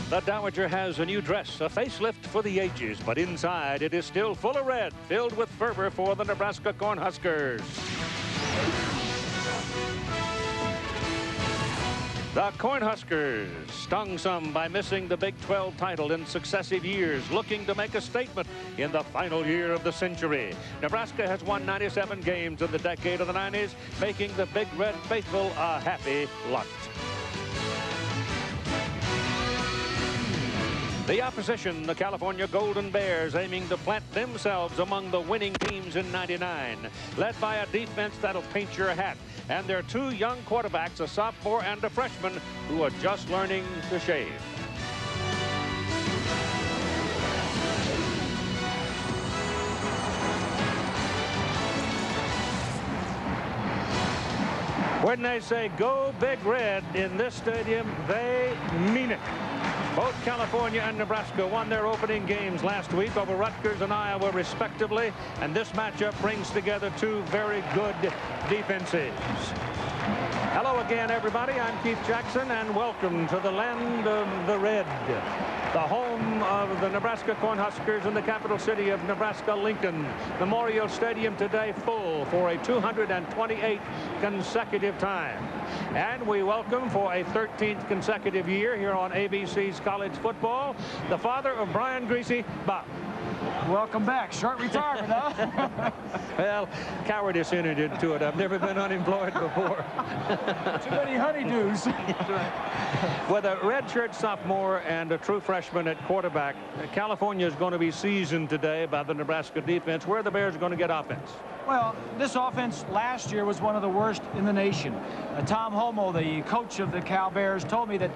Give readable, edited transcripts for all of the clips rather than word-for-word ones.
The Dowager has a new dress, a facelift for the ages, but inside it is still full of red, filled with fervor for the Nebraska Cornhuskers. The Cornhuskers, stung some by missing the Big 12 title in successive years, looking to make a statement in the final year of the century. Nebraska has won 97 games in the decade of the 90s, making the Big Red faithful a happy lot. The opposition, the California Golden Bears, aiming to plant themselves among the winning teams in '99, led by a defense that'll paint your hat, and their two young quarterbacks, a sophomore and a freshman, who are just learning to shave. When they say go Big Red in this stadium, they mean it. Both California and Nebraska won their opening games last week over Rutgers and Iowa, respectively, and this matchup brings together two very good defenses. Hello again, everybody. I'm Keith Jackson, and welcome to the land of the red, the home of the Nebraska Cornhuskers in the capital city of Nebraska, Lincoln. Memorial Stadium today full for a 228th consecutive time. And we welcome for a 13th consecutive year here on ABC's College Football, the father of Brian Greasy, Bob. Welcome back. Short retirement, huh? Well, cowardice entered into it. I've never been unemployed before. Too many honeydews. With a redshirt sophomore and a true freshman at quarterback, California is going to be seasoned today by the Nebraska defense. Where are the Bears going to get offense? Well, this offense last year was one of the worst in the nation. Tom Homo, the coach of the Cal Bears, told me that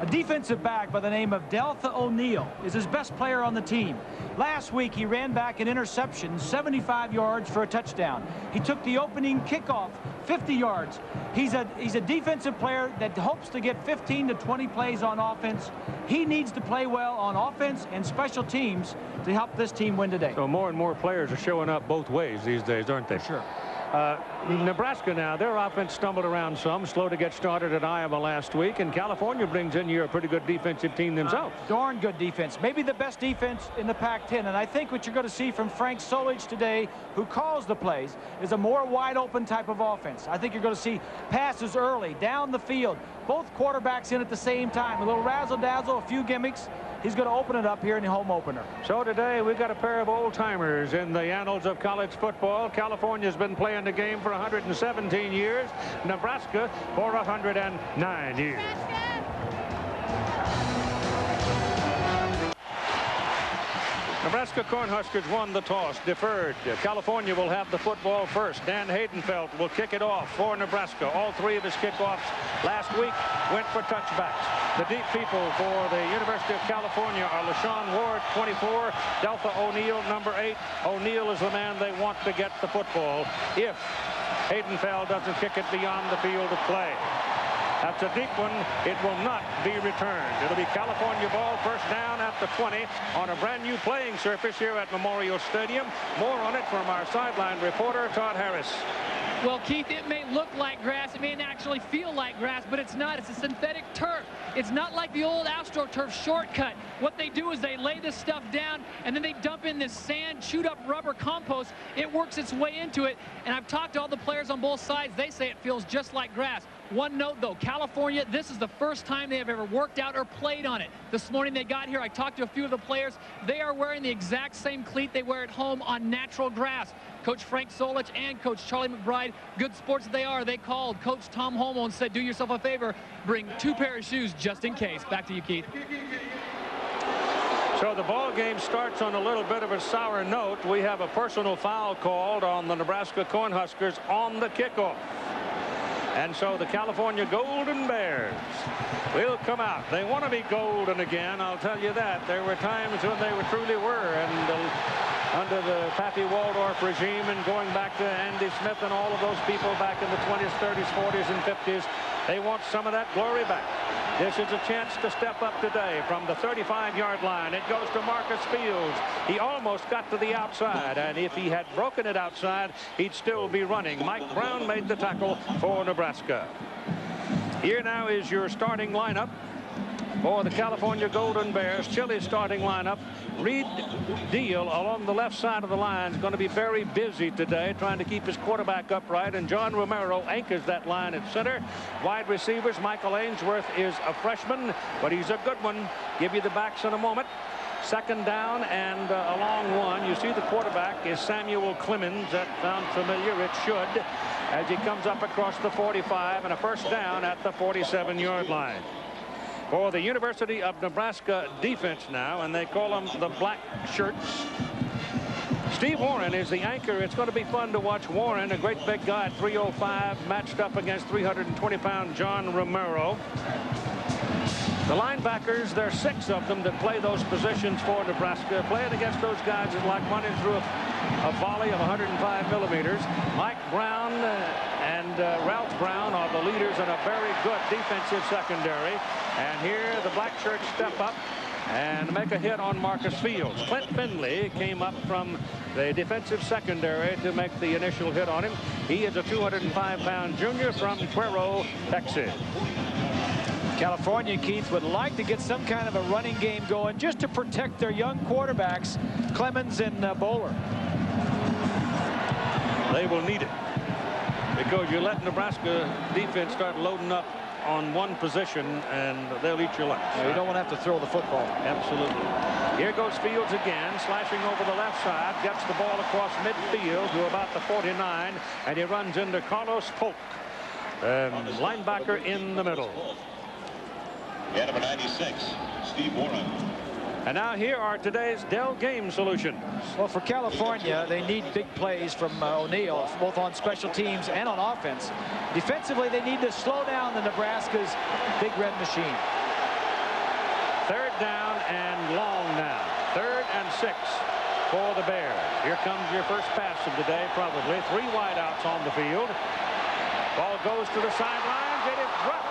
a defensive back by the name of Deltha O'Neal is his best player on the team. Last week, he ran back an interception, 75 yards for a touchdown. He took the opening kickoff, 50 yards. He's a defensive player that hopes to get 15 to 20 plays on offense. He needs to play well on offense and special teams to help this team win today. So more and more players are showing up both ways these days, aren't they? Sure. Nebraska now, their offense stumbled around some, slow to get started at Iowa last week, and California brings in here a pretty good defensive team themselves. Darn good defense. Maybe the best defense in the Pac-10, and I think what you're going to see from Frank Solich today, who calls the plays, is a more wide-open type of offense. I think you're going to see passes early, down the field, both quarterbacks in at the same time, a little razzle-dazzle, a few gimmicks. He's going to open it up here in the home opener. So today we've got a pair of old-timers in the annals of college football. California's been playing the game for 117 years. Nebraska for 109 years. Nebraska Cornhuskers won the toss, deferred. California will have the football first. Dan Haydenfeld will kick it off for Nebraska. All three of his kickoffs last week went for touchbacks. The deep people for the University of California are LaShawn Ward, 24, Deltha O'Neal, number 8. O'Neal is the man they want to get the football if Haydenfeld doesn't kick it beyond the field of play. That's a deep one. It will not be returned. It'll be California ball, first down at the 20 on a brand new playing surface here at Memorial Stadium. More on it from our sideline reporter, Todd Harris. Well, Keith, it may look like grass. It may actually feel like grass, but it's not. It's a synthetic turf. It's not like the old AstroTurf shortcut. What they do is they lay this stuff down, and then they dump in this sand, chewed up rubber compost. It works its way into it, and I've talked to all the players on both sides. They say it feels just like grass. One note, though, California, this is the first time they have ever worked out or played on it. This morning they got here. I talked to a few of the players. They are wearing the exact same cleat they wear at home on natural grass. Coach Frank Solich and Coach Charlie McBride, good sports they are. They called Coach Tom Homo and said, do yourself a favor, bring 2 pairs of shoes just in case. Back to you, Keith. So the ball game starts on a little bit of a sour note. We have a personal foul called on the Nebraska Cornhuskers on the kickoff. And so the California Golden Bears will come out. They want to be golden again, I'll tell you that. There were times when they truly were, and under the Pappy Waldorf regime and going back to Andy Smith and all of those people back in the 20s, 30s, 40s, and 50s, they want some of that glory back. This is a chance to step up today from the 35-yard line. It goes to Marcus Fields. He almost got to the outside, and if he had broken it outside, he'd still be running. Mike Brown made the tackle for Nebraska. Here now is your starting lineup. for the California Golden Bears. Chile starting lineup. Reed Deal along the left side of the line is going to be very busy today trying to keep his quarterback upright, and John Romero anchors that line at center. Wide receivers, Michael Ainsworth is a freshman, but he's a good one. Give you the backs in a moment. Second down and a long one. You see the quarterback is Samuel Clemens. That sounds familiar. It should, as he comes up across the 45, and a first down at the 47-yard line. For the University of Nebraska defense now, and they call them the Black Shirts. Steve Warren is the anchor. It's going to be fun to watch Warren, a great big guy at 305, matched up against 320-pound John Romero. The linebackers, there are 6 of them that play those positions for Nebraska. Playing against those guys is like running through a volley of 105 millimeters. Mike Brown and Ralph Brown are the leaders in a very good defensive secondary. And here the Black Shirts step up and make a hit on Marcus Fields. Clint Finley came up from the defensive secondary to make the initial hit on him. He is a 205-pound junior from Cuero, Texas. California, Keith, would like to get some kind of a running game going just to protect their young quarterbacks, Clemens and Bowler. They will need it because you let Nebraska defense start loading up on one position and they'll eat your lunch. You don't want to have to throw the football. Absolutely. Here goes Fields again, slashing over the left side, gets the ball across midfield to about the 49, and he runs into Carlos Polk, linebacker in the middle. Yeah, number 96, Steve Warren. And now here are today's Dell game solutions. Well, for California, they need big plays from O'Neal, both on special teams and on offense. Defensively, they need to slow down the Nebraska's big red machine. Third down and long now. 3rd and 6 for the Bears. Here comes your first pass of the day, probably. 3 wideouts on the field. Ball goes to the sidelines. It is dropped.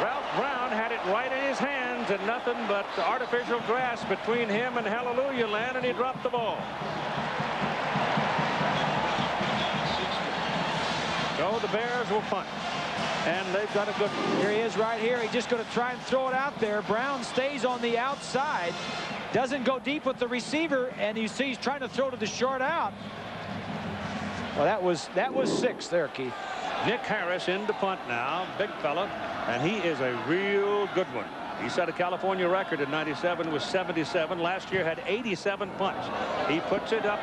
Ralph Brown had it right in his hands, and nothing but artificial grass between him and Hallelujah Land, and he dropped the ball. So the Bears will punt, and they've got a good one. Here he is right here. He's just going to try and throw it out there. Brown stays on the outside, doesn't go deep with the receiver, and you see he's trying to throw to the short out. Well, that was 6 there, Keith. Nick Harris in to punt now, big fella, and he is a real good one. He set a California record in '97 with 77. Last year had 87 punts. He puts it up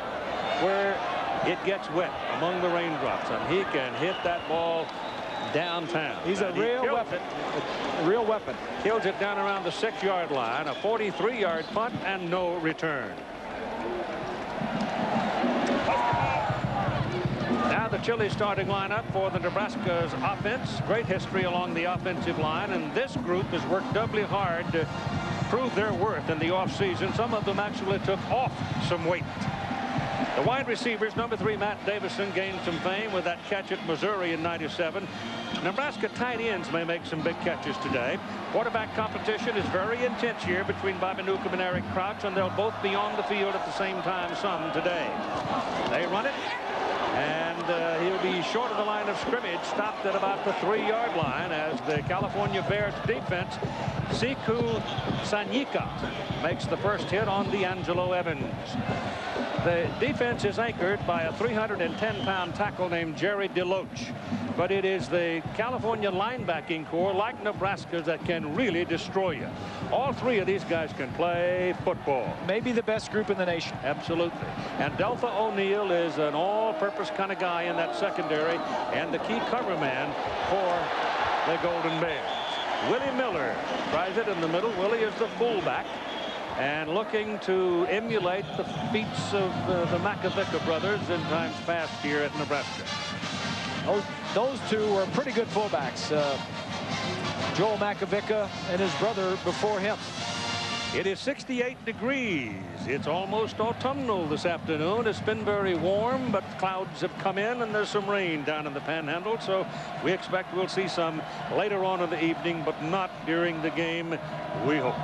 where it gets wet among the raindrops, and he can hit that ball downtown. He's a real weapon. A real weapon. Kills it down around the 6-yard line, a 43-yard punt and no return. Now the Chile starting lineup for the Nebraska's offense. Great history along the offensive line, and this group has worked doubly hard to prove their worth in the offseason. Some of them actually took off some weight. The wide receivers, number 3 Matt Davison gained some fame with that catch at Missouri in '97. Nebraska tight ends may make some big catches today. Quarterback competition is very intense here between Bobby Newcomb and Eric Crouch, and they'll both be on the field at the same time some today. They run it, and he'll be short of the line of scrimmage, stopped at about the 3-yard line as the California Bears defense, Siku Sanyika, makes the first hit on D'Angelo Evans. The defense is anchored by a 310-pound tackle named Jerry DeLoach. But it is the California linebacking core, like Nebraska's, that can really destroy you. All 3 of these guys can play football. Maybe the best group in the nation. Absolutely. And Delta O'Neal is an all-purpose kind of guy in that secondary and the key cover man for the Golden Bears. Willie Miller tries it in the middle. Willie is the fullback and looking to emulate the feats of the Makovica brothers in times past here at Nebraska. Those 2 were pretty good fullbacks. Joel Makovica and his brother before him. It is 68 degrees. It's almost autumnal this afternoon. It's been very warm, but clouds have come in and there's some rain down in the Panhandle, so we expect we'll see some later on in the evening, but not during the game, we hope.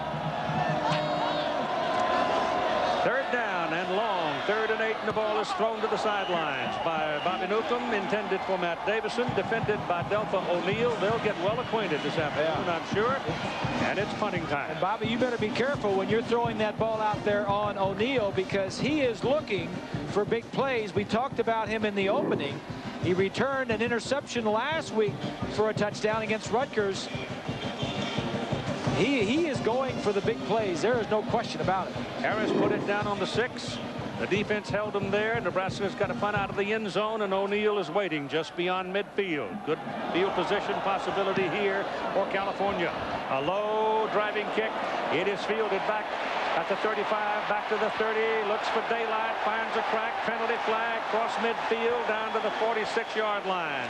Third down and long. 3rd and 8, and the ball is thrown to the sidelines by Bobby Newcomb, intended for Matt Davison, defended by Delpha O'Neill. They'll get well acquainted this afternoon, I'm sure. And it's punting time. And Bobby, you better be careful when you're throwing that ball out there on O'Neill, because he is looking for big plays. We talked about him in the opening. He returned an interception last week for a touchdown against Rutgers. He is going for the big plays. There is no question about it. Harris put it down on the 6. The defense held him there. Nebraska's got a punt out of the end zone, and O'Neill is waiting just beyond midfield. Good field position possibility here for California. A low driving kick. It is fielded back at the 35, back to the 30, looks for daylight, finds a crack, penalty flag, cross midfield down to the 46-yard line.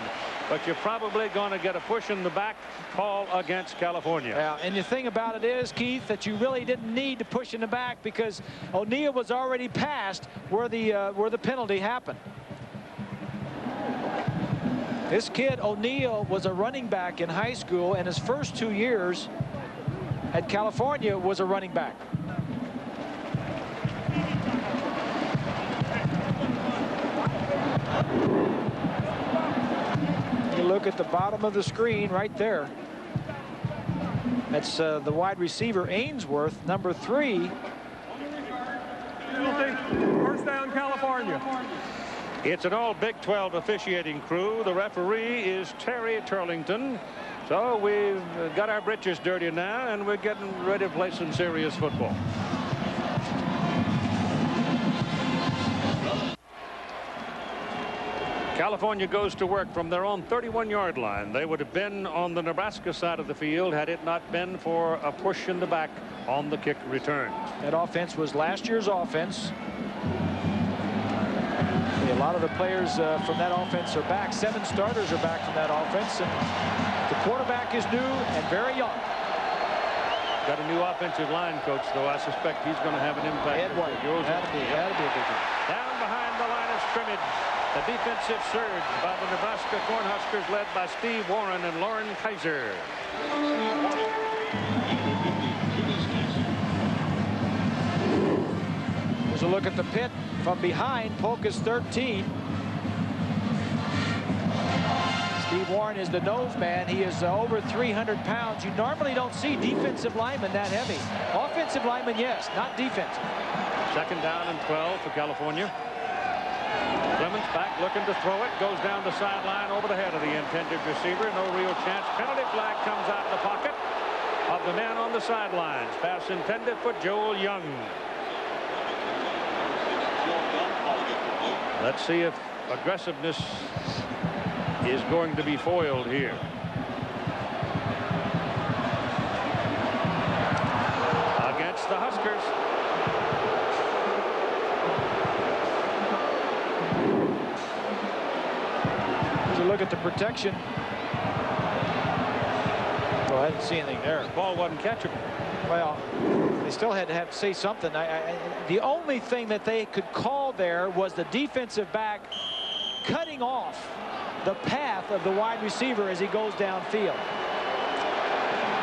But you're probably going to get a push in the back call against California. Yeah, and the thing about it is, Keith, that you really didn't need to push in the back, because O'Neill was already past where the penalty happened. This kid, O'Neill, was a running back in high school, and his first 2 years at California was a running back. You look at the bottom of the screen right there. That's the wide receiver, Ainsworth, number 3. First down, California. It's an all Big 12 officiating crew. The referee is Terry Turlington. So we've got our britches dirty now, and we're getting ready to play some serious football. California goes to work from their own 31-yard line. They would have been on the Nebraska side of the field had it not been for a push in the back on the kick return. That offense was last year's offense. A lot of the players from that offense are back. 7 starters are back from that offense. And the quarterback is new and very young. Got a new offensive line coach, though. I suspect he's going to have an impact. Ed White. That'd be a big one. Down behind the line of scrimmage. The defensive surge by the Nebraska Cornhuskers, led by Steve Warren and Lauren Kaiser. There's a look at the pit from behind. Polka's 13. Steve Warren is the nose man. He is over 300 pounds. You normally don't see defensive linemen that heavy. Offensive linemen, yes, not defensive. 2nd down and 12 for California. Clemens back looking to throw it. Goes down the sideline over the head of the intended receiver. No real chance. Penalty flag comes out of the pocket of the man on the sidelines. Pass intended for Joel Young. Let's see if aggressiveness is going to be foiled here. Against the Huskers. Look at the protection. Well, I didn't see anything there. The ball wasn't catchable. Well, they still had to say something. The only thing that they could call there was the defensive back cutting off the path of the wide receiver as he goes downfield.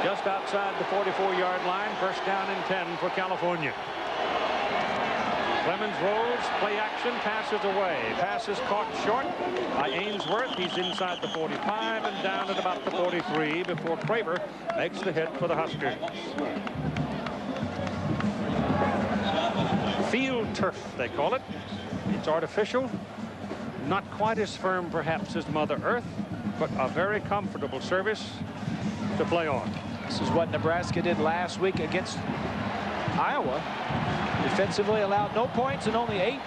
Just outside the 44-yard line. 1st down and 10 for California. Clemens rolls, play action, passes away. Pass is caught short by Ainsworth. He's inside the 45 and down at about the 43 before Craver makes the hit for the Huskers. Field turf, they call it. It's artificial, not quite as firm perhaps as Mother Earth, but a very comfortable surface to play on. This is what Nebraska did last week against Iowa. Defensively allowed no points and only 8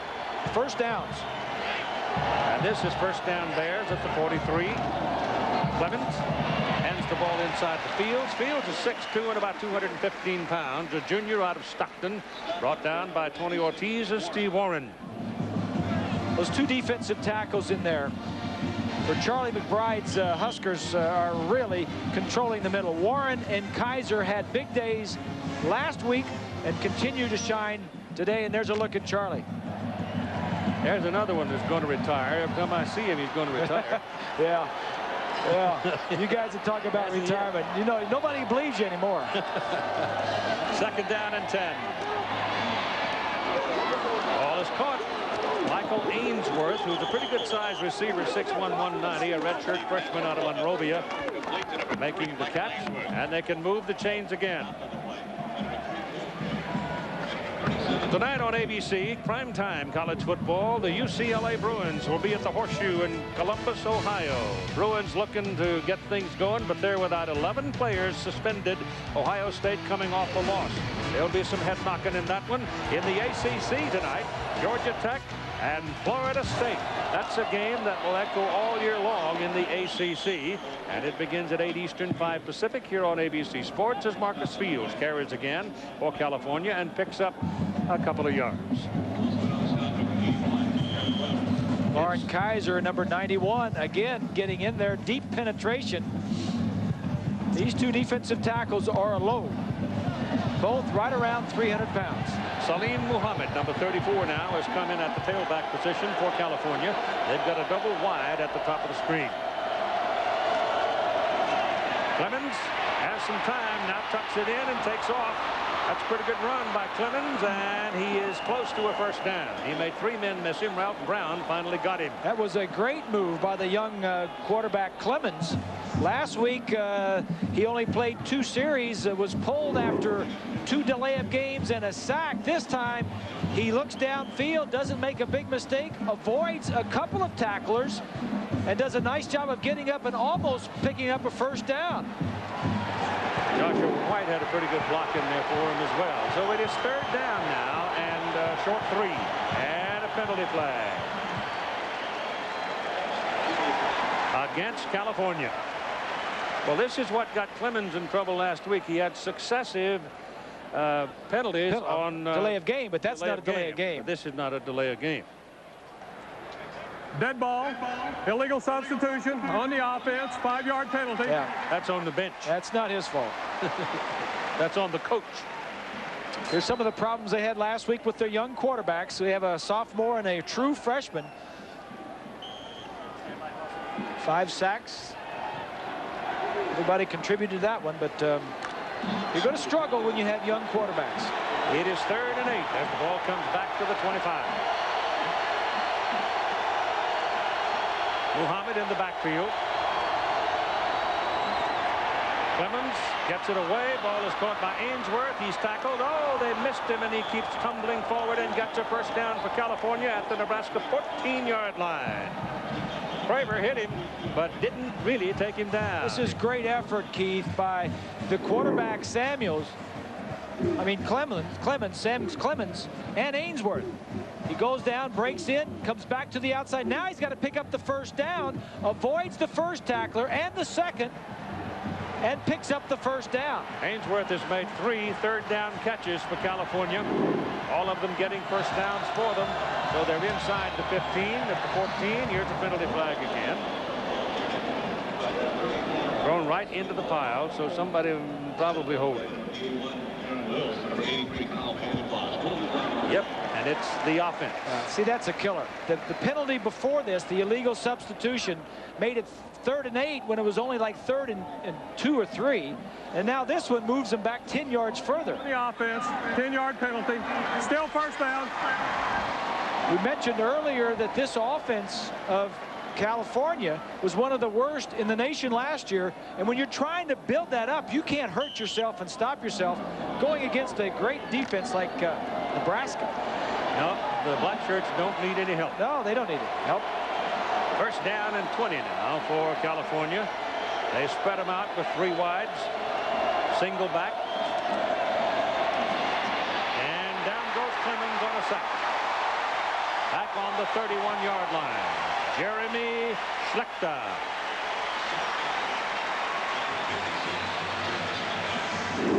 first downs. And this is 1st down Bears at the 43. Clemens hands the ball inside the Fields. Fields is 6'2" and about 215 pounds. A junior out of Stockton, brought down by Tony Ortiz and Steve Warren. Those 2 defensive tackles in there for Charlie McBride's Huskers are really controlling the middle. Warren and Kaiser had big days last week and continue to shine today. And there's a look at Charlie. There's another one that's going to retire. Every time I see him, he's going to retire. Yeah. You guys are talking about retirement. You know, nobody believes you anymore. 2nd down and 10. Ball is caught. Michael Ainsworth, who's a pretty good-sized receiver, 6'1", 190, a redshirt freshman out of Monrovia, making the catch, and they can move the chains again. Tonight on ABC, primetime college football, the UCLA Bruins will be at the Horseshoe in Columbus, Ohio. Bruins looking to get things going, but they're without 11 players suspended. Ohio State coming off a loss. There'll be some head knocking in that one. In the ACC tonight, Georgia Tech and Florida State. That's a game that will echo all year long in the ACC, and it begins at 8 Eastern, 5 Pacific here on ABC Sports as Marcus Fields carries again for California and picks up a couple of yards. Lauren Kaiser, number 91, again getting in there, deep penetration. These two defensive tackles are a load, both right around 300 pounds. Salim Muhammad, number 34 now, has come in at the tailback position for California. They've got a double wide at the top of the screen. Clemens has some time, now tucks it in and takes off. That's a pretty good run by Clemens, and he is close to a first down. He made 3 men miss him. Ralph Brown finally got him. That was a great move by the young quarterback Clemens. Last week, he only played 2 series, was pulled after 2 delay of games and a sack. This time, he looks downfield, doesn't make a big mistake, avoids a couple of tacklers, and does a nice job of getting up and almost picking up a first down. Joshua White had a pretty good block in there for him as well. So it is 3rd down now and short 3 and a penalty flag against California. Well, this is what got Clemens in trouble last week. He had successive penalties on delay of game, but that's not a delay of game. This is not a delay of game. Dead ball, illegal substitution on the offense, 5-yard penalty. Yeah, that's on the bench. That's not his fault. That's on the coach. Here's some of the problems they had last week with their young quarterbacks. They have a sophomore and a true freshman. 5 sacks. Everybody contributed to that one, but you're going to struggle when you have young quarterbacks. It is 3rd and 8 as the ball comes back to the 25. Muhammad in the backfield. Clemens gets it away. Ball is caught by Ainsworth. He's tackled. Oh, they missed him, and he keeps tumbling forward and gets a first down for California at the Nebraska 14-yard line. Praver hit him, but didn't really take him down. This is great effort, Keith, by the quarterback Clemens, and Ainsworth. He goes down, breaks in, comes back to the outside. Now he's got to pick up the first down, avoids the first tackler and the second, and picks up the first down. Ainsworth has made 3 third-down catches for California, all of them getting first downs for them. So they're inside the 15, at the 14. Here's a penalty flag again. Thrown right into the pile, so somebody will probably hold it. Yep, and it's the offense. See, that's a killer. The penalty before this, the illegal substitution, made it 3rd and 8 when it was only like 3rd and 2 or 3. And now this one moves them back 10 yards further. The offense, 10-yard penalty, still first down. We mentioned earlier that this offense of California was one of the worst in the nation last year, and when you're trying to build that up, you can't hurt yourself and stop yourself going against a great defense like Nebraska. No, the black shirts don't need any help. No, they don't need any help. First down and 20 now for California. They spread them out with 3 wides, single back, and down goes Clemens on a sack. Back on the 31-yard line, Jeremy Schlechter.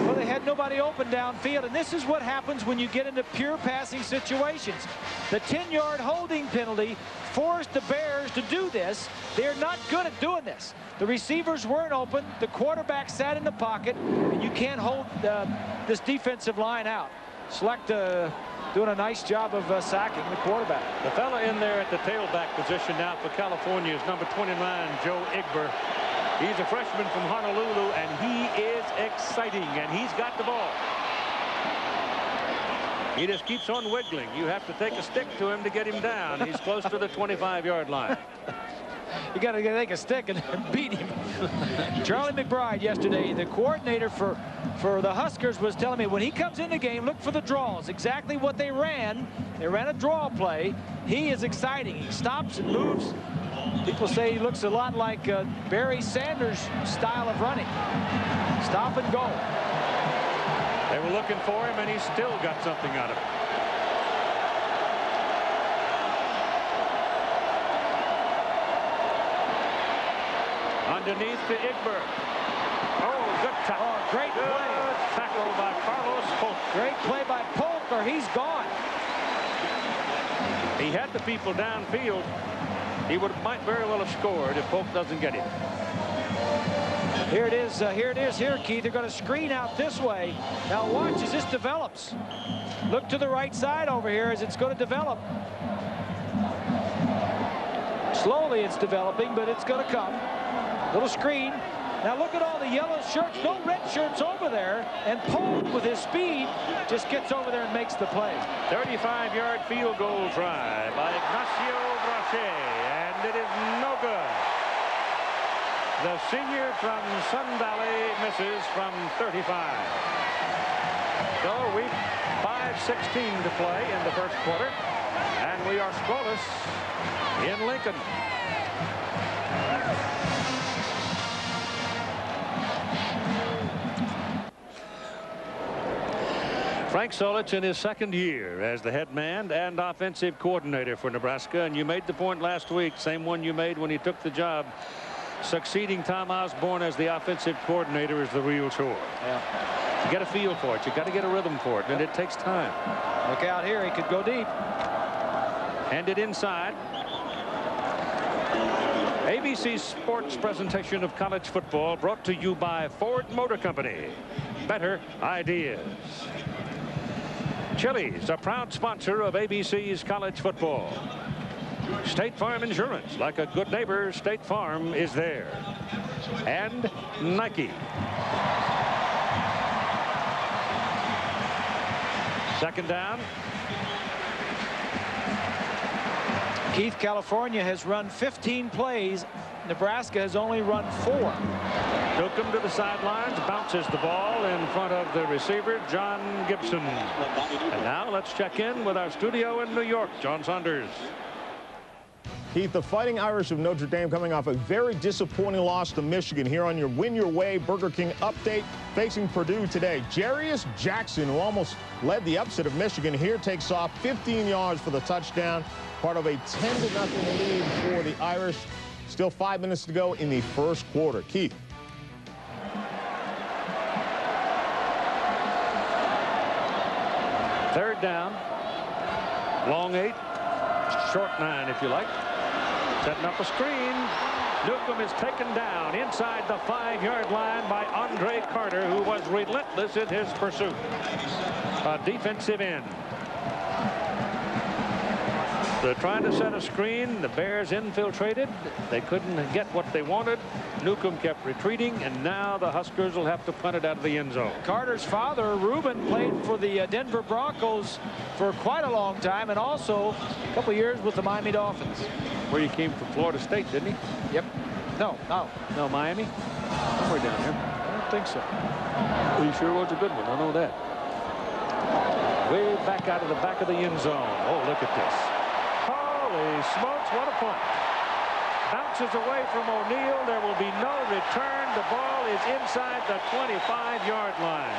Well, they had nobody open downfield, and this is what happens when you get into pure passing situations. The 10-yard holding penalty forced the Bears to do this. They're not good at doing this. The receivers weren't open. The quarterback sat in the pocket, and you can't hold this defensive line out. Schlechter doing a nice job of sacking the quarterback. The fella in there at the tailback position now for California is number 29, Joe Igber. He's a freshman from Honolulu, and he is exciting, and he's got the ball. He just keeps on wiggling. You have to take a stick to him to get him down. He's close to the 25-yard line. You got to take a stick and beat him. Charlie McBride yesterday, the coordinator for the Huskers, was telling me when he comes in the game, look for the draws. Exactly what they ran. They ran a draw play. He is exciting. He stops and moves. People say he looks a lot like Barry Sanders' style of running. Stop and go. They were looking for him, and he still got something out of it. Underneath to Igber. Oh, good tackle. Oh, great play. Good tackle by Carlos Polk. Great play by Polk, or he's gone. He had the people downfield. He might very well have scored if Polk doesn't get him. Here it is here, Keith. They're going to screen out this way. Now watch as this develops. Look to the right side over here as it's going to develop. Slowly it's developing, but it's going to come. Little screen. Now look at all the yellow shirts, no red shirts over there, and Polk with his speed just gets over there and makes the play. 35-yard field goal try by Ignacio Brachet, and it is no good. The senior from Sun Valley misses from 35. So we've 5:16 to play in the first quarter, and we are scoreless in Lincoln. Frank Solich in his second year as the head man and offensive coordinator for Nebraska, and you made the point last week, same one you made when he took the job. Succeeding Tom Osborne as the offensive coordinator is the real chore. Yeah. You got a feel for it. You got to get a rhythm for it, and it takes time. Look out here. He could go deep. Handed inside. ABC Sports presentation of college football brought to you by Ford Motor Company. Better ideas. Chili's, a proud sponsor of ABC's college football. State Farm Insurance, like a good neighbor, State Farm is there. And Nike. Second down. Keith, California has run 15 plays. Nebraska has only run 4. Took him to the sidelines, bounces the ball in front of the receiver, John Gibson. And now let's check in with our studio in New York, John Saunders. Keith, the Fighting Irish of Notre Dame coming off a very disappointing loss to Michigan here on your Win Your Way Burger King update, facing Purdue today. Jarius Jackson, who almost led the upset of Michigan, here takes off 15 yards for the touchdown, part of a 10-0 lead for the Irish. Still 5 minutes to go in the first quarter. Keith. Third down. Long 8. Short 9, if you like. Setting up a screen. Newcomb is taken down inside the 5-yard line by Andre Carter, who was relentless in his pursuit. A defensive end. They're trying to set a screen. The Bears infiltrated. They couldn't get what they wanted. Newcomb kept retreating, and now the Huskers will have to punt it out of the end zone. Carter's father, Reuben, played for the Denver Broncos for quite a long time, and also a couple years with the Miami Dolphins. Where he came from Florida State, didn't he? Yep. No, Miami? Somewhere down here. I don't think so. Well, he sure was a good one. I know that. Way back out of the back of the end zone. Oh, look at this. Holy smokes, what a punt. Bounces away from O'Neal. There will be no return. The ball is inside the 25-yard line.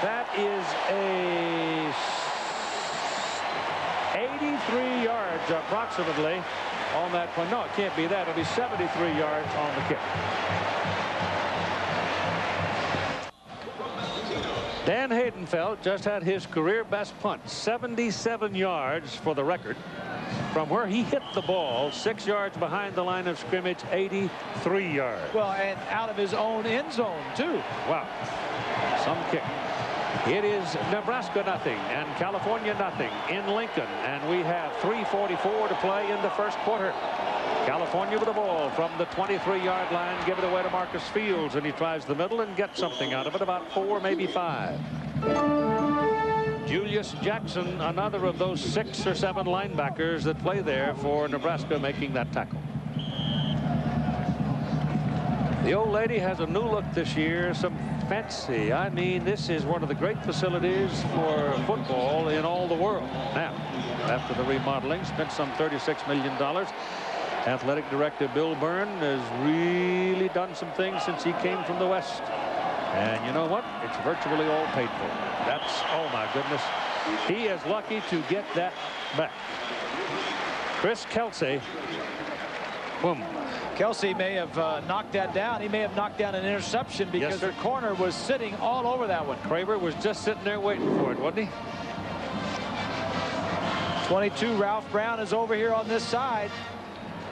That is a 83 yards approximately on that punt. No, it can't be that. It'll be 73 yards on the kick. Dan Haydenfeld just had his career best punt, 77 yards for the record. From where he hit the ball, 6 yards behind the line of scrimmage, 83 yards. Well, and out of his own end zone, too. Wow. Some kick. It is Nebraska nothing and California nothing in Lincoln, and we have 3:44 to play in the first quarter. California with the ball from the 23-yard line. Give it away to Marcus Fields, and he tries the middle and gets something out of it, about 4, maybe 5. Julius Jackson, another of those 6 or 7 linebackers that play there for Nebraska, making that tackle. The old lady has a new look this year, some fancy. I mean, this is one of the great facilities for football in all the world. Now, after the remodeling, spent some $36 million. Athletic director Bill Byrne has really done some things since he came from the West. And you know what? It's virtually all paid for. That's, oh my goodness. He is lucky to get that back. Chris Kelsey. Boom. Kelsey may have knocked that down. He may have knocked down an interception because the corner was sitting all over that one. Craver was just sitting there waiting for it, wasn't he? 22, Ralph Brown is over here on this side.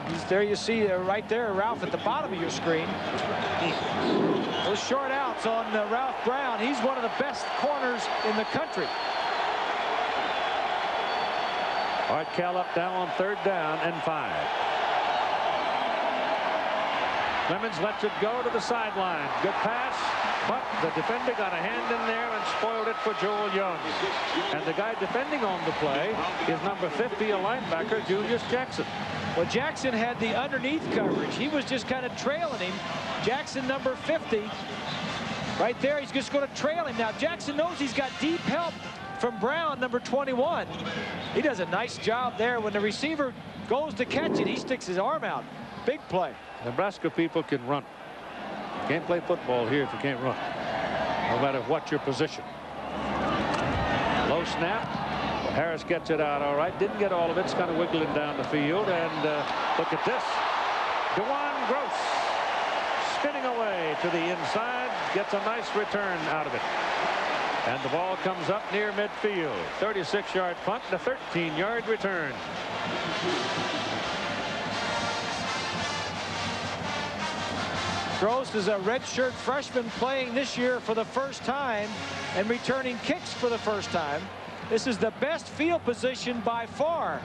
He's there, you see right there, Ralph, at the bottom of your screen. Those short outs on Ralph Brown. He's one of the best corners in the country. Art Callop down on 3rd down and 5. Clemens lets it go to the sideline. Good pass, but the defender got a hand in there and spoiled it for Joel Young. And the guy defending on the play is number 50, a linebacker, Julius Jackson. Well, Jackson had the underneath coverage. He was just kind of trailing him. Jackson, number 50, right there. He's just going to trail him. Now, Jackson knows he's got deep help from Brown, number 21. He does a nice job there. When the receiver goes to catch it, he sticks his arm out. Big play. Nebraska people can run. You can't play football here if you can't run, no matter what your position. Low snap. Harris gets it out all right. Didn't get all of it. It's kind of wiggling down the field. And look at this. DeJuan Gross spinning away to the inside. Gets a nice return out of it. And the ball comes up near midfield. 36-yard punt and a 13-yard return. Gross is a redshirt freshman playing this year for the first time and returning kicks for the first time. This is the best field position by far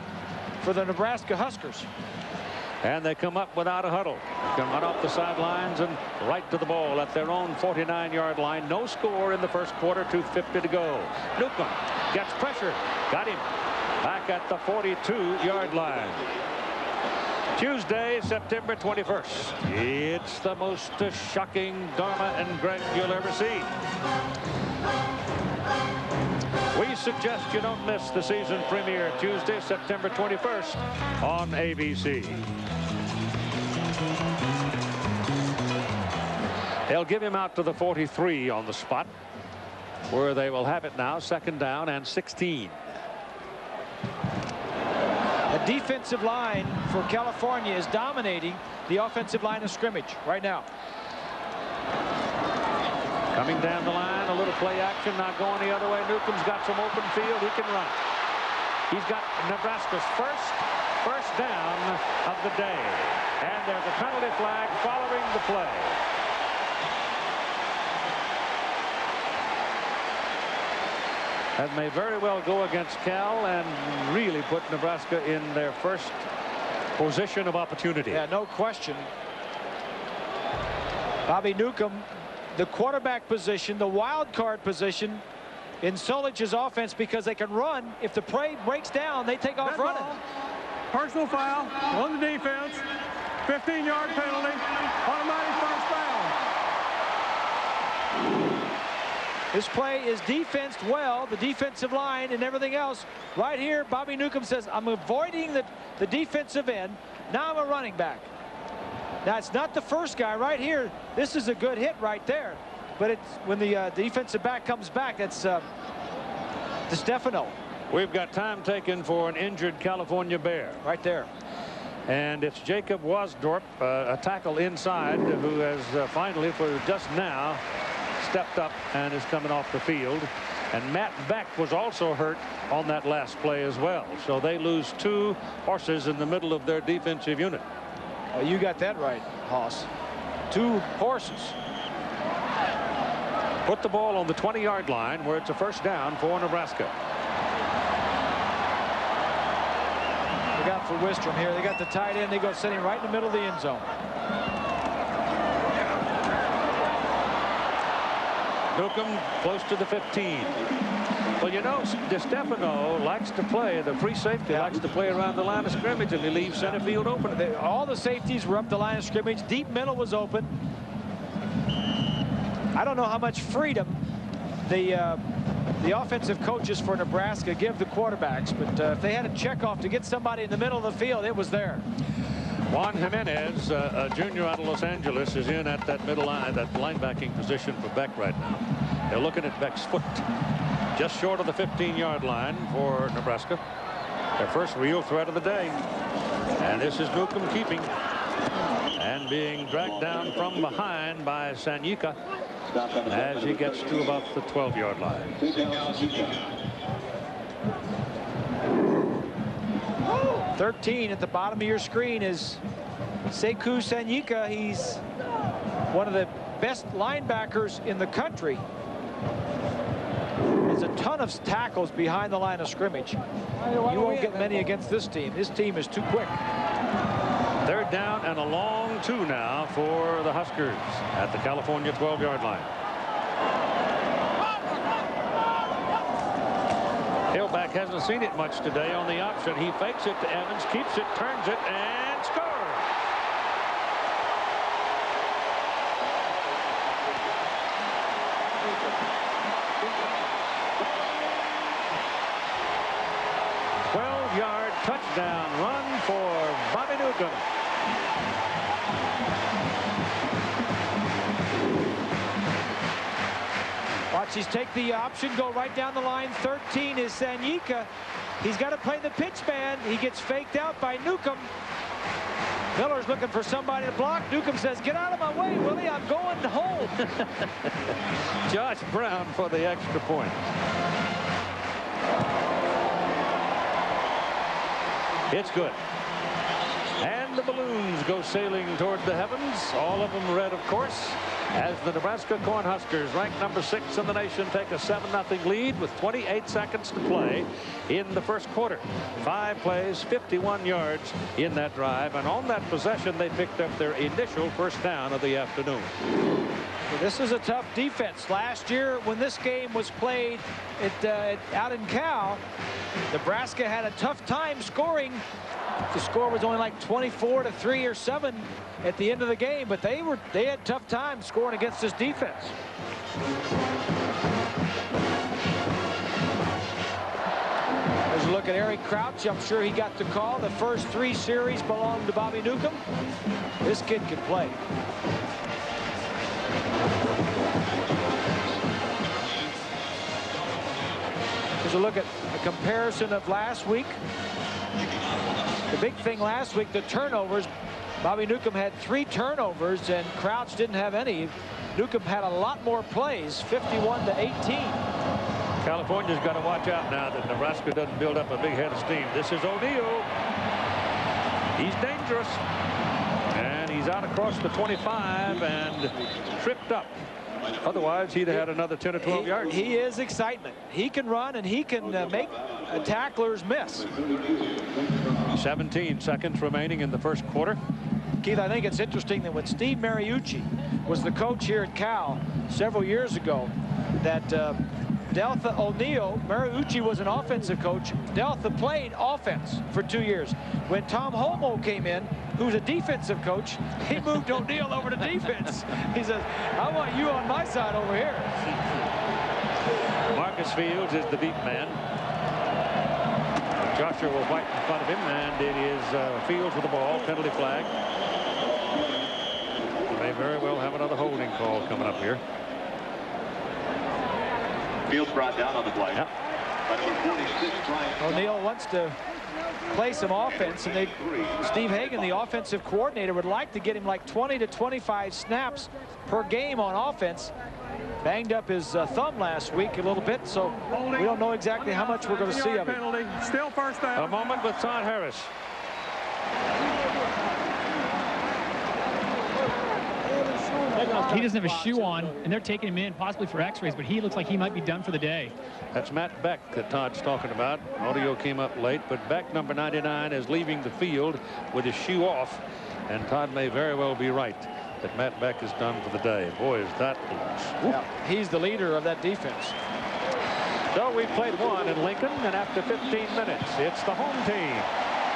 for the Nebraska Huskers. And they come up without a huddle. Come right off the sidelines and right to the ball at their own 49-yard line. No score in the first quarter, 2:50 to go. Newcomb gets pressure. Got him back at the 42-yard line. Tuesday, September 21st. It's the most shocking Dharma and Greg you'll ever see. We suggest you don't miss the season premiere Tuesday, September 21st on ABC. They'll give him out to the 43 on the spot, where they will have it now, 2nd down and 16. The defensive line for California is dominating the offensive line of scrimmage right now. Coming down the line, a little play action, not going the other way. Newcomb's got some open field. He can run. He's got Nebraska's first down of the day. And there's a penalty flag following the play. That may very well go against Cal and really put Nebraska in their first position of opportunity. Yeah, no question. Bobby Newcomb, the quarterback position, the wild card position in Solich's offense, because they can run. If the play breaks down, they take off running. Personal foul on the defense. 15-yard penalty. Automatic first down. This play is defensed well, the defensive line and everything else. Right here, Bobby Newcomb says, I'm avoiding the defensive end. Now I'm a running back. Now, it's not the first guy right here. This is a good hit right there. But it's when the defensive back comes back, that's DeStefano. We've got time taken for an injured California Bear. Right there. And it's Jacob Wasdorp, a tackle inside, who has finally, for just now, stepped up and is coming off the field. And Matt Beck was also hurt on that last play as well. So they lose 2 horses in the middle of their defensive unit. Oh, you got that right, Hoss. 2 horses. Put the ball on the 20-yard line where it's a first down for Nebraska. Look out for Wistrom here. They got the tight end. They go sitting right in the middle of the end zone. Newcomb close to the 15. Well, you know, DeStefano likes to play, the free safety likes to play around the line of scrimmage, and he leaves center field open. All the safeties were up the line of scrimmage. Deep middle was open. I don't know how much freedom the offensive coaches for Nebraska give the quarterbacks, but if they had a checkoff to get somebody in the middle of the field, it was there. Juan Jimenez, a junior out of Los Angeles, is in at that middle line, that linebacking position for Beck right now. They're looking at Beck's foot, just short of the 15-yard line for Nebraska. Their first real threat of the day. And this is Newcomb keeping and being dragged down from behind by Sanyika as he gets to about the 12-yard line. 13 at the bottom of your screen is Sekou Sanyika. He's one of the best linebackers in the country. There's a ton of tackles behind the line of scrimmage. You won't get many against this team. This team is too quick. Third down and a long 2 now for the Huskers at the California 12-yard line. Hillback hasn't seen it much today on the option. He fakes it to Evans, keeps it, turns it, and scores. Touchdown run for Bobby Newcomb. Watch, he's take the option, go right down the line. 13 is Sanyika. He's got to play the pitch man. He gets faked out by Newcomb. Miller's looking for somebody to block. Newcomb says, get out of my way, Willie. I'm going home. Josh Brown for the extra point. It's good. And the balloons go sailing toward the heavens. All of them red, of course, as the Nebraska Cornhuskers, ranked number 6 in the nation, take a 7-0 lead with 28 seconds to play in the first quarter. 5 plays, 51 yards in that drive. And on that possession, they picked up their initial first down of the afternoon. This is a tough defense. Last year, when this game was played out in Cal, Nebraska had a tough time scoring. The score was only like 24-3 or 7 at the end of the game, but they had tough time scoring against this defense. There's a look at Eric Crouch. I'm sure he got the call. The first 3 series belonged to Bobby Newcomb. This kid can play. Here's a look at a comparison of last week. The big thing last week, the turnovers. Bobby Newcomb had 3 turnovers and Crouch didn't have any. Newcomb had a lot more plays, 51-18. California's got to watch out now that Nebraska doesn't build up a big head of steam. This is O'Neal. He's dangerous. And he's out across the 25 and tripped up. Otherwise, he'd have had another 10 or 12 yards. He is excitement. He can run and he can make tacklers miss. 17 seconds remaining in the first quarter. Keith, I think it's interesting that when Steve Mariucci was the coach here at Cal several years ago, that Deltha O'Neal, Mariucci was an offensive coach. Deltha played offense for 2 years. When Tom Homo came in, who's a defensive coach, he moved O'Neal over to defense. He says, I want you on my side over here. Marcus Fields is the deep man. Joshua White in front of him, and it is Fields with the ball. Penalty flag. May very well have another holding call coming up here. Fields brought down on the play. Yep. O'Neal wants to play some offense, and Steve Hagan, the offensive coordinator, would like to get him like 20 to 25 snaps per game on offense. Banged up his thumb last week a little bit, so we don't know exactly how much we're going to see of it. Still first down. A moment with Todd Harris. He doesn't have a shoe on, and they're taking him in possibly for x-rays, but he looks like he might be done for the day. That's Matt Beck that Todd's talking about. Audio came up late, but Beck, number 99, is leaving the field with his shoe off, and Todd may very well be right. that Matt Beck has done for the day. Boy, is that loose. Yeah, he's the leader of that defense. So we've played one in Lincoln, and after 15 minutes, it's the home team.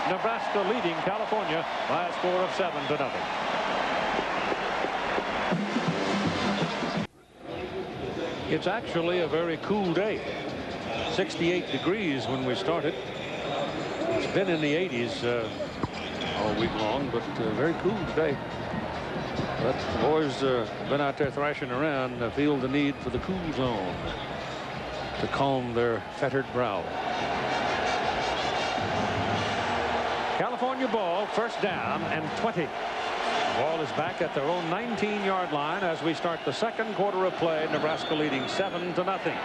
Nebraska leading California by a score of 7-0. It's actually a very cool day. 68 degrees when we started. It's been in the 80s all week long, but very cool today. But the boys been out there thrashing around, feel the need for the cool zone to calm their fettered brow. California ball, first down and 20. Ball is back at their own 19-yard line as we start the second quarter of play. Nebraska leading 7-0.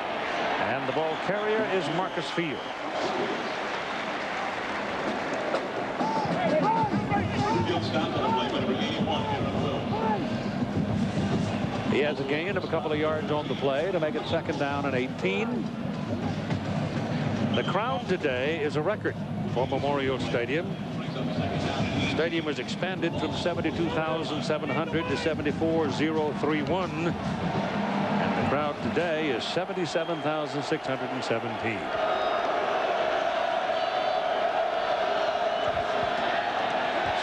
And the ball carrier is Marcus Field. He has a gain of a couple of yards on the play to make it second down and 18. The crowd today is a record for Memorial Stadium. The stadium was expanded from 72,700 to 74,031. And the crowd today is 77,617.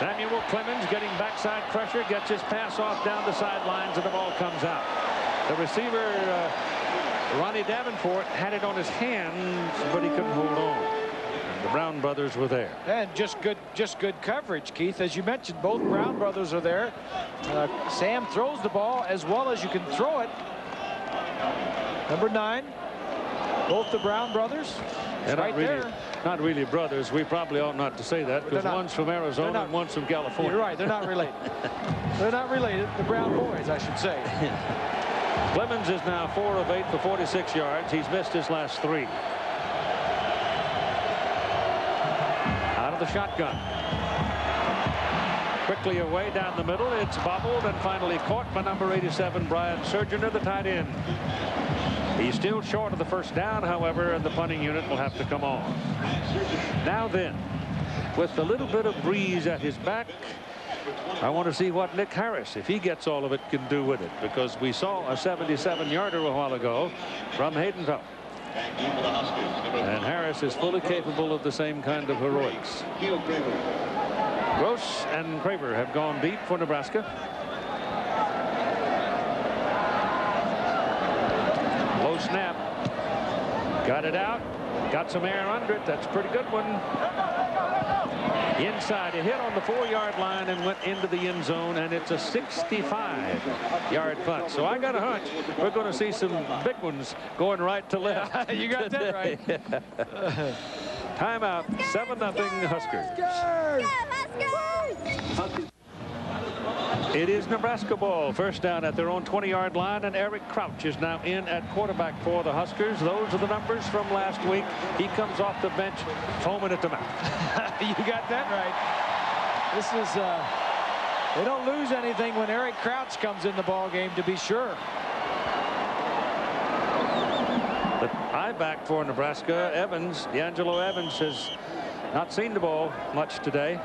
Samuel Clemens getting backside pressure, gets his pass off down the sidelines, and the ball comes out. The receiver, Ronnie Davenport, had it on his hands, but he couldn't hold on. The Brown brothers were there. And just good coverage, Keith. As you mentioned, both Brown brothers are there. Sam throws the ball as well as you can throw it. Number 9, both the Brown brothers. They're right there. Not really brothers. We probably ought not to say that because one's from Arizona and one's from California. You're right. They're not related. They're not related. The Brown boys, I should say. Clemens is now 4 of 8 for 46 yards. He's missed his last 3. Out of the shotgun. Quickly away down the middle. It's bobbled and finally caught by number 87, Brian Surgener, the tight end. He's still short of the first down, however, and the punting unit will have to come on. Now then, with a little bit of breeze at his back, I want to see what Nick Harris, if he gets all of it, can do with it, because we saw a 77-yarder a while ago from Haydenfeld. And Harris is fully capable of the same kind of heroics. Gross and Craver have gone deep for Nebraska. Low snap. Got it out. Got some air under it. That's a pretty good one. Inside, a hit on the 4-yard line and went into the end zone, and it's a 65-yard punt. So I got a hunch we're going to see some big ones going right to left. You got that right. Timeout, 7-0 Huskers. It is Nebraska ball. First down at their own 20-yard line, and Eric Crouch is now in at quarterback for the Huskers. Those are the numbers from last week. He comes off the bench, foaming at the mouth. You got that right. This is, they don't lose anything when Eric Crouch comes in the ball game, to be sure. The high back for Nebraska, Evans, D'Angelo Evans, has not seen the ball much today,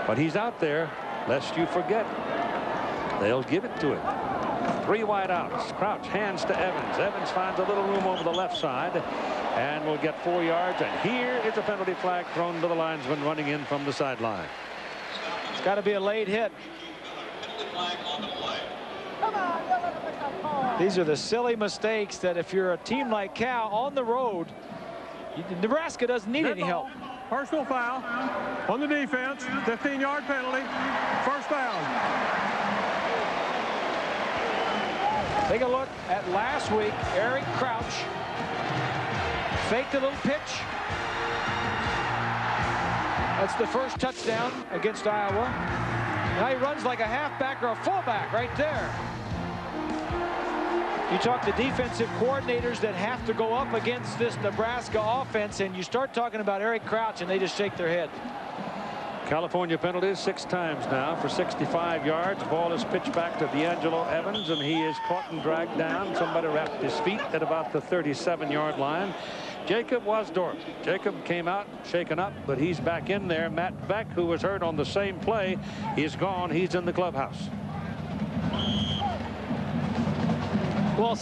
but he's out there. Lest you forget, they'll give it to him. 3 wide outs. Crouch hands to Evans. Evans finds a little room over the left side and will get 4 yards. And here is a penalty flag thrown to the linesman running in from the sideline. It's got to be a late hit. These are the silly mistakes that if you're a team like Cal on the road, Nebraska doesn't need any help. Personal foul on the defense, 15-yard penalty, first down. Take a look at last week. Eric Crouch faked a little pitch. That's the first touchdown against Iowa. Now he runs like a halfback or a fullback right there. You talk to defensive coordinators that have to go up against this Nebraska offense, and you start talking about Eric Crouch, and they just shake their head. California penalties 6 times now for 65 yards. Ball is pitched back to D'Angelo Evans, and he is caught and dragged down. Somebody wrapped his feet at about the 37-yard line. Jacob Wasdorf. Jacob came out shaken up, but he's back in there. Matt Beck, who was hurt on the same play, is gone. He's in the clubhouse. Well,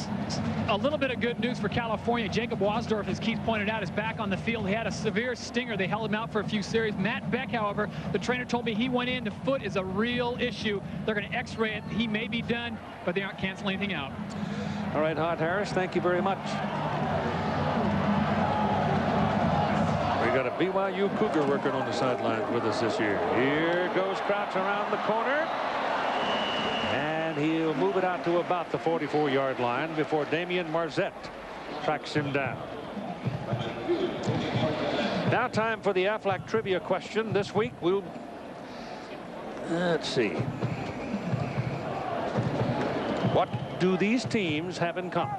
a little bit of good news for California. Jacob Wasdorf, as Keith pointed out, is back on the field. He had a severe stinger. They held him out for a few series. Matt Beck, however, the trainer told me he went in. The foot is a real issue. They're going to x-ray it. He may be done, but they aren't canceling anything out. All right, Hart Harris, thank you very much. We got a BYU Cougar working on the sidelines with us this year. Here goes Crouch around the corner. And he'll move it out to about the 44-yard line before Damian Marzette tracks him down. Now time for the Aflac trivia question. This week let's see. What do these teams have in common?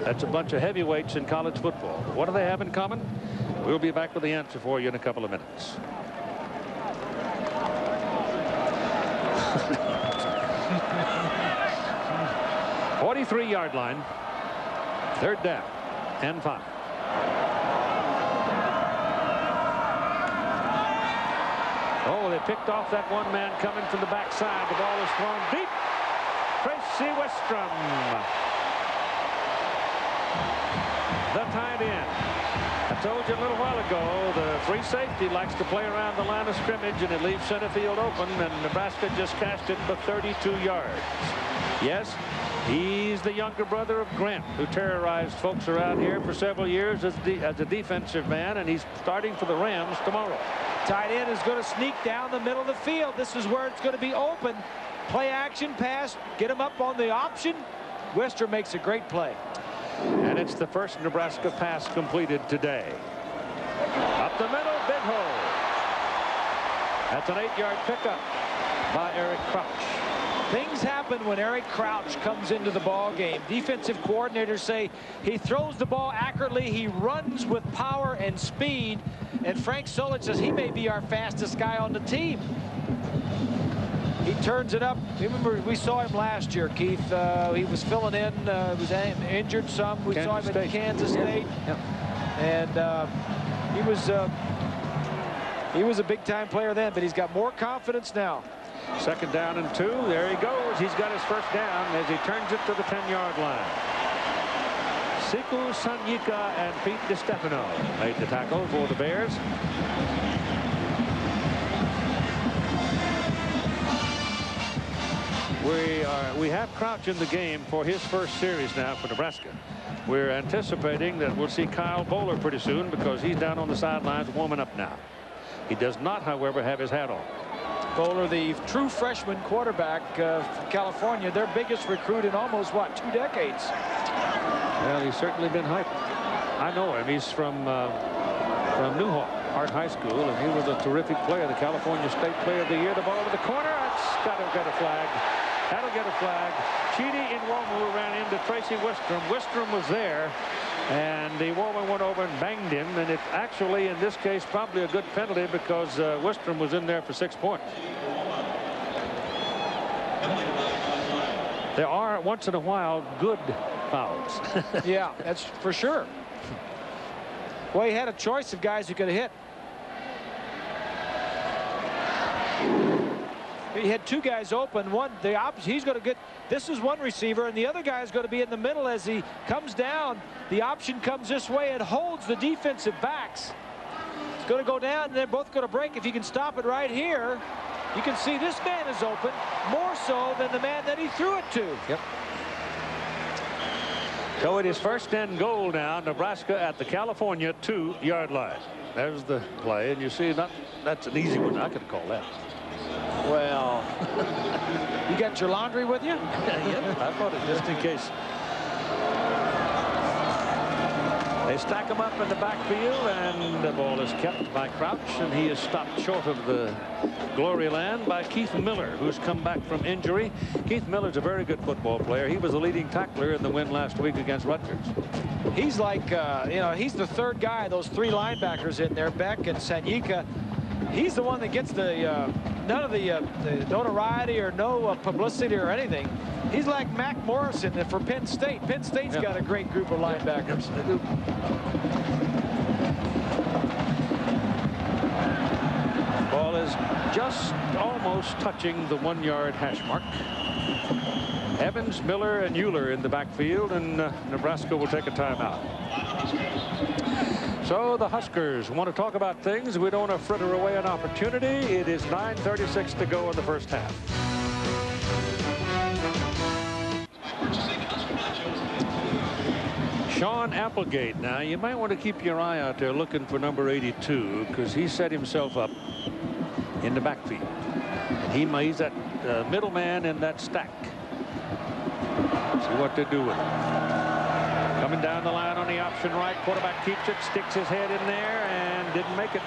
That's a bunch of heavyweights in college football. What do they have in common? We'll be back with the answer for you in a couple of minutes. 43-yard line, 3rd down and 5. Oh, they picked off that one man coming from the backside. The ball is thrown deep. Tracy Westrom, the tight end. I told you a little while ago, the free safety likes to play around the line of scrimmage, and it leaves center field open, and Nebraska just cashed it for 32 yards. Yes, he's the younger brother of Grant, who terrorized folks around here for several years as a defensive man, and he's starting for the Rams tomorrow. Tight end is going to sneak down the middle of the field. This is where it's going to be open. Play action pass, get him up on the option. Westrom makes a great play. And it's the first Nebraska pass completed today. Up the middle, big hole. That's an 8-yard pickup by Eric Crouch. Things happen when Eric Crouch comes into the ball game. Defensive coordinators say he throws the ball accurately. He runs with power and speed. And Frank Solich says he may be our fastest guy on the team. He turns it up. Remember, we saw him last year, Keith. He was filling in, was injured some. We saw him at Kansas State. Yeah. And he was a big-time player then, but he's got more confidence now. 2nd down and 2. There he goes. He's got his first down as he turns it to the 10-yard line. Siku Sanyika and Pete DiStefano made the tackle for the Bears. We have Crouch in the game for his first series now for Nebraska. We're anticipating that we'll see Kyle Bowler pretty soon because he's down on the sidelines warming up now. He does not, however, have his hat on. Bowler, the true freshman quarterback from California, their biggest recruit in almost, what, 2 decades? Well, he's certainly been hyped. I know him. He's from Newhall Art High School, and he was a terrific player, the California State Player of the Year. The ball to the corner. It's got to get a flag. That'll get a flag. Chidi Inwomu ran into Tracy Westrom. Westrom was there, and Inwomu went over and banged him, and it actually, in this case, probably a good penalty because Westrom was in there for 6 points. There are, once in a while, good fouls. Yeah, that's for sure. Well, he had a choice of guys who could have hit. He had 2 guys open. One, the opposite. He's going to get. This is one receiver, and the other guy is going to be in the middle as he comes down. The option comes this way and holds the defensive backs. It's going to go down, and they're both going to break. If you can stop it right here, you can see this man is open more so than the man that he threw it to. Yep. So it is 1st and goal now. Nebraska at the California 2-yard line. There's the play, and you see that's an easy one. I could call that. Well, you got your laundry with you? Yeah, I thought it just in case. They stack him up in the backfield, and the ball is kept by Crouch, and he is stopped short of the glory land by Keith Miller, who's come back from injury. Keith Miller's a very good football player. He was the leading tackler in the win last week against Rutgers. He's like, you know, he's the 3rd guy, those 3 linebackers in there, Beck and Sanyika. He's the one that gets the none of the notoriety or no publicity or anything. He's like Mac Morrison for Penn State. Penn State's got a great group of linebackers. They do. Ball is just almost touching the 1-yard hash mark. Evans, Miller, and Euler in the backfield, and Nebraska will take a timeout. So the Huskers want to talk about things. We don't want to fritter away an opportunity. It is 9:36 to go in the first half. Sean Applegate. Now, you might want to keep your eye out there looking for number 82, because he set himself up in the backfield. He's that middleman in that stack. See what they do with him. Coming down the line on the option right. Quarterback keeps it, sticks his head in there, and didn't make it.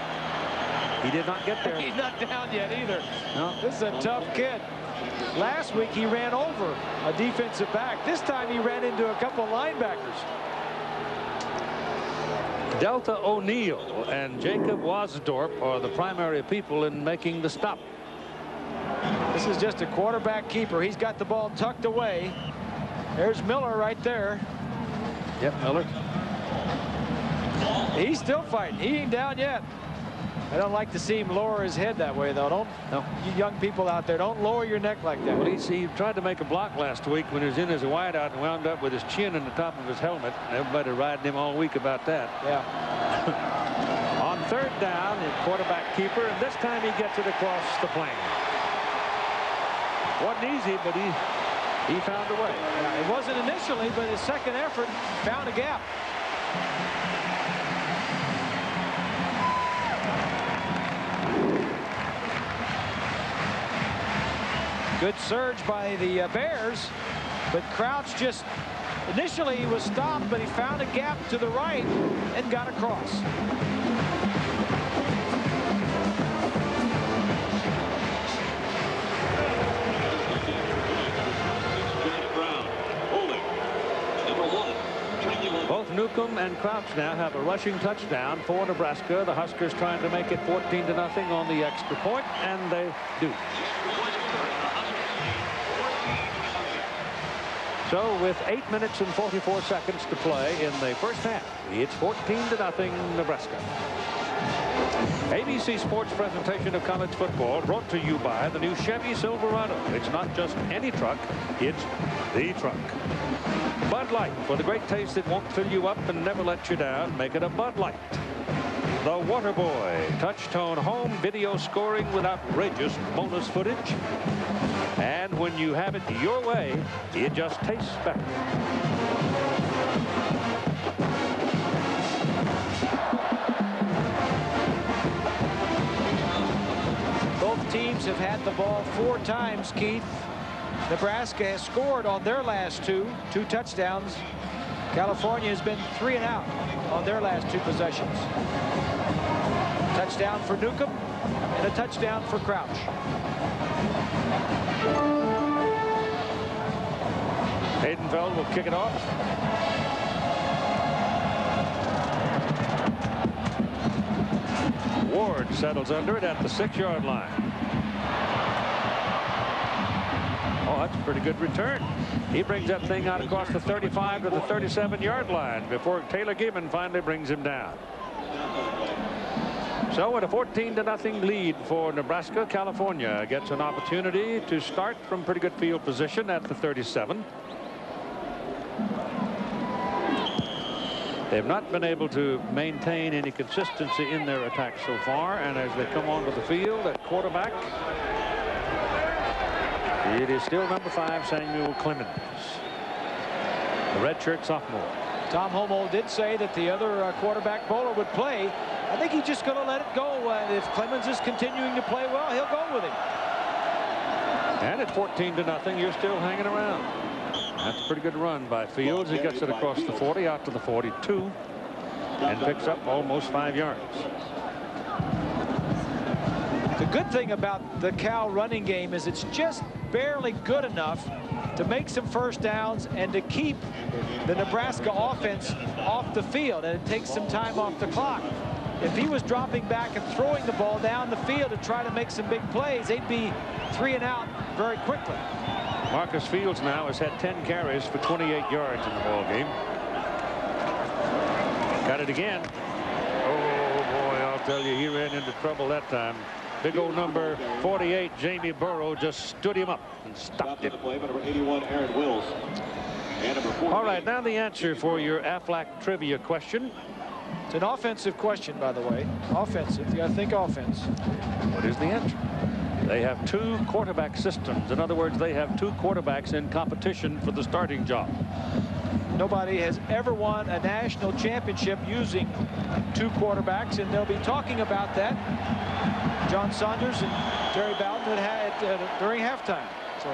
He did not get there. He's not down yet either. No. This is a tough kid. Last week he ran over a defensive back. This time he ran into a couple of linebackers. Delta O'Neill and Jacob Wasdorp are the primary people in making the stop. This is just a quarterback keeper. He's got the ball tucked away. There's Miller right there. Yep, Miller. He's still fighting. He ain't down yet. I don't like to see him lower his head that way, though. No. You young people out there, don't lower your neck like that. Well, he tried to make a block last week when he was in as a wideout and wound up with his chin in the top of his helmet. Everybody riding him all week about that. Yeah. On third down, his quarterback keeper, and this time he gets it across the plane. Wasn't easy, but he found a way. Yeah, it wasn't initially, but his second effort found a gap. Good surge by the Bears, but Crouch just initially he was stopped, but he found a gap to the right and got across. Both Newcomb and Crouch now have a rushing touchdown for Nebraska. The Huskers trying to make it 14-0 on the extra point, and they do. So with 8 minutes and 44 seconds to play in the first half, it's 14-0 Nebraska. ABC Sports presentation of college football brought to you by the new Chevy Silverado. It's not just any truck, it's the truck. Bud Light, for the great taste that won't fill you up and never let you down, make it a Bud Light. The Water Boy, touch-tone home video scoring with outrageous bonus footage. And when you have it your way, it just tastes better. Both teams have had the ball 4 times, Keith. Nebraska has scored on their last two touchdowns. California has been 3 and out on their last 2 possessions. Touchdown for Newcomb and a touchdown for Crouch. Haydenfeld will kick it off. Ward settles under it at the 6-yard line. Oh, that's a pretty good return. He brings that thing out across the 35 to the 37-yard line before Taylor Gibbon finally brings him down. So with a 14-0 lead for Nebraska, California gets an opportunity to start from pretty good field position at the 37. They've not been able to maintain any consistency in their attack so far, and as they come onto the field at quarterback, it is still number 5, Samuel Clemens, the redshirt sophomore. Tom Homo did say that the other quarterback bowler would play. I think he's just going to let it go. If Clemens is continuing to play well, he'll go with him. And at 14-0, you're still hanging around. That's a pretty good run by Fields. He gets it across the 40 out to the 42 and picks up almost 5 yards. The good thing about the Cal running game is it's just barely good enough to make some first downs and to keep the Nebraska offense off the field, and it takes some time off the clock. If he was dropping back and throwing the ball down the field to try to make some big plays, they'd be 3 and out very quickly. Marcus Fields now has had 10 carries for 28 yards in the ball game. Got it again. Oh boy, I'll tell you, he ran into trouble that time. Big old number 48, Jamie Burrow, just stood him up and stopped him. Number 81, Aaron Wills. And number 48. All right, now the answer for your Aflac trivia question. It's an offensive question, by the way. Offensive. You got to think offense. What is the answer? They have 2 quarterback systems. In other words, they have 2 quarterbacks in competition for the starting job. Nobody has ever won a national championship using 2 quarterbacks, and they'll be talking about that. John Saunders and Terry Bowden had during halftime. So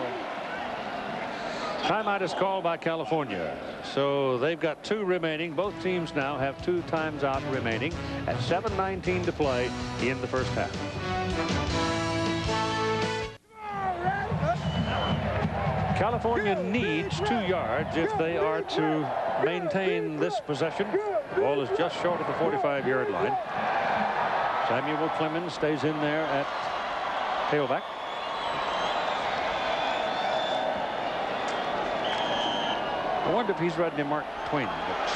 timeout is called by California. So they've got 2 remaining. Both teams now have 2 times out remaining at 7:19 to play in the first half. California needs 2 yards if they are to maintain this possession. The ball is just short of the 45-yard line. Samuel Clemens stays in there at tailback. I wonder if he's read any Mark Twain books.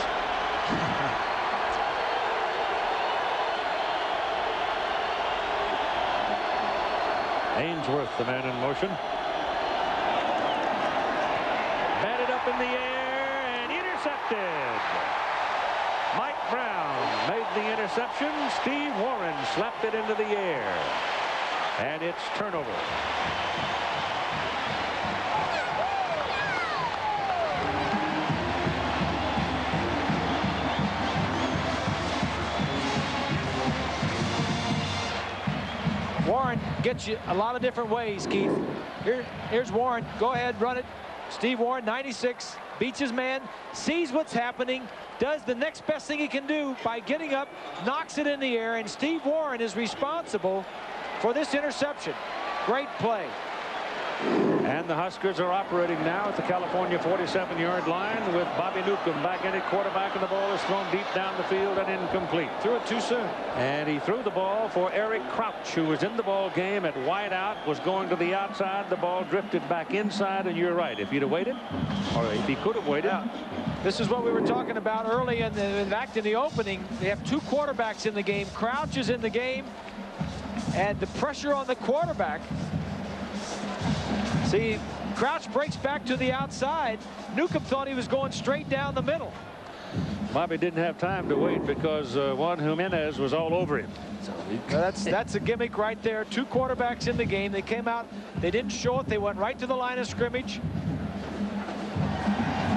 Ainsworth, the man in motion. Batted up in the air and intercepted. Mike Brown made the interception. Steve Warren slapped it into the air. And it's turnover. Warren gets you a lot of different ways, Keith. Here's Warren. Go ahead, run it. Steve Warren, 96, beats his man, sees what's happening, does the next best thing he can do by getting up, knocks it in the air, and Steve Warren is responsible for this interception. Great play. And the Huskers are operating now at the California 47-yard line with Bobby Newcomb back in at quarterback, and the ball is thrown deep down the field and incomplete. Threw it too soon. And he threw the ball for Eric Crouch, who was in the ball game at wide out, was going to the outside. The ball drifted back inside, and you're right. If he'd have waited, or if he could have waited. Yeah. This is what we were talking about early in fact, in the opening. They have 2 quarterbacks in the game. Crouch is in the game, and the pressure on the quarterback. See, Crouch breaks back to the outside. Newcomb thought he was going straight down the middle. Bobby didn't have time to wait because Juan Jimenez was all over him. So that's a gimmick right there. 2 quarterbacks in the game. They came out. They didn't show it. They went right to the line of scrimmage.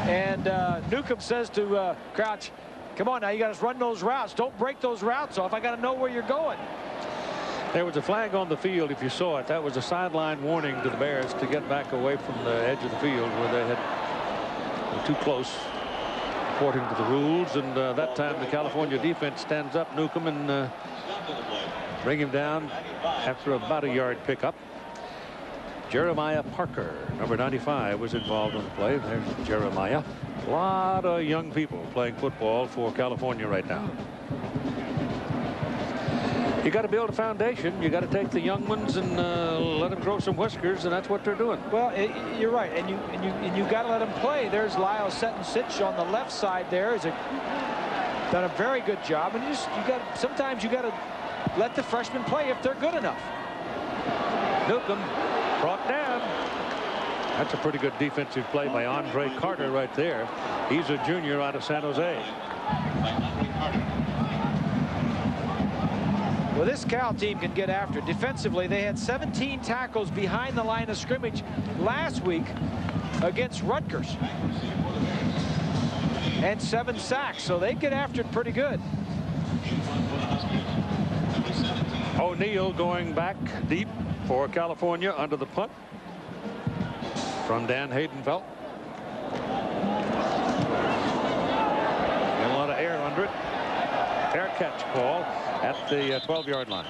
And Newcomb says to Crouch, come on now, you got to run those routes. Don't break those routes off. I got to know where you're going. There was a flag on the field, if you saw it. That was a sideline warning to the Bears to get back away from the edge of the field where they had too close, according to the rules. And that time the California defense stands up Newcomb and bring him down after about a yard pickup. Jeremiah Parker, number 95, was involved in the play. There's Jeremiah. A lot of young people playing football for California right now. You got to build a foundation. You got to take the young ones and let them grow some whiskers, and that's what they're doing. Well, you're right, and you got to let them play. There's Lyle Sitton on the left side. There is done a very good job, and sometimes you got to let the freshmen play if they're good enough. Newcomb brought down. That's a pretty good defensive play by Andre Carter right there. He's a junior out of San Jose. Well, this Cal team can get after it. Defensively, they had 17 tackles behind the line of scrimmage last week against Rutgers. And 7 sacks, so they get after it pretty good. O'Neal going back deep for California under the punt from Dan Haydenfeld. A lot of air under it. Fair catch call at the 12-yard line.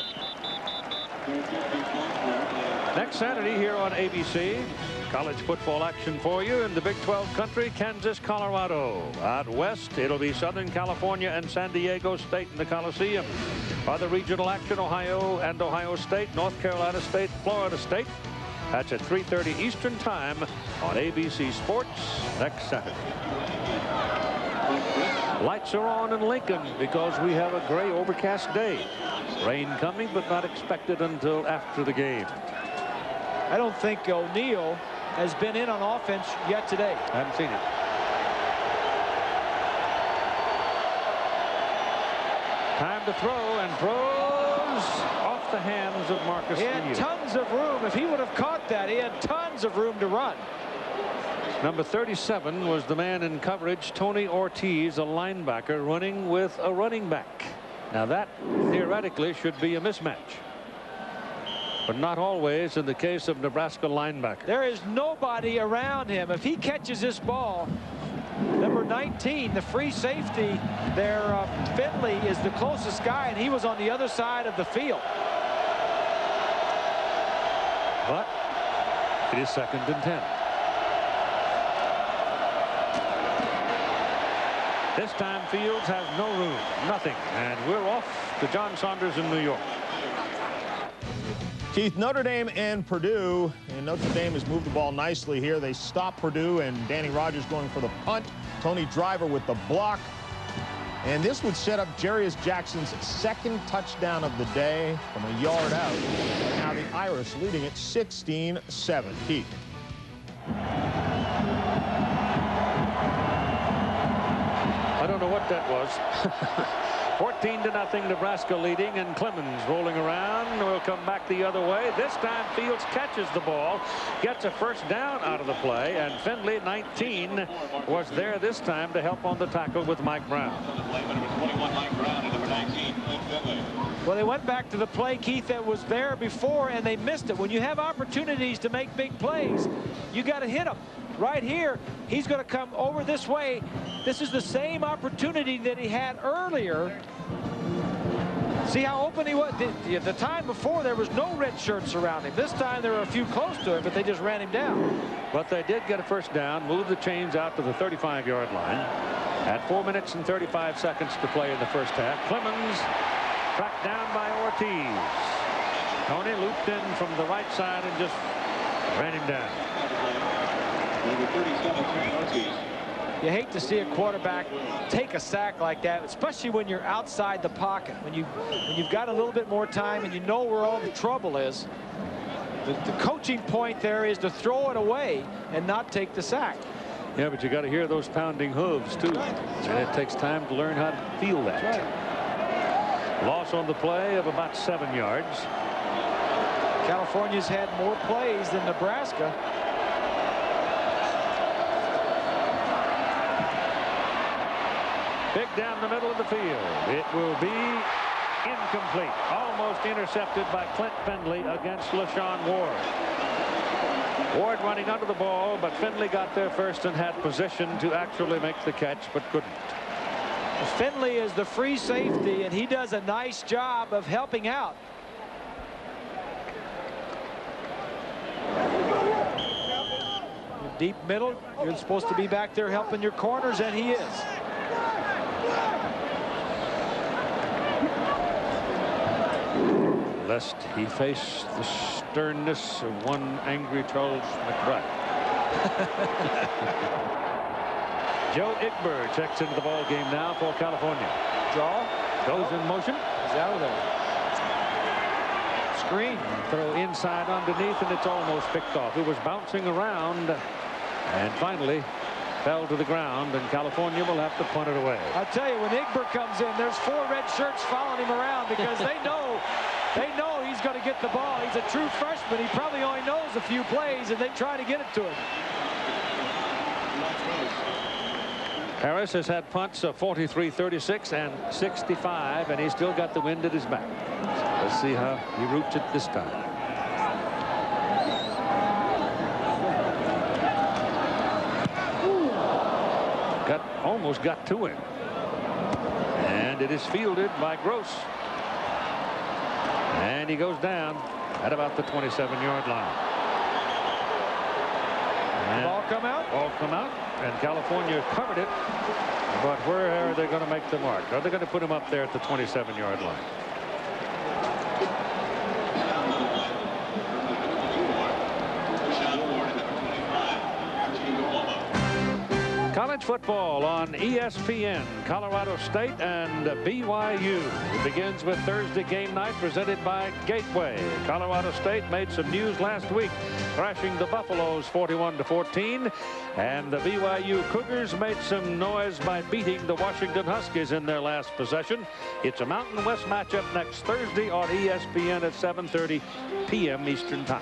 Next Saturday here on ABC, college football action for you in the Big 12 country, Kansas, Colorado. Out west, it'll be Southern California and San Diego State in the Coliseum. Other regional action, Ohio and Ohio State, North Carolina State, Florida State. That's at 3:30 Eastern Time on ABC Sports next Saturday. Lights are on in Lincoln because we have a gray overcast day. Rain coming, but not expected until after the game. I don't think O'Neal has been in on offense yet today. I haven't seen it. Time to throw, and throws off the hands of Marcus. He had tons of room. If he would have caught that, he had tons of room to run. Number 37 was the man in coverage, Tony Ortiz, a linebacker running with a running back. Now that theoretically should be a mismatch, but not always in the case of Nebraska linebacker. There is nobody around him. If he catches this ball, number 19, the free safety there, Finley, is the closest guy, and he was on the other side of the field. But it is 2nd and 10. This time Fields has no room, nothing, and we're off to John Saunders in New York. Keith, Notre Dame and Purdue, and Notre Dame has moved the ball nicely here. They stop Purdue, and Danny Rogers going for the punt. Tony Driver with the block. And this would set up Jarius Jackson's 2nd touchdown of the day from a yard out. But now the Irish leading at 16-7. Keith. I don't know what that was. 14-0 Nebraska leading, and Clemens rolling around. Will come back the other way. This time Fields catches the ball, gets a first down out of the play, and Finley, 19, was there this time to help on the tackle with Mike Brown. Well, they went back to the play, Keith, that was there before, and they missed it. When you have opportunities to make big plays, you got to hit them. Right here, he's going to come over this way. This is the same opportunity that he had earlier. See how open he was? The time before, there was no red shirts around him. This time, there were a few close to him, but they just ran him down. But they did get a first down, move the chains out to the 35-yard line. At 4 minutes and 35 seconds to play in the first half, Clemens tracked down by Ortiz. Tony looped in from the right side and just ran him down. You hate to see a quarterback take a sack like that, especially when you're outside the pocket. When you've got a little bit more time and you know where all the trouble is. The coaching point there is to throw it away and not take the sack. Yeah, but you got to hear those pounding hooves too. And it takes time to learn how to feel that. Loss on the play of about 7 yards. California's had more plays than Nebraska. Big down the middle of the field. It will be incomplete. Almost intercepted by Clint Finley against LaShawn Ward. Ward running under the ball, but Finley got there first and had position to actually make the catch, but couldn't. Finley is the free safety, and he does a nice job of helping out. Deep middle, you're supposed to be back there helping your corners, and he is. Lest he face the sternness of one angry Charles McBride. Joe Igber checks into the ball game now for California. Draw. Goes in motion. He's out of there. Screen. Throw inside underneath, and it's almost picked off. It was bouncing around and finally fell to the ground, and California will have to punt it away. I'll tell you, when Igber comes in, there's 4 red shirts following him around because they know he's going to get the ball. He's a true freshman. He probably only knows a few plays, and they try to get it to him. Harris has had punts of 43, 36, and 65, and he's still got the wind at his back. Let's see how he roots it this time. Almost got to him. And it is fielded by Gross. And he goes down at about the 27-yard line. And ball come out? Ball come out. And California covered it. But where are they going to make the mark? Are they going to put him up there at the 27-yard line? College College football on ESPN, Colorado State and BYU. It begins with Thursday game night presented by Gateway. Colorado State made some news last week, thrashing the Buffaloes 41-14. And the BYU Cougars made some noise by beating the Washington Huskies in their last possession. It's a Mountain West matchup next Thursday on ESPN at 7:30 p.m. Eastern Time.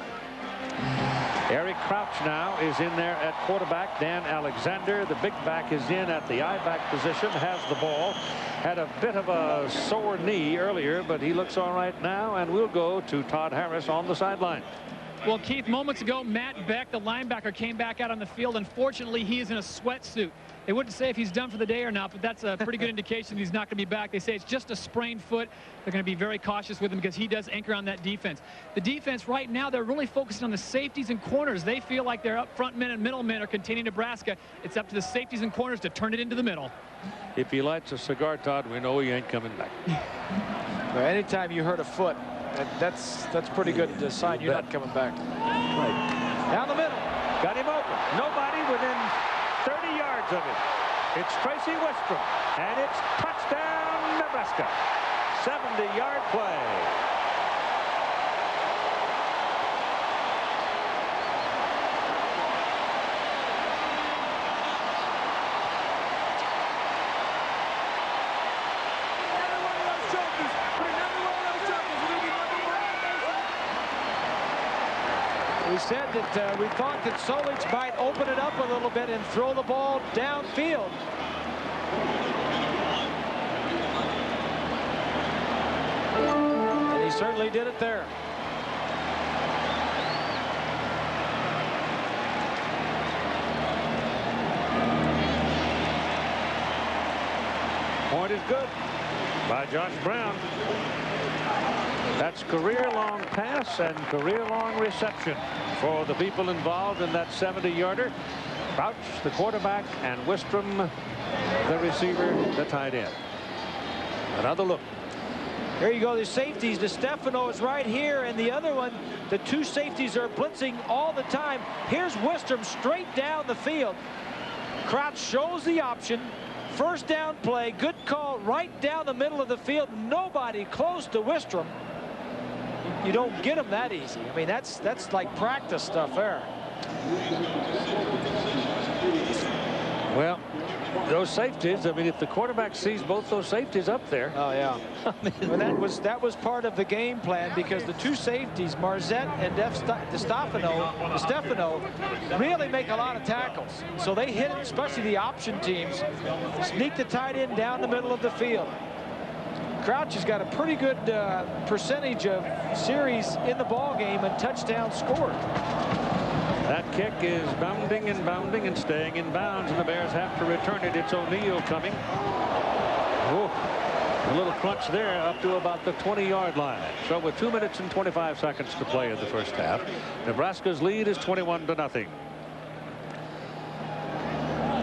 Eric Crouch now is in there at quarterback. Dan Alexander, the big back, is in at the I-back position, has the ball. Had a bit of a sore knee earlier, but he looks all right now, and we'll go to Todd Harris on the sideline. Well, Keith, moments ago, Matt Beck, the linebacker, came back out on the field. Unfortunately, he is in a sweatsuit. They wouldn't say if he's done for the day or not, but that's a pretty good indication that he's not going to be back. They say it's just a sprained foot. They're going to be very cautious with him because he does anchor on that defense. The defense right now, they're really focusing on the safeties and corners. They feel like their up front men and middle men are containing Nebraska. It's up to the safeties and corners to turn it into the middle. If he lights a cigar, Todd, we know he ain't coming back. Well, anytime you hurt a foot, that's pretty good sign you're not coming back. Right. Down the middle. Got him open. Nobody within 30 yards of it. It's Tracy Wistrom, and it's touchdown Nebraska. 70-yard play. We said that we thought that Solich might open it up a little bit and throw the ball downfield. And he certainly did it there. Point is good by Josh Brown. That's career-long pass and career-long reception for the people involved in that 70-yarder. Crouch, the quarterback, and Wistrom, the receiver, the tight end. Another look. Here you go, the safeties. DeStefano is right here, and the other one, the two safeties are blitzing all the time. Here's Wistrom straight down the field. Crouch shows the option. First down play, good call right down the middle of the field. Nobody close to Wistrom. You don't get them that easy. I mean, that's like practice stuff there. Well, those safeties, I mean, if the quarterback sees both those safeties up there. Oh, yeah. Well, that was part of the game plan, because the two safeties, Marzette and DeStefano, really make a lot of tackles. So they hit, especially the option teams, sneak the tight end down the middle of the field. Crouch has got a pretty good percentage of series in the ball game and touchdowns scored. That kick is bounding and staying in bounds, and the Bears have to return it. It's O'Neal coming. Oh, a little crunch there up to about the 20-yard line. So with 2 minutes and 25 seconds to play in the first half, Nebraska's lead is 21-0.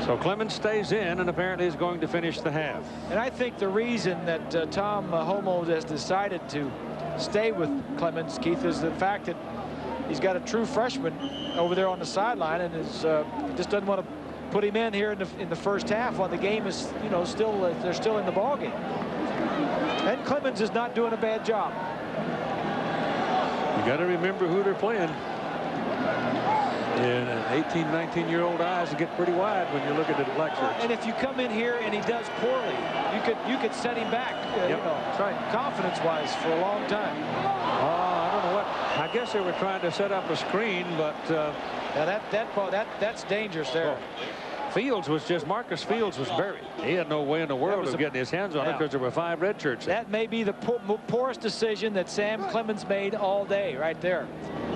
So Clemens stays in and apparently is going to finish the half. And I think the reason that Tom Homo has decided to stay with Clemens, Keith, is the fact that he's got a true freshman over there on the sideline, and is just doesn't want to put him in here in the first half while the game is, you know, still they're still in the ball game. And Clemens is not doing a bad job. You got to remember who they're playing. And 18, 19-year-old eyes get pretty wide when you're looking at the black shirts. And if you come in here and he does poorly, you could set him back, yep. You know, confidence-wise for a long time. I don't know what. I guess they were trying to set up a screen, but that's dangerous there. Marcus Fields was buried. He had no way in the world of getting his hands on it because there were 5 red shirts. That may be the poorest decision that Sam Clemens made all day right there.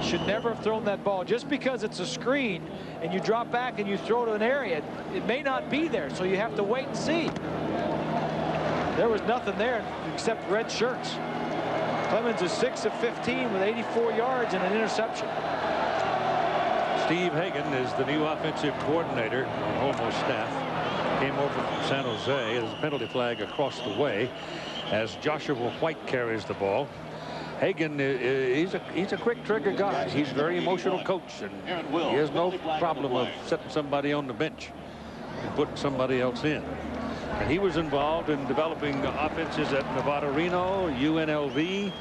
Should never have thrown that ball. Just because it's a screen and you drop back and you throw to an area, it may not be there, so you have to wait and see. There was nothing there except red shirts. Clemens is 6 of 15 with 84 yards and an interception. Steve Hagan is the new offensive coordinator on Homo's staff. Came over from San Jose. There's a penalty flag across the way as Joshua White carries the ball. Hagan, he's a quick trigger guy. He's a very emotional coach, and he has no problem of setting somebody on the bench. and put somebody else in. And he was involved in developing offenses at Nevada, Reno, UNLV,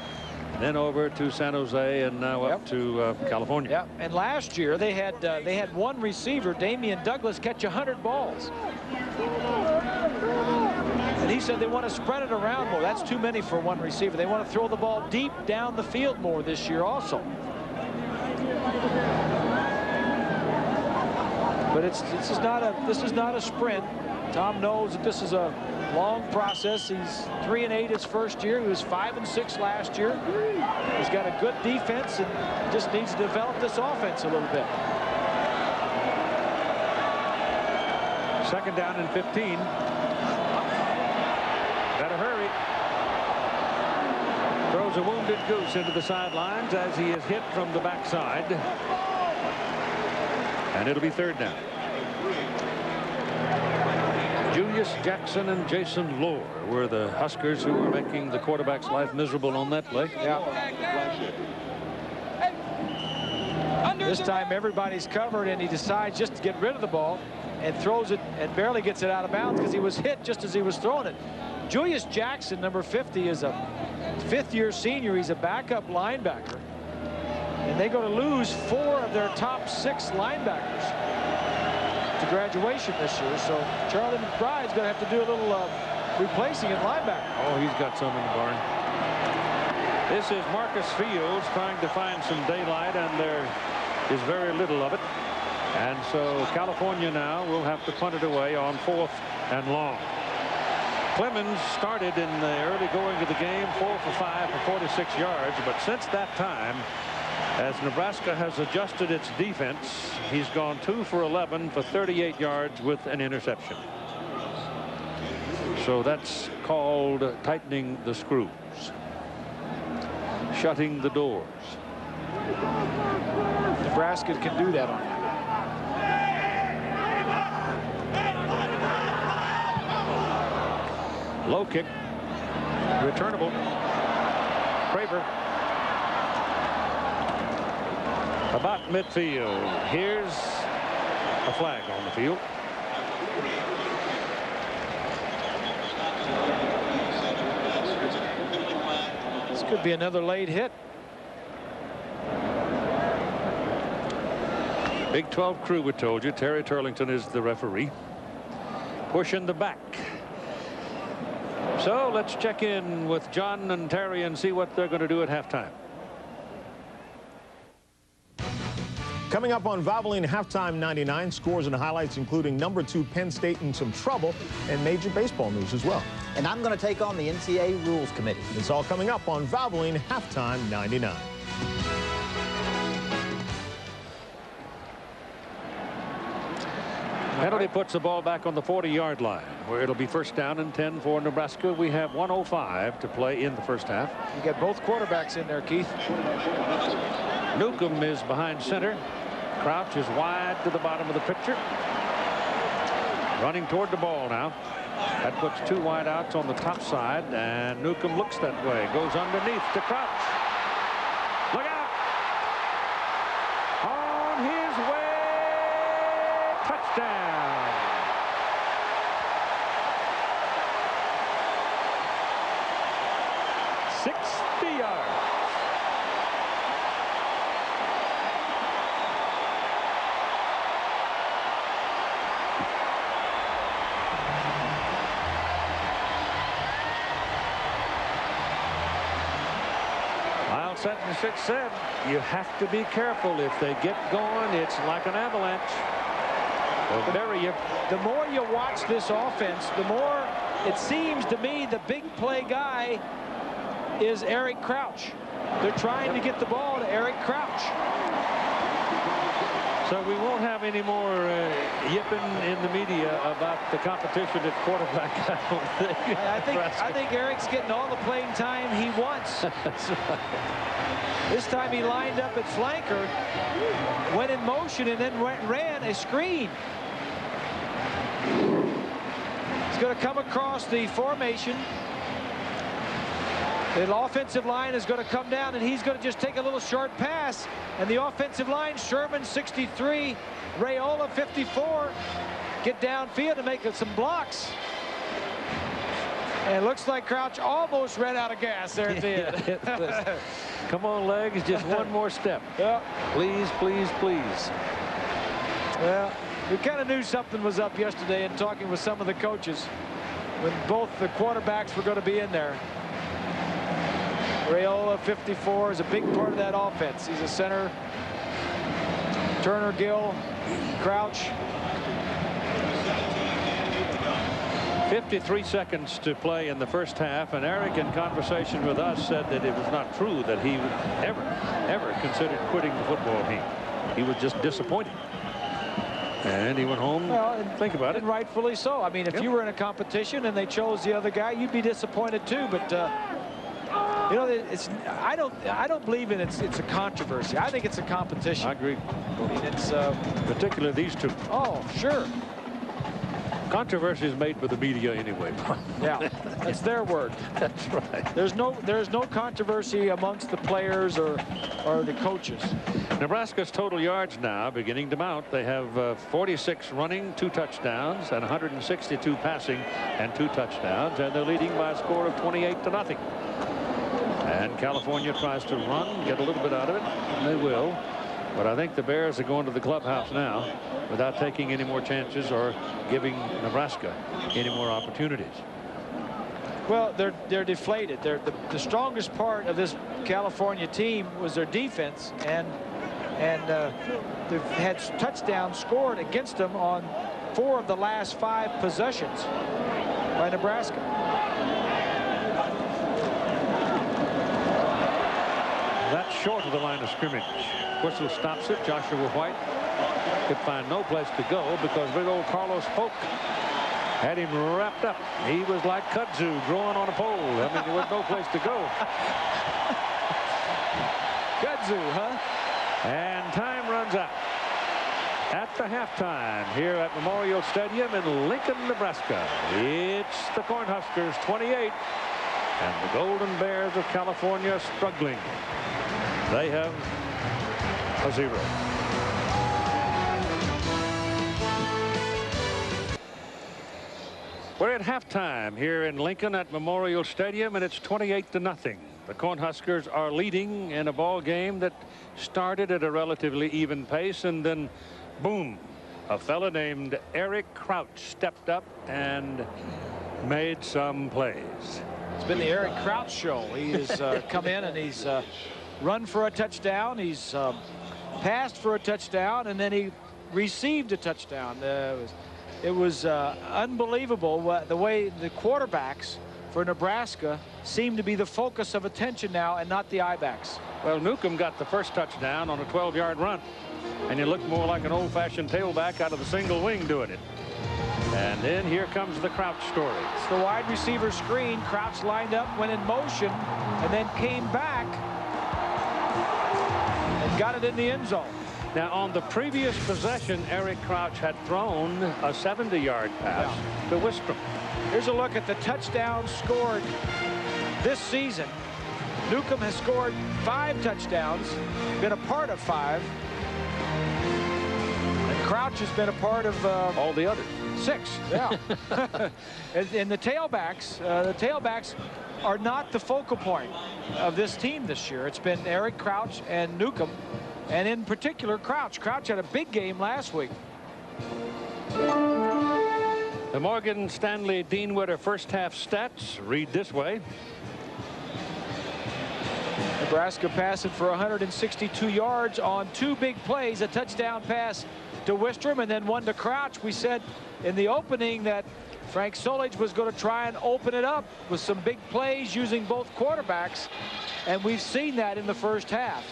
then over to San Jose, and now up to California. Yeah, and last year they had one receiver, Damian Douglas, catch 100 balls. And he said they want to spread it around more. That's too many for one receiver. They want to throw the ball deep down the field more this year also. But this is not a sprint. Tom knows that this is a long process. He's 3-8 his first year. He was 5-6 last year. He's got a good defense and just needs to develop this offense a little bit. Second down and 15. Better hurry. Throws a wounded goose into the sidelines as he is hit from the backside. And it'll be third down. Julius Jackson and Jason Lohr were the Huskers who were making the quarterback's life miserable on that play. Yeah. This time everybody's covered, and he decides just to get rid of the ball and throws it and barely gets it out of bounds because he was hit just as he was throwing it. Julius Jackson, number 50, is a fifth-year senior. He's a backup linebacker. And they're going to lose 4 of their top 6 linebackers to graduation this year. So Charlie McBride's going to have to do a little replacing at linebacker. Oh, he's got some in the barn. This is Marcus Fields trying to find some daylight, and there is very little of it. And so California now will have to punt it away on 4th and long. Clemens started in the early going of the game, 4 for 5 for 46 yards. But since that time, as Nebraska has adjusted its defense, he's gone 2 for 11 for 38 yards with an interception. So that's called tightening the screws, shutting the doors. Nebraska can do that on you. Low kick, returnable. Craver. About midfield. Here's a flag on the field. This could be another late hit. Big 12 crew, we told you. Terry Turlington is the referee. Pushing the back. So let's check in with John and Terry and see what they're going to do at halftime. Coming up on Valvoline Halftime 99, scores and highlights including number 2 Penn State in some trouble and major baseball news as well. And I'm going to take on the NCAA Rules Committee. It's all coming up on Valvoline Halftime 99. Penalty puts the ball back on the 40-yard line, where it'll be first down and 10 for Nebraska. We have 1:05 to play in the first half. You got both quarterbacks in there, Keith. Newcomb is behind center. Crouch is wide to the bottom of the picture. Running toward the ball now. That puts 2 wide outs on the top side, and Newcomb looks that way. Goes underneath to Crouch. Look out! On his way! Touchdown! 60 yards. Sentence 6 said you have to be careful. If they get going, it's like an avalanche. They'll bury you. The more you watch this offense, the more it seems to me the big play guy is Eric Crouch. They're trying to get the ball to Eric Crouch. So we won't have any more yipping in the media about the competition at quarterback. I think Eric's getting all the playing time he wants. That's right. This time he lined up at flanker, went in motion, and then ran a screen. He's going to come across the formation. The offensive line is going to come down, and he's going to just take a little short pass. And the offensive line, Sherman 63, Rayola 54, get downfield and make some blocks. And it looks like Crouch almost ran out of gas there at the end. Come on, legs, just one more step. Yeah. Please, please, please. Well, we kind of knew something was up yesterday in talking with some of the coaches when both the quarterbacks were going to be in there. Raiola, 54, is a big part of that offense. He's a center. Turner, Gill, Crouch. 53 seconds to play in the first half, and Eric, in conversation with us, said that it was not true that he ever considered quitting the football team. He was just disappointed. And he went home. Well, think about it. And rightfully so. I mean, if you were in a competition and they chose the other guy, you'd be disappointed too. But you know, I don't believe in it's a controversy. I think it's a competition. I agree. I mean, it's particularly these two. Oh, sure. Controversy is made by the media anyway. Yeah, that's their word. That's right. There's no controversy amongst the players or the coaches. Nebraska's total yards now beginning to mount. They have 46 running, 2 touchdowns, and 162 passing and 2 touchdowns, and they're leading by a score of 28-0. And California tries to run, get a little bit out of it, and they will. But I think the Bears are going to the clubhouse now without taking any more chances or giving Nebraska any more opportunities. Well, they're deflated. The strongest part of this California team was their defense, and they've had touchdowns scored against them on 4 of the last 5 possessions by Nebraska. That's short of the line of scrimmage. Whistle stops it. Joshua White could find no place to go because big old Carlos Polk had him wrapped up. He was like kudzu growing on a pole. I mean, there was no place to go. Kudzu, huh? And time runs out at the halftime here at Memorial Stadium in Lincoln, Nebraska. It's the Cornhuskers 28 and the Golden Bears of California struggling. They have a 0. We're at halftime here in Lincoln at Memorial Stadium, and it's 28-0. The Cornhuskers are leading in a ball game that started at a relatively even pace, and then boom, a fella named Eric Crouch stepped up and made some plays. It's been the Eric Crouch show. He has come in and he's run for a touchdown. He's passed for a touchdown, and then he received a touchdown. It was unbelievable the way the quarterbacks for Nebraska seem to be the focus of attention now and not the I-backs. Well, Newcomb got the first touchdown on a 12-yard run, and he looked more like an old-fashioned tailback out of the single wing doing it. And then here comes the Crouch story. It's the wide receiver screen. Crouch lined up, went in motion, and then came back and got it in the end zone. Now, on the previous possession, Eric Crouch had thrown a 70-yard pass to Wistrom. Here's a look at the touchdowns scored this season. Newcomb has scored 5 touchdowns, been a part of 5. And Crouch has been a part of all the others. 6. Yeah. And the tailbacks are not the focal point of this team this year. It's been Eric Crouch and Newcomb, and in particular Crouch. Crouch had a big game last week. The Morgan Stanley Dean Witter first half stats read this way. Nebraska passing for 162 yards on 2 big plays, a touchdown pass to Wistrom and then 1 to Crouch. We said in the opening that Frank Solich was going to try and open it up with some big plays using both quarterbacks, and we've seen that in the first half.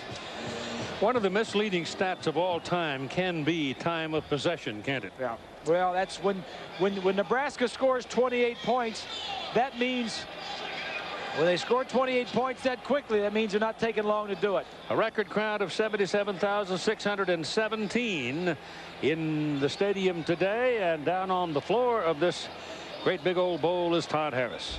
One of the misleading stats of all time can be time of possession, can't it? Yeah. Well, that's when Nebraska scores 28 points, that means when they score 28 points that quickly, that means they're not taking long to do it. A record crowd of 77,617 in the stadium today, and down on the floor of this great big old bowl is Todd Harris.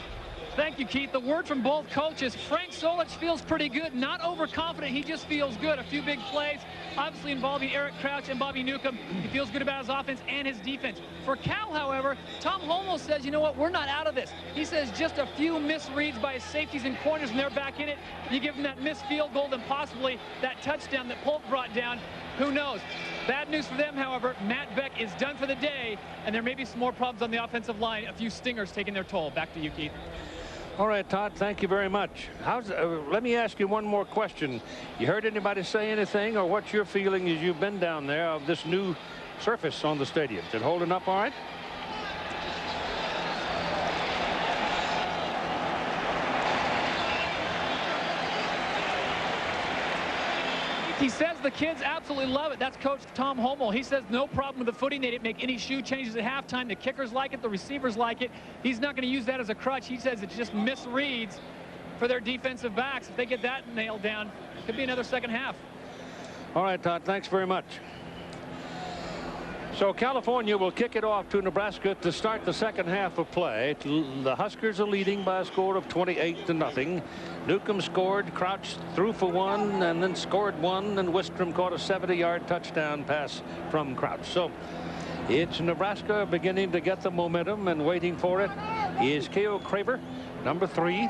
Thank you, Keith. The word from both coaches. Frank Solich feels pretty good, not overconfident. He just feels good. A few big plays, obviously involving Eric Crouch and Bobby Newcomb. He feels good about his offense and his defense. For Cal, however, Tom Holmoe says, you know what, we're not out of this. He says just a few misreads by his safeties and corners, and they're back in it. You give them that missed field goal, then possibly that touchdown that Polk brought down. Who knows? Bad news for them, however. Matt Beck is done for the day, and there may be some more problems on the offensive line. A few stingers taking their toll. Back to you, Keith. All right, Todd, thank you very much. Let me ask you one more question. You heard anybody say anything, or what's your feeling as you've been down there of this new surface on the stadium? Is it holding up all right? He says the kids absolutely love it. That's Coach Tom Holmoe. He says no problem with the footing. They didn't make any shoe changes at halftime. The kickers like it. The receivers like it. He's not going to use that as a crutch. He says it's just misreads for their defensive backs. If they get that nailed down, could be another second half. All right, Todd, thanks very much. So California will kick it off to Nebraska to start the second half of play. The Huskers are leading by a score of 28-0. Newcomb scored, Crouch threw for one, and then scored one, and Wistrom caught a 70-yard touchdown pass from Crouch. So it's Nebraska beginning to get the momentum, and waiting for it is K.O. Craver, number 3,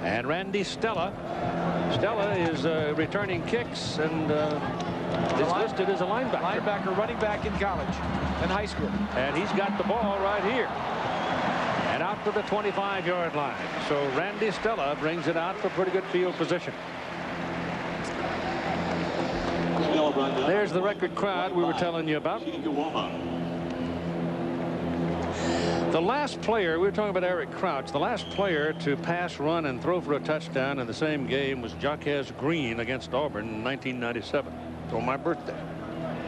and Randy Stella. Stella is returning kicks, and is listed as a linebacker. Linebacker, running back in college and high school. And he's got the ball right here. And out to the 25-yard line. So Randy Stella brings it out for pretty good field position. There's the record crowd we were telling you about. The last player, we were talking about Eric Crouch, the last player to pass, run, and throw for a touchdown in the same game was Jaquez Green against Auburn in 1997. On my birthday.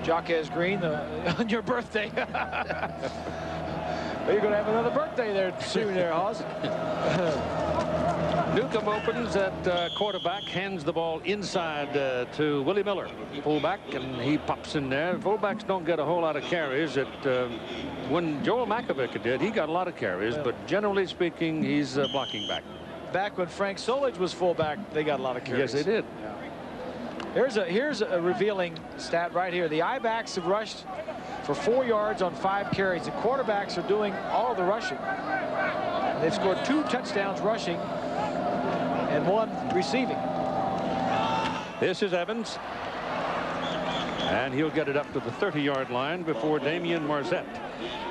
Jaquez Green, on your birthday. Well, you're going to have another birthday there soon there, Hoss. Newcomb opens at quarterback, hands the ball inside to Willie Miller, fullback, and he pops in there. Fullbacks don't get a whole lot of carries. When Joel Makovic did, he got a lot of carries, but generally speaking, he's blocking back. Back when Frank Solich was fullback, they got a lot of carries. Yes, they did. Yeah. Here's a revealing stat right here. The I-backs have rushed for 4 yards on 5 carries. The quarterbacks are doing all of the rushing. They've scored 2 touchdowns rushing and 1 receiving. This is Evans. And he'll get it up to the 30-yard line before Damian Marzette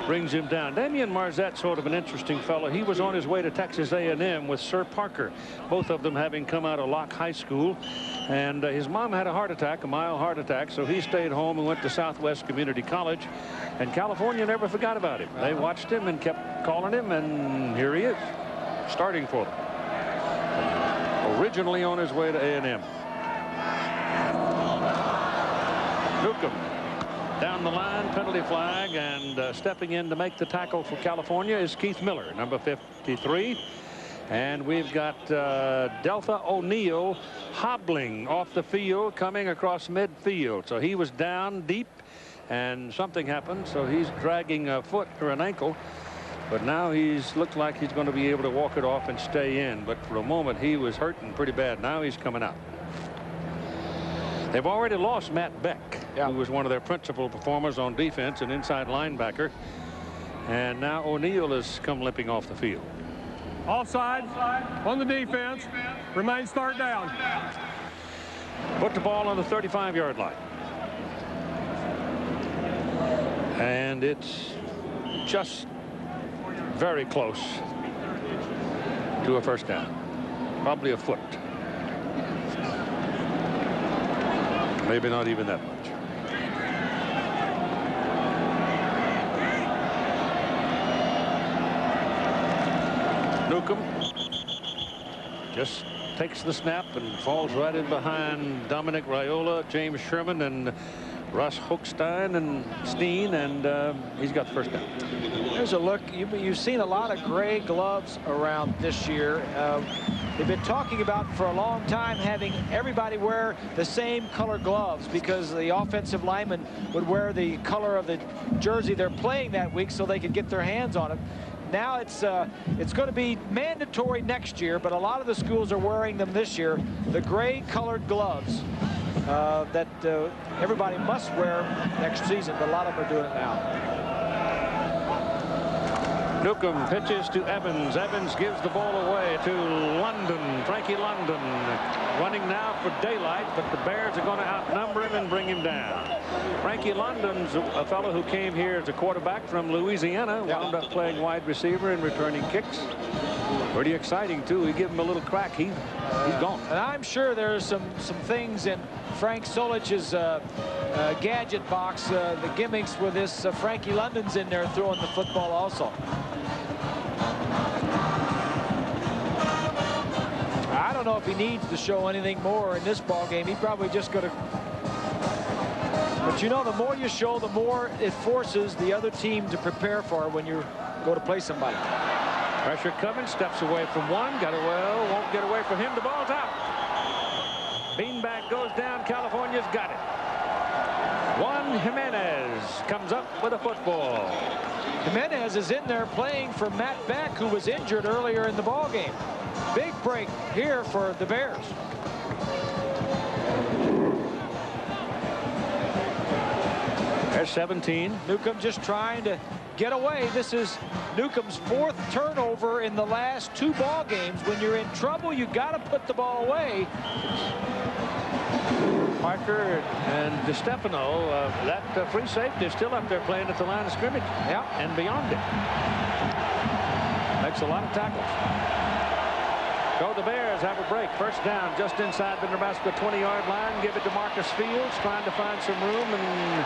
brings him down. Damian Marzette, sort of an interesting fellow. He was on his way to Texas A&M with Sir Parker, both of them having come out of Locke High School. And his mom had a heart attack, a mild heart attack, so he stayed home and went to Southwest Community College. And California never forgot about him. They watched him and kept calling him, and here he is, starting for them. Originally on his way to A&M. Newcomb down the line, penalty flag, and stepping in to make the tackle for California is Keith Miller, number 53. And we've got Delta O'Neill hobbling off the field, coming across midfield. So he was down deep, and something happened, so he's dragging a foot or an ankle. But now looks like he's going to be able to walk it off and stay in. But for a moment, he was hurting pretty bad. Now he's coming out. They've already lost Matt Beck, who was one of their principal performers on defense, an inside linebacker. And now O'Neill has come limping off the field. Offside on the defense. Remains third down. Put the ball on the 35-yard line. And it's just very close to a first down. Probably a foot. Maybe not even that much. Newcomb just takes the snap and falls right in behind Dominic Raiola, James Sherman, and Russ Hochstein and Steen, and he's got the first down. There's a look. You've seen a lot of gray gloves around this year. They've been talking about for a long time having everybody wear the same color gloves because the offensive linemen would wear the color of the jersey they're playing that week so they could get their hands on it. Now it's going to be mandatory next year, but a lot of the schools are wearing them this year, the gray colored gloves that everybody must wear next season, but a lot of them are doing it now. Newcomb pitches to Evans. Evans gives the ball away to London. Frankie London running now for daylight, but the Bears are going to outnumber him and bring him down. Frankie London's a fellow who came here as a quarterback from Louisiana, wound up playing wide receiver and returning kicks. Pretty exciting, too. You give him a little crack, he's gone. And I'm sure there's some things in Frank Solich's gadget box, the gimmicks with this Frankie London's in there throwing the football also. I don't know if he needs to show anything more in this ball game. He probably just going to. But you know, the more you show, the more it forces the other team to prepare for when you go to play somebody. Pressure coming, steps away from one, got away, won't get away from him. The ball's out. Beanbag goes down. California's got it. Juan Jimenez comes up with a football. Jimenez is in there playing for Matt Beck, who was injured earlier in the ball game. Big break here for the Bears. There's 17. Newcomb just trying to get away. This is Newcomb's 4th turnover in the last 2 ball games. When you're in trouble, you got to put the ball away. Parker and DeStefano, that free safety is still up there playing at the line of scrimmage. Yeah, and beyond it. Makes a lot of tackles. So the Bears have a break. First down just inside the Nebraska 20-yard line. Give it to Marcus Fields, trying to find some room. And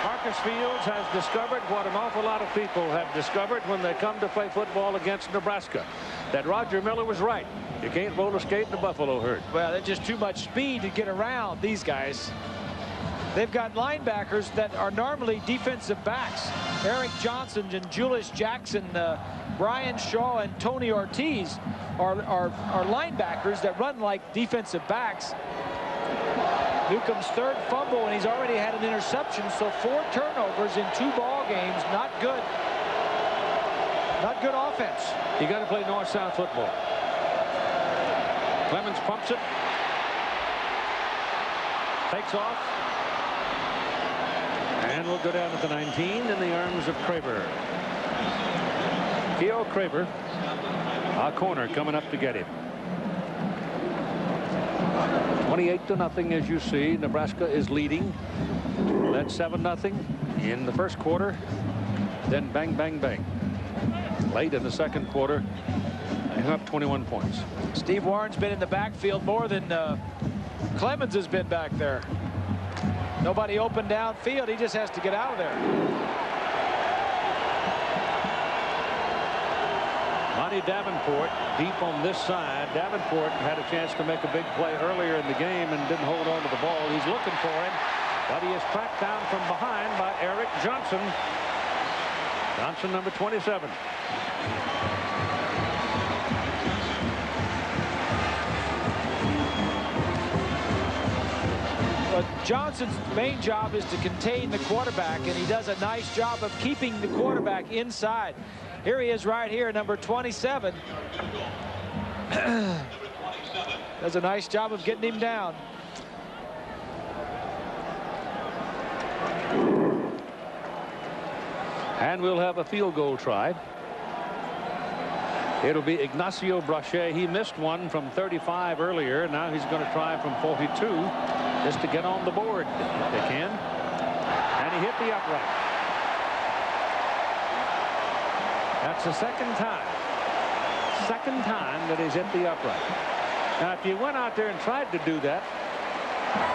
Marcus Fields has discovered what an awful lot of people have discovered when they come to play football against Nebraska. That Roger Miller was right. You can't roller skate in the Buffalo herd. Well, there's just too much speed to get around these guys. They've got linebackers that are normally defensive backs. Eric Johnson and Julius Jackson, Brian Shaw and Tony Ortiz are linebackers that run like defensive backs. Newcomb's 3rd fumble, and he's already had an interception, so 4 turnovers in 2 ball games. Not good. Not good offense. You got to play north-south football. Clemens pumps it. Takes off. And will go down at the 19 in the arms of Craver. Keo Craver, a corner coming up to get him. 28-0 as you see. Nebraska is leading. Led 7-0 in the first quarter. Then bang, bang, bang. Late in the second quarter, they hung up 21 points. Steve Warren's been in the backfield more than Clemens has been back there. Nobody open downfield. He just has to get out of there. Monty Davenport deep on this side. Davenport had a chance to make a big play earlier in the game and didn't hold on to the ball. He's looking for him, but he is tracked down from behind by Eric Johnson. Johnson, number 27. But Johnson's main job is to contain the quarterback, and he does a nice job of keeping the quarterback inside. Here he is right here, number 27. Does a nice job of getting him down. And we'll have a field goal try. It'll be Ignacio Brachet. He missed one from 35 earlier. Now he's going to try from 42 just to get on the board if they can. And he hit the upright. That's the second time that he's hit the upright. Now, if you went out there and tried to do that,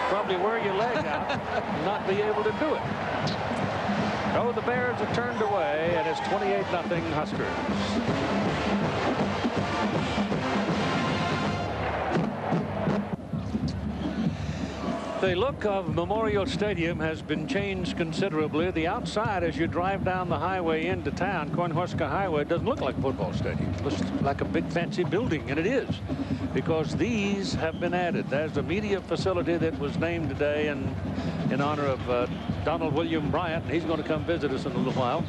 probably wear your leg out and not be able to do it. So the Bears are turned away, and it's 28-0 Huskers. The look of Memorial Stadium has been changed considerably. The outside, as you drive down the highway into town, Cornhusker Highway, doesn't look like a football stadium. It looks like a big fancy building, and it is, because these have been added. There's a media facility that was named today in honor of Donald William Bryant, and he's going to come visit us in a little while.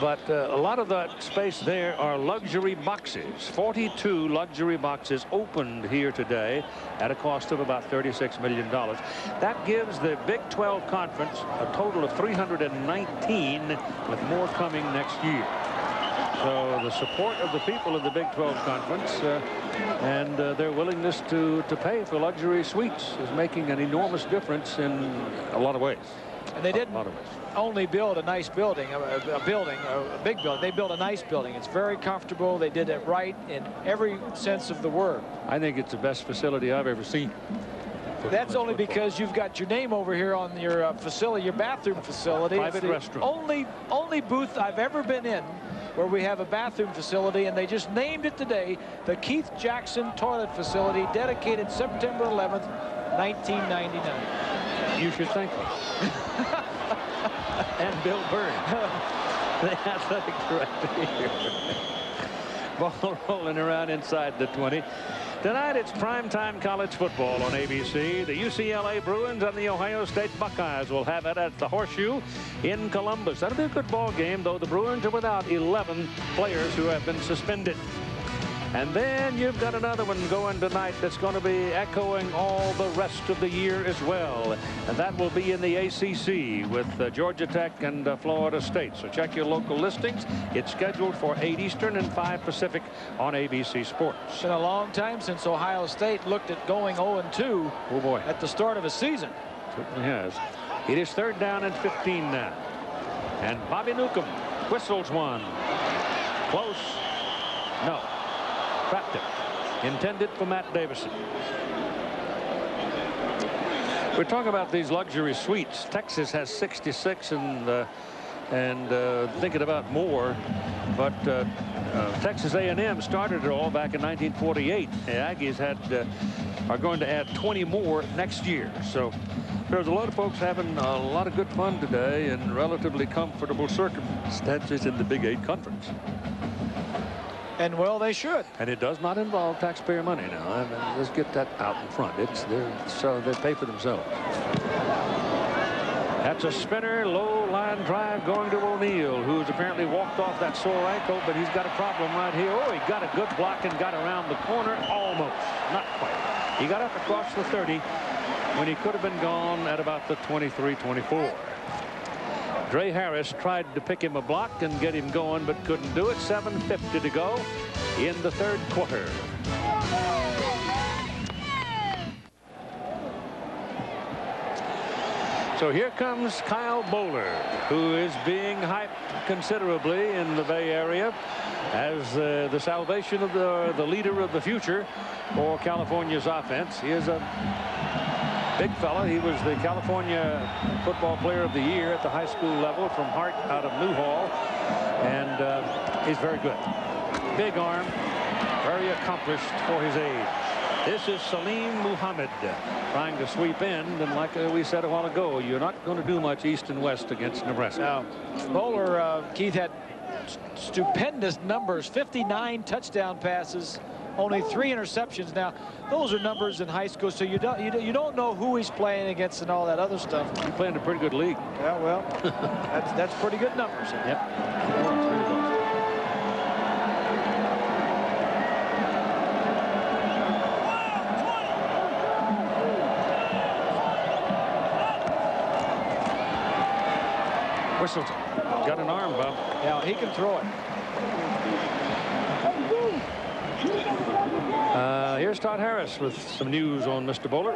But a lot of that space there are luxury boxes. 42 luxury boxes opened here today at a cost of about $36 million. That gives the Big 12 Conference a total of 319, with more coming next year. So the support of the people of the Big 12 Conference and their willingness to pay for luxury suites is making an enormous difference in a lot of ways. And they didn't only build a nice building, a big building. They built a nice building. It's very comfortable. They did it right in every sense of the word. I think it's the best facility I've ever seen. That's only because you've got your name over here on your facility, your bathroom facility. Private restroom. Only booth I've ever been in where we have a bathroom facility, and they just named it today the Keith Jackson Toilet Facility, dedicated September 11th, 1999. You should thank me. And Bill Byrne, the athletic director here. Ball rolling around inside the 20. Tonight it's primetime college football on ABC. The UCLA Bruins and the Ohio State Buckeyes will have it at the Horseshoe in Columbus. That'll be a good ball game, though the Bruins are without 11 players who have been suspended. And then you've got another one going tonight that's going to be echoing all the rest of the year as well. And that will be in the ACC with Georgia Tech and Florida State. So check your local listings. It's scheduled for 8 Eastern and 5 Pacific on ABC Sports. It's been a long time since Ohio State looked at going 0-2 at the start of a season. Certainly has. It is 3rd down and 15 now. And Bobby Newcomb whistles one. Close. No. Trapped it. Intended for Matt Davison. We're talking about these luxury suites. Texas has 66 and thinking about more. But Texas A&M started it all back in 1948. The Aggies are going to add 20 more next year. So there's a lot of folks having a lot of good fun today in relatively comfortable circumstances in the Big 8 Conference. And well, they should. And it does not involve taxpayer money now. I mean, let's get that out in front. So they pay for themselves. That's a spinner, low line drive going to O'Neal, who's apparently walked off that sore ankle, but he's got a problem right here. Oh, he got a good block and got around the corner. Almost. Not quite. He got up across the 30 when he could have been gone at about the 23-24. Dre Harris tried to pick him a block and get him going, but couldn't do it. 7:50 to go in the 3rd quarter. So here comes Kyle Bowler, who is being hyped considerably in the Bay Area as the salvation of the leader of the future for California's offense. He is a big fella. He was the California Football Player of the Year at the high school level from Hart out of Newhall. And he's very good. Big arm, very accomplished for his age. This is Salim Muhammad trying to sweep in. And like we said a while ago, you're not going to do much east and west against Nebraska. Now, Bowler, Keith, had stupendous numbers, 59 touchdown passes. Only 3 interceptions. Now, those are numbers in high school, so you don't know who he's playing against and all that other stuff. He's playing a pretty good league. Yeah, well, that's pretty good numbers. Yep. Whistleton got an arm bump. Yeah, he can throw it. Here's Todd Harris with some news on Mr. Bowler.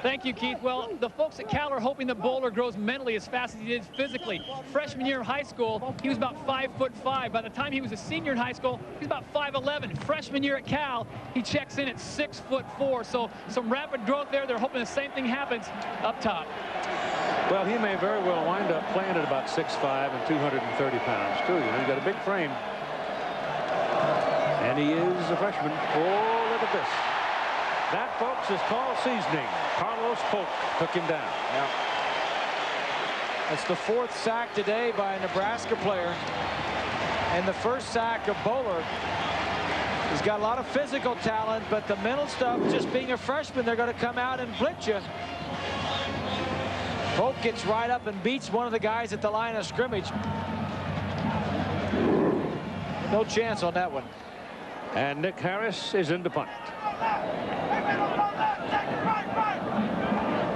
Thank you, Keith. Well, the folks at Cal are hoping that Bowler grows mentally as fast as he did physically. Freshman year of high school, he was about 5'5". By the time he was a senior in high school, he's about 5'11". Freshman year at Cal, he checks in at 6'4". So some rapid growth there. They're hoping the same thing happens up top. Well, he may very well wind up playing at about 6'5" and 230 pounds, too. You know, he's got a big frame. And he is a freshman. Oh, look at this. That, folks, is called seasoning. Carlos Polk took him down. Yeah. That's the 4th sack today by a Nebraska player. And the 1st sack of Bowler. He's got a lot of physical talent, but the mental stuff, just being a freshman, they're going to come out and blitz you. Polk gets right up and beats one of the guys at the line of scrimmage. No chance on that one. And Nick Harris is in to punt.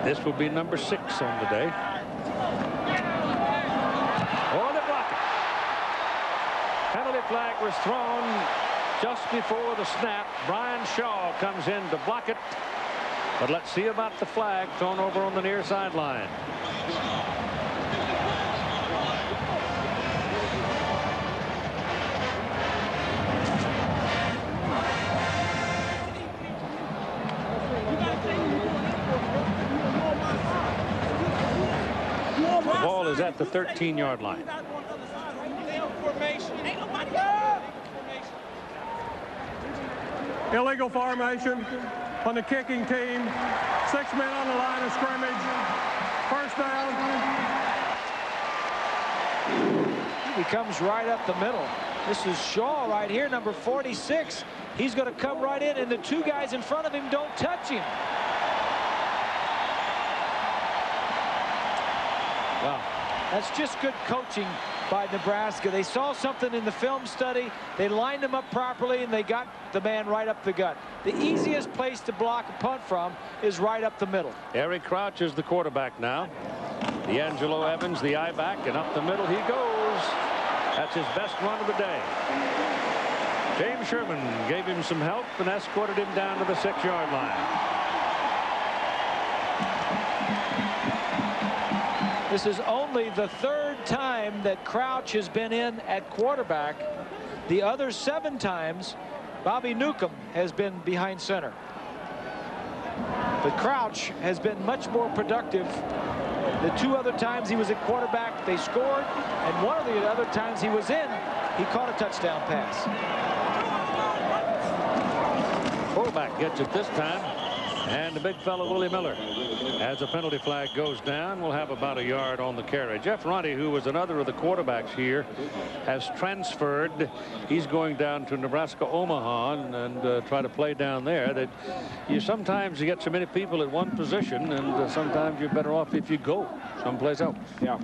This will be number 6 on the day. Oh, they block it. Penalty flag was thrown just before the snap. Brian Shaw comes in to block it. But let's see about the flag thrown over on the near sideline. The ball is at the 13-yard line. Illegal formation on the kicking team. 6 men on the line of scrimmage. First down. He comes right up the middle. This is Shaw right here, number 46. He's going to come right in, and the two guys in front of him don't touch him. Wow. That's just good coaching by Nebraska. They saw something in the film study. They lined him up properly, and they got the man right up the gut. The easiest place to block a punt from is right up the middle. Eric Crouch is the quarterback now. D'Angelo Evans, the I-back, and up the middle he goes. That's his best run of the day. James Sherman gave him some help and escorted him down to the 6-yard line. This is only the third time that Crouch has been in at quarterback. The other 7 times, Bobby Newcomb has been behind center. But Crouch has been much more productive. The 2 other times he was at quarterback, they scored, and one of the other times he was in, he caught a touchdown pass. Fullback gets it this time, and the big fellow Willie Miller, as the penalty flag goes down, will have about a yard on the carry. Jeff Ronde, who was another of the quarterbacks here, has transferred. He's going down to Nebraska Omaha and try to play down there. That sometimes you get so many people at one position, and sometimes you're better off if you go someplace else. Yeah.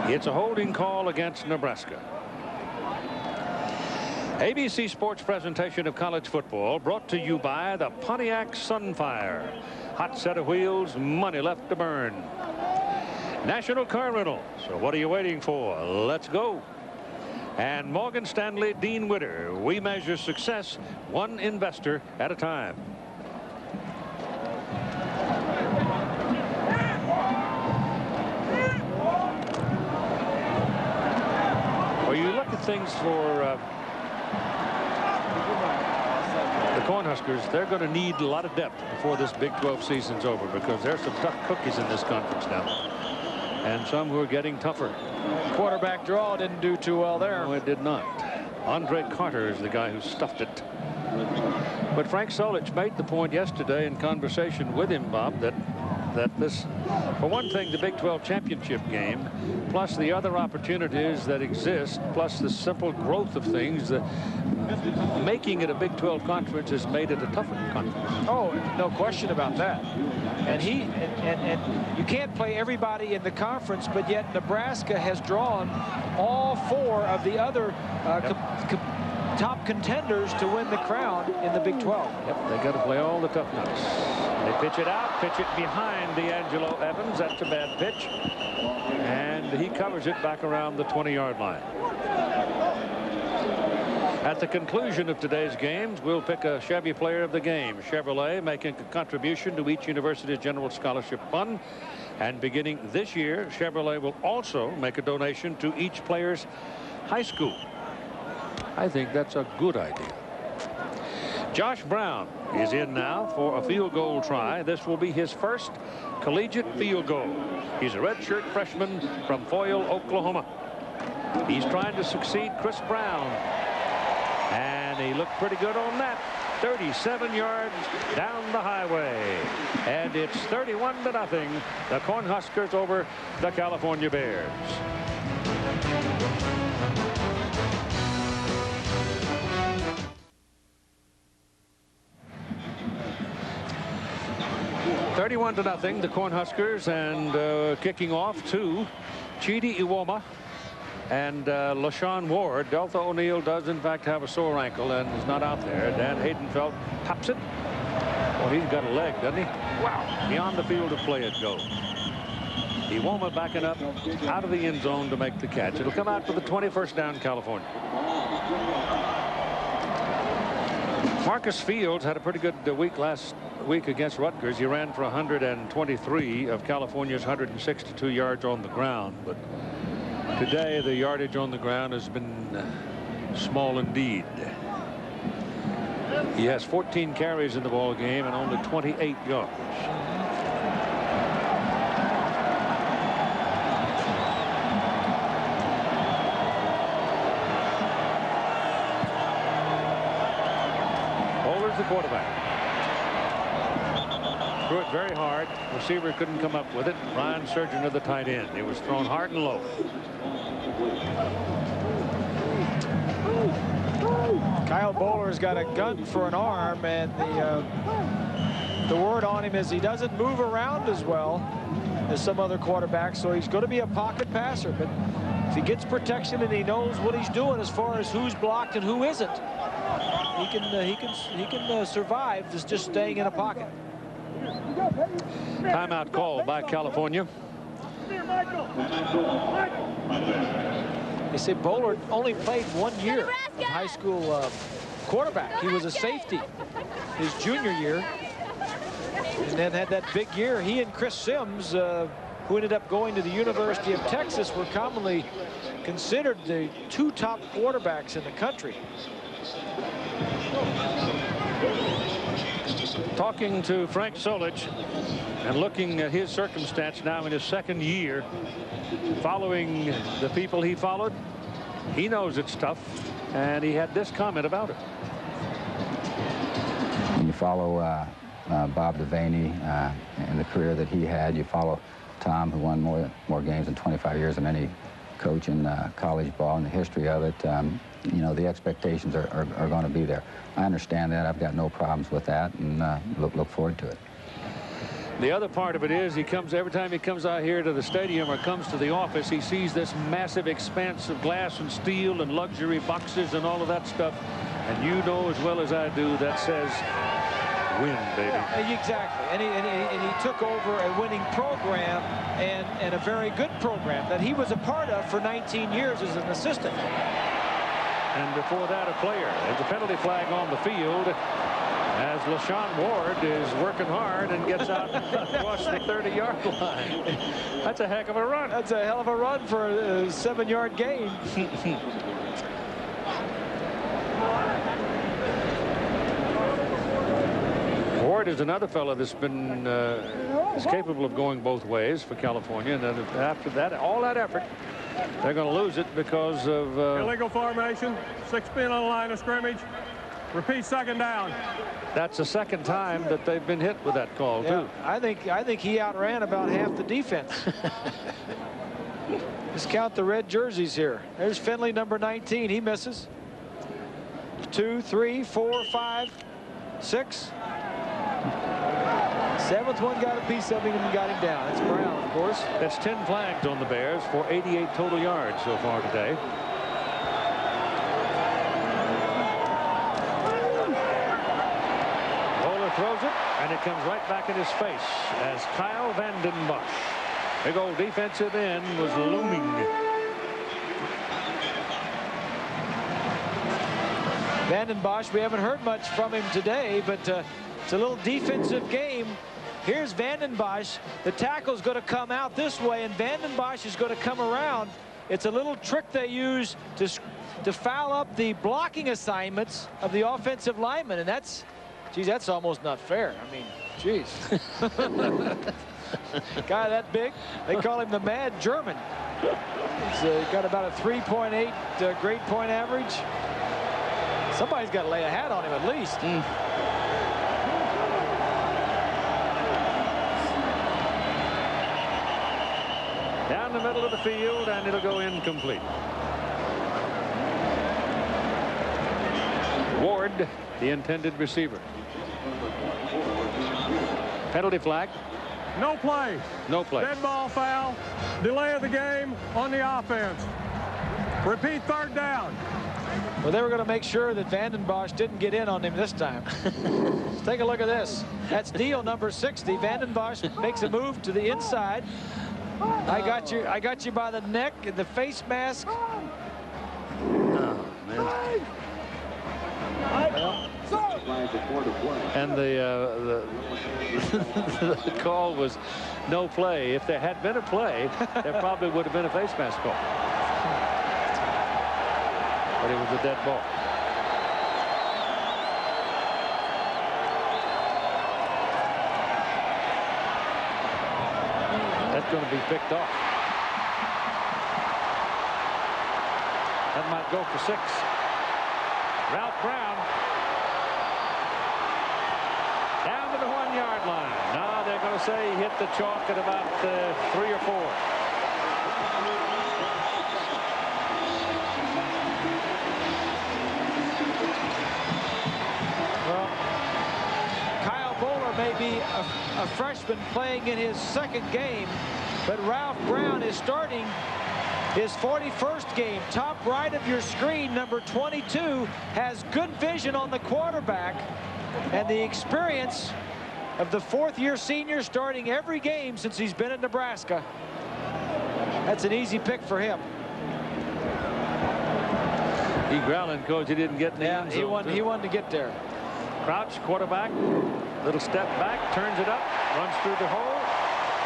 It's a holding call against Nebraska. ABC Sports presentation of college football brought to you by the Pontiac Sunfire. Hot set of wheels, money left to burn. National Car Rental. So what are you waiting for? Let's go. And Morgan Stanley Dean Witter. We measure success one investor at a time. Well, you look at things for the Cornhuskers. They're going to need a lot of depth before this Big 12 season's over, because there's some tough cookies in this conference now, and some who are getting tougher. Quarterback draw didn't do too well there. No, it did not. Andre Carter is the guy who stuffed it. But Frank Solich made the point yesterday in conversation with him, Bob, that this, for one thing, the Big 12 championship game, plus the other opportunities that exist, plus the simple growth of things, making it a Big 12 conference has made it a tougher conference. Oh, no question about that. And you can't play everybody in the conference, but yet Nebraska has drawn all 4 of the other top contenders to win the crown in the Big 12. Yep, they got to play all the tough nuts. They pitch it out, pitch it behind D'Angelo Evans. That's a bad pitch. And he covers it back around the 20-yard line. At the conclusion of today's games, we'll pick a Chevy Player of the Game. Chevrolet making a contribution to each university's general scholarship fund. And beginning this year, Chevrolet will also make a donation to each player's high school. I think that's a good idea. Josh Brown is in now for a field goal try. This will be his first collegiate field goal. He's a redshirt freshman from Foyle, Oklahoma. He's trying to succeed Chris Brown. And he looked pretty good on that. 37 yards down the highway. And it's 31-0. The Cornhuskers over the California Bears. (31-0), the Cornhuskers, and kicking off to Chidi Iwoma and LaShawn Ward. Deltha O'Neill does in fact have a sore ankle and is not out there. Dan Haydenfeld pops it. Well, he's got a leg, doesn't he? Wow. Beyond the field of play it goes. He won't be backing up out of the end zone to make the catch. It'll come out for the 21st down, California. Marcus Fields had a pretty good week last week against Rutgers. He ran for 123 of California's 162 yards on the ground. But today, the yardage on the ground has been small indeed. He has 14 carries in the ball game and only 28 yards. Bowler's the quarterback. Threw it very hard. Receiver couldn't come up with it. Ryan Surgeon to the tight end. It was thrown hard and low. Kyle Bowler's got a gun for an arm, and the word on him is he doesn't move around as well as some other quarterbacks, so he's going to be a pocket passer. But if he gets protection and he knows what he's doing as far as who's blocked and who isn't, he can survive just staying in a pocket. Timeout called by California. They say Bowler only played 1 year of high school quarterback. He was a safety his junior year, and then had that big year. He and Chris Sims, who ended up going to the University of Texas, were commonly considered the 2 top quarterbacks in the country. Talking to Frank Solich and looking at his circumstance now in his 2nd year, following the people he followed, he knows it's tough, and he had this comment about it. When you follow Bob Devaney and the career that he had, you follow Tom, who won more games in 25 years than any coach in college ball in the history of it. You know, the expectations are going to be there. I understand that. I've got no problems with that, and look forward to it. The other part of it is every time he comes out here to the stadium or comes to the office, he sees this massive expanse of glass and steel and luxury boxes and all of that stuff. And you know as well as I do that says win, baby. Yeah, exactly. And he took over a winning program and a very good program that he was a part of for 19 years as an assistant. And before that, a player. There's a penalty flag on the field as LaShawn Ward is working hard and gets out across the 30-yard line. That's a heck of a run. That's a hell of a run for a 7-yard gain. Ward is another fellow that's been is capable of going both ways for California. And then after that, all that effort, they're going to lose it because of illegal formation, 6 men on the line of scrimmage. Repeat 2nd down. That's the 2nd time that they've been hit with that call, too. I think he outran about half the defense. Just count the red jerseys here. There's Finley, number 19. He misses. 2, 3, 4, 5, 6. 7th one got a piece of him and got him down. That's Brown, of course. That's 10 flags on the Bears for 88 total yards so far today. Bowler throws it, and it comes right back in his face as Kyle Vanden Bosch, big old defensive end, was looming. Vanden Bosch, we haven't heard much from him today, but it's a little defensive game. Here's Vanden Bosch. The tackle's going to come out this way, and Vanden Bosch is going to come around. It's a little trick they use to foul up the blocking assignments of the offensive lineman, and that's, geez, that's almost not fair. I mean, geez. Guy that big, they call him the Mad German. He's got about a 3.8 grade point average. Somebody's got to lay a hat on him at least. Down the middle of the field, and it'll go incomplete. Ward, the intended receiver. Penalty flag. No play. No play. Dead ball foul. Delay of the game on the offense. Repeat 3rd down. Well, they were going to make sure that Vanden Bosch didn't get in on him this time. Take a look at this. That's deal number 60. Vanden Bosch makes a move to the inside. I got you by the neck and the face mask. Oh, man. And the call was no play. If there had been a play, there probably would have been a face mask call. But it was a dead ball. That's going to be picked off. That might go for 6. Ralph Brown down to the 1-yard line. Now they're going to say he hit the chalk at about 3 or 4. Well, Kyle Bowler may be a freshman playing in his 2nd game, but Ralph Brown is starting his 41st game. Top right of your screen, number 22, has good vision on the quarterback and the experience of the 4th-year senior starting every game since he's been at Nebraska. That's an easy pick for him. He growling, coach. He didn't get in the end zone. He wanted to get there. Crouch, quarterback, little step back, turns it up, runs through the hole,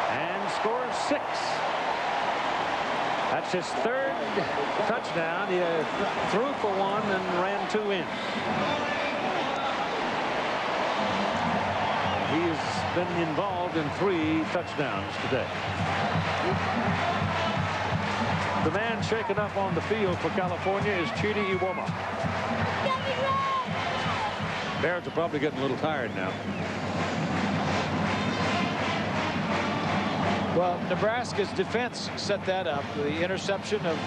and scores 6. That's his 3rd touchdown. He threw for 1 and ran 2 in. He has been involved in 3 touchdowns today. The man shaken up on the field for California is Chidi Iwoma. Bears are probably getting a little tired now. Well, Nebraska's defense set that up. The interception of...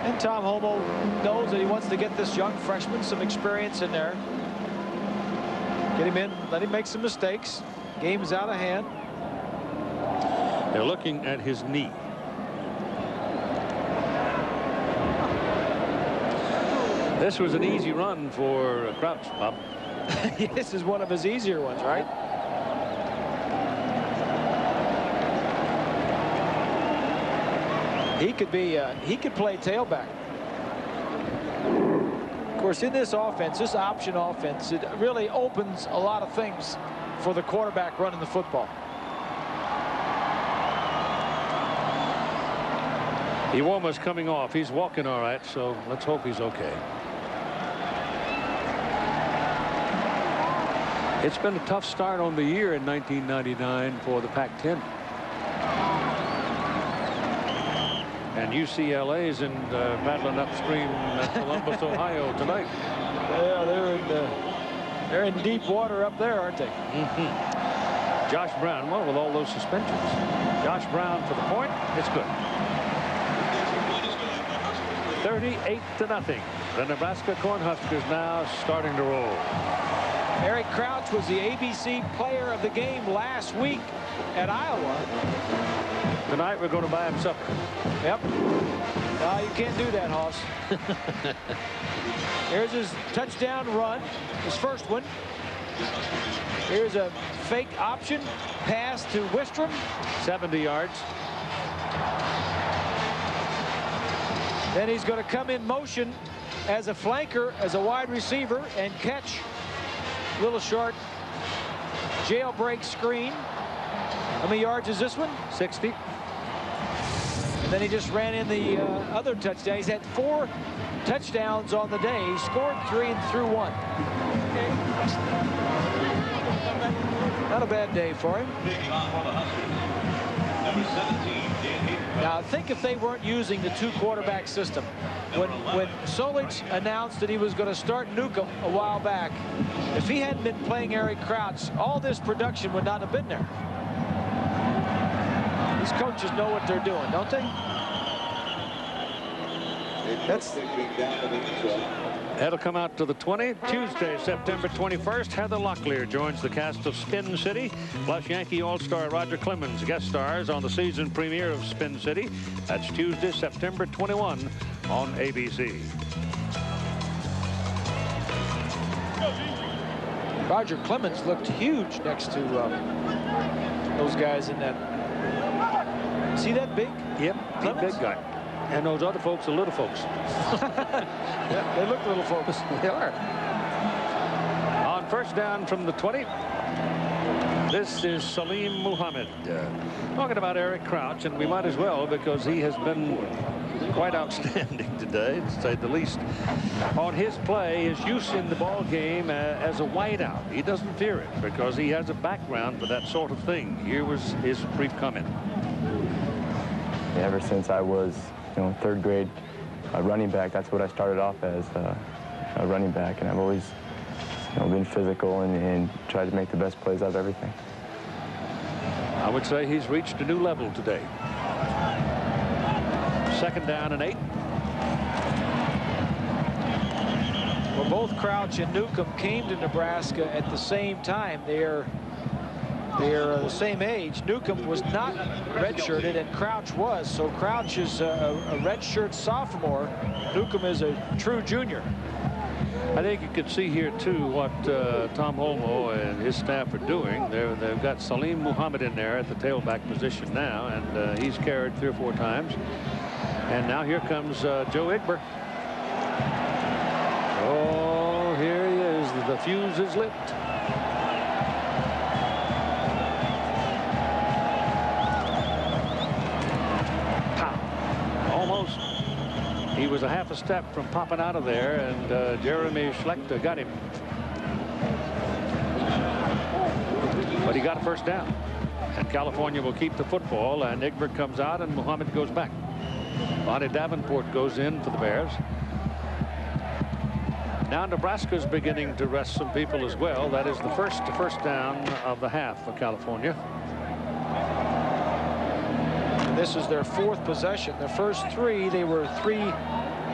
And Tom Homo knows that he wants to get this young freshman some experience in there. Get him in, let him make some mistakes. Game is out of hand. They're looking at his knee. This was an easy run for Crouch, Bob. This is one of his easier ones, right? He could play tailback. Of course, in this offense, this option offense, it really opens a lot of things for the quarterback running the football. Iwoma's coming off. He's walking all right, so let's hope he's okay. It's been a tough start on the year in 1999 for the Pac-10. And UCLA's in battling upstream at Columbus, Ohio tonight. Yeah, they're in deep water up there, aren't they? Josh Brown, well, with all those suspensions. Josh Brown for the point. It's good. 38-0. The Nebraska Cornhuskers now starting to roll. Eric Crouch was the ABC player of the game last week at Iowa. Tonight we're going to buy him supper. Yep. No, you can't do that, Hoss. Here's his touchdown run, his first one. Here's a fake option pass to Wistrom. 70 yards. Then he's going to come in motion as a flanker, as a wide receiver, and catch. Little short jailbreak screen. How many yards is this one? 60. And then he just ran in the other touchdown. He's had 4 touchdowns on the day. He scored 3 and threw 1. Not a bad day for him. Now, think if they weren't using the 2-quarterback system. When Solich announced that he was going to start Newcomb a while back, if he hadn't been playing Eric Crouch, all this production would not have been there. These coaches know what they're doing, don't they? That'll come out to the 20. Tuesday, September 21st. Heather Locklear joins the cast of Spin City, plus Yankee All-Star Roger Clemens guest stars on the season premiere of Spin City. That's Tuesday, September 21 on ABC. Roger Clemens looked huge next to those guys in that See that big? Yep, the big guy. And those other folks are little folks. Yeah, they look little folks. They are. On first down from the 20. This is Salim Muhammad. Talking about Eric Crouch, and we might as well, because he has been quite outstanding today, to say the least. On his play, his use in the ball game as a wideout. He doesn't fear it because he has a background for that sort of thing. Here was his brief comment. Ever since I was, third grade running back, that's what I started off as, a running back, and I've always been physical and tried to make the best plays out of everything. I would say he's reached a new level today. Second down and 8. Well, both Crouch and Newcomb came to Nebraska at the same time. They're the same age. Newcomb was not redshirted, and Crouch was. So Crouch is a redshirt sophomore. Newcomb is a true junior. I think you can see here, too, what Tom Holmoe and his staff are doing. They've got Salim Muhammad in there at the tailback position now, and he's carried 3 or 4 times. And now here comes Joe Igber. Oh, here he is. The fuse is lit. Pow. Almost. He was a half a step from popping out of there, and Jeremy Schlechter got him. But he got a first down. And California will keep the football, and Egbert comes out, and Muhammad goes back. Lonnie Davenport goes in for the Bears. Now Nebraska's beginning to rest some people as well. That is the first down of the half for California. And this is their 4th possession. The first 3, they were 3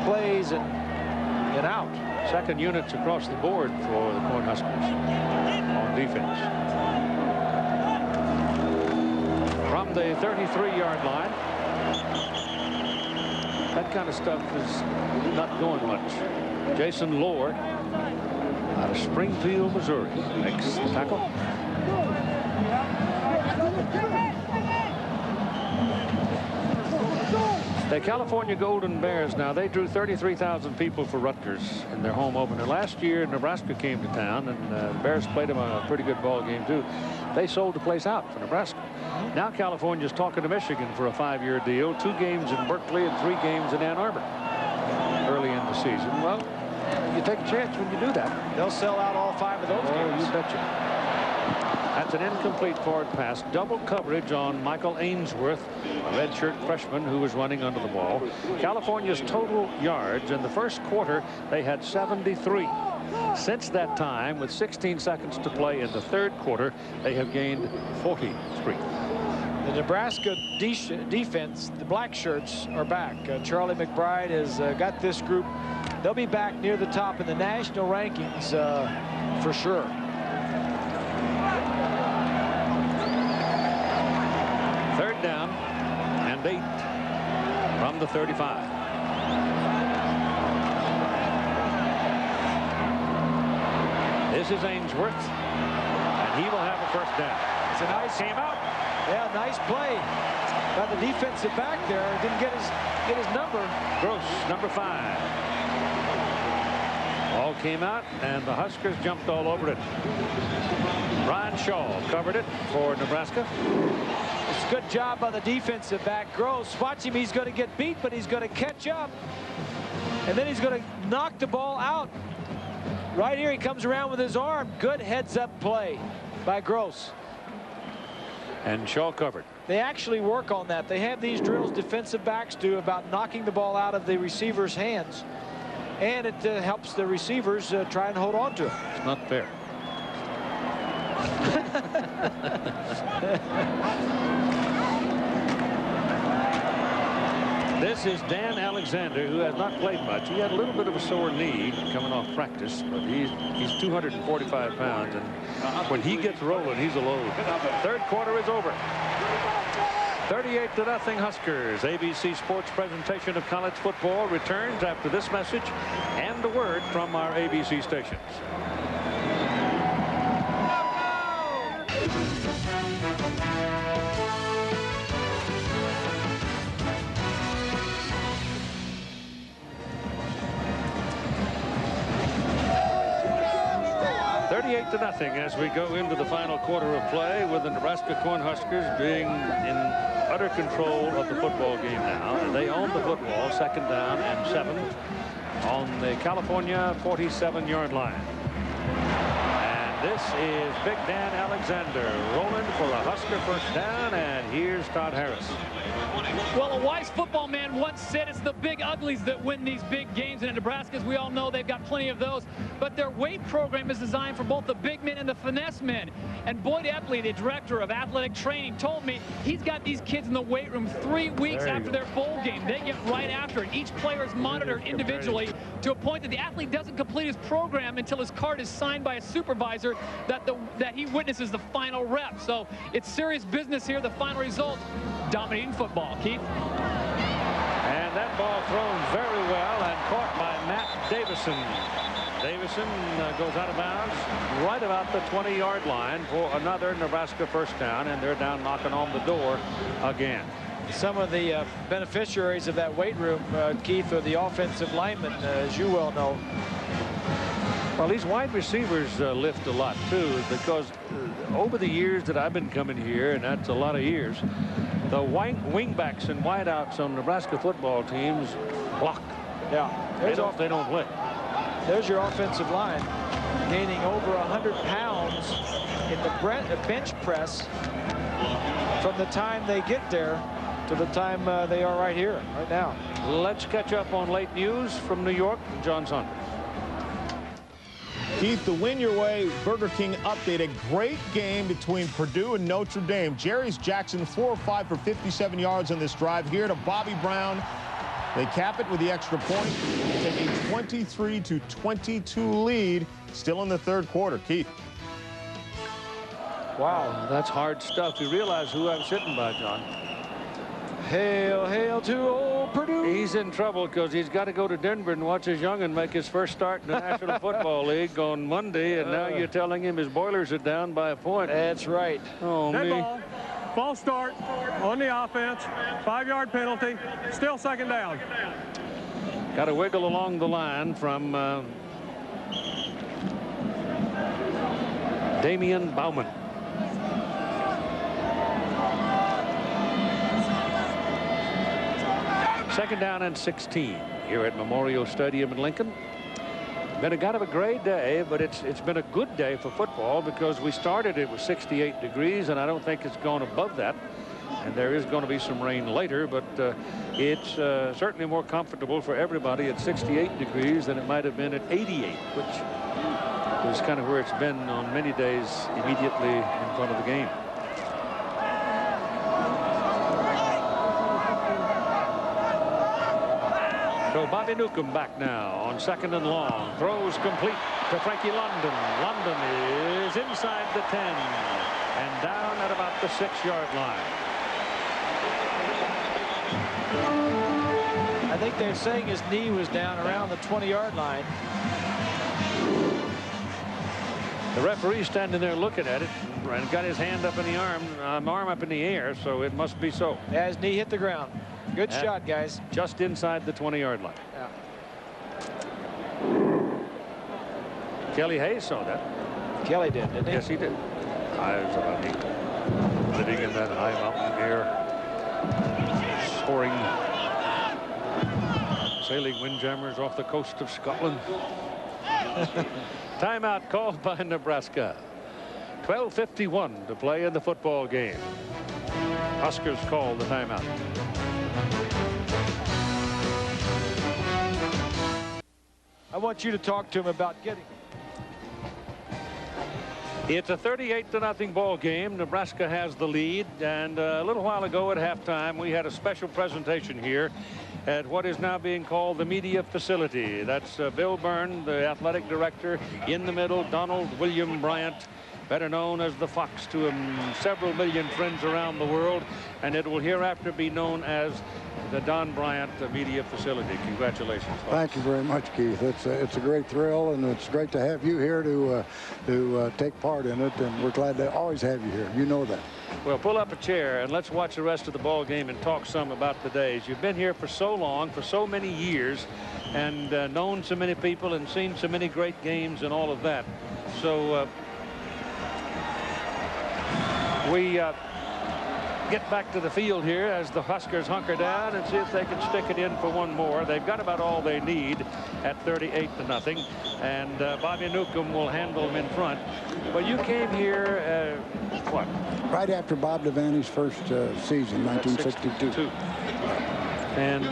plays and out. Second units across the board for the Cornhuskers on defense. From the 33-yard line. That kind of stuff is not going much. Jason Lohr out of Springfield, Missouri, makes the tackle. The California Golden Bears, now they drew 33,000 people for Rutgers in their home opener. Last year, Nebraska came to town, and the Bears played them a pretty good ball game, too. They sold the place out for Nebraska. Now California's talking to Michigan for a 5-year deal, 2 games in Berkeley and 3 games in Ann Arbor early in the season. Well, you take a chance when you do that. They'll sell out all 5 of those games. You betcha. That's an incomplete forward pass. Double coverage on Michael Ainsworth, a redshirt freshman who was running under the ball. California's total yards in the first quarter, they had 73. Since that time, with 16 seconds to play in the third quarter, they have gained 43. The Nebraska defense, the black shirts, are back. Charlie McBride has got this group. They'll be back near the top in the national rankings for sure. Third down and 8 from the 35. This is Ainsworth, and he will have a first down. It's a nice came out. Yeah, nice play by the defensive back there. Didn't get his number. Gross, number 5. Ball came out, and the Huskers jumped all over it. Brian Shaw covered it for Nebraska. It's a good job by the defensive back. Gross, watch him. He's going to get beat, but he's going to catch up. And then he's going to knock the ball out. Right here, he comes around with his arm. Good heads-up play by Gross. And Shaw covered. They actually work on that. They have these drills defensive backs do about knocking the ball out of the receiver's hands. And it helps the receivers try and hold on to it. It's not fair. This is Dan Alexander, who has not played much. He had a little bit of a sore knee coming off practice, but he's 245 pounds, and when he gets rolling, he's a load. Third quarter is over. 38-0 Huskers. ABC Sports presentation of college football returns after this message and a word from our ABC stations. 38-0 as we go into the final quarter of play, with the Nebraska Cornhuskers being in utter control of the football game now. And they own the football, 2nd down and 7 on the California 47-yard line. This is Big Dan Alexander rolling for a Husker first down, and here's Todd Harris. Well, a wise football man once said it's the big uglies that win these big games, and in Nebraska, as we all know, they've got plenty of those. But their weight program is designed for both the big men and the finesse men. And Boyd Epley, the director of athletic training, told me he's got these kids in the weight room 3 weeks after their bowl game. They get right after it. Each player is monitored individually to a point that the athlete doesn't complete his program until his card is signed by a supervisor that he witnesses the final rep. So it's serious business here. The final result, dominating football. Keith? And that ball thrown very well and caught by Matt Davison. Davison goes out of bounds right about the 20-yard line for another Nebraska first down, and they're down knocking on the door again. Some of the beneficiaries of that weight room, Keith, are the offensive linemen, as you well know. Well, these wide receivers lift a lot, too, because over the years that I've been coming here, and that's a lot of years, the wingbacks and wideouts on Nebraska football teams block. Yeah. They don't play. There's your offensive line gaining over 100 pounds in the bench press from the time they get there to the time they are right here, right now. Let's catch up on late news from New York. John Saunders. Keith, the Win Your Way Burger King update. A great game between Purdue and Notre Dame. Jarius Jackson 4 of 5 for 57 yards on this drive. Here to Bobby Brown. They cap it with the extra point. Take a 23-22 lead. Still in the 3rd quarter. Keith. Wow, that's hard stuff. You realize who I'm sitting by, John. Hail, hail to old Purdue. He's in trouble because he's got to go to Denver and watch his young'un make his first start in the National Football League on Monday, and now you're telling him his Boilers are down by a point. That's right. Oh, Dead me. ball. False start on the offense. 5-yard penalty. Still 2nd down. Got to wiggle along the line from Damian Bauman. Second down and 16 here at Memorial Stadium in Lincoln. Been a kind of a gray day, but it's been a good day for football because we started it with 68 degrees, and I don't think it's gone above that. And there is going to be some rain later, but it's certainly more comfortable for everybody at 68 degrees than it might have been at 88, which is kind of where it's been on many days immediately in front of the game. So Bobby Newcomb back now on 2nd and long. Throws complete to Frankie London. London is inside the 10 and down at about the 6-yard line. I think they're saying his knee was down around the 20-yard line. The referee standing there looking at it and got his hand up in the arm up in the air, so it must be so. Yeah, his knee hit the ground. Good shot, guys. Just inside the 20-yard line. Yeah. Kelly Hayes saw that. Kelly did, didn't he? Yes, he did. Eyes of a eagle. Living in that high mountain air. Soaring. Sailing windjammers off the coast of Scotland. Timeout called by Nebraska. 12:51 to play in the football game. Huskers call the timeout. I want you to talk to him about getting. It's a 38-0 ball game. Nebraska has the lead, and a little while ago at halftime we had a special presentation here at what is now being called the media facility. That's Bill Byrne, the athletic director. In the middle, Donald William Bryant, better known as the Fox to several million friends around the world, and it will hereafter be known as the Don Bryant Media Facility. Congratulations, folks. Thank you very much, Keith. It's a great thrill, and it's great to have you here to take part in it, and we're glad to always have you here. You know that. Well, pull up a chair and let's watch the rest of the ball game and talk some about the days. You've been here for so long, for so many years, and known so many people and seen so many great games and all of that. So we get back to the field here as the Huskers hunker down and see if they can stick it in for one more. They've got about all they need at 38-0, and Bobby Newcomb will handle them in front. But you came here, what? Right after Bob Devaney's first season, 1962. And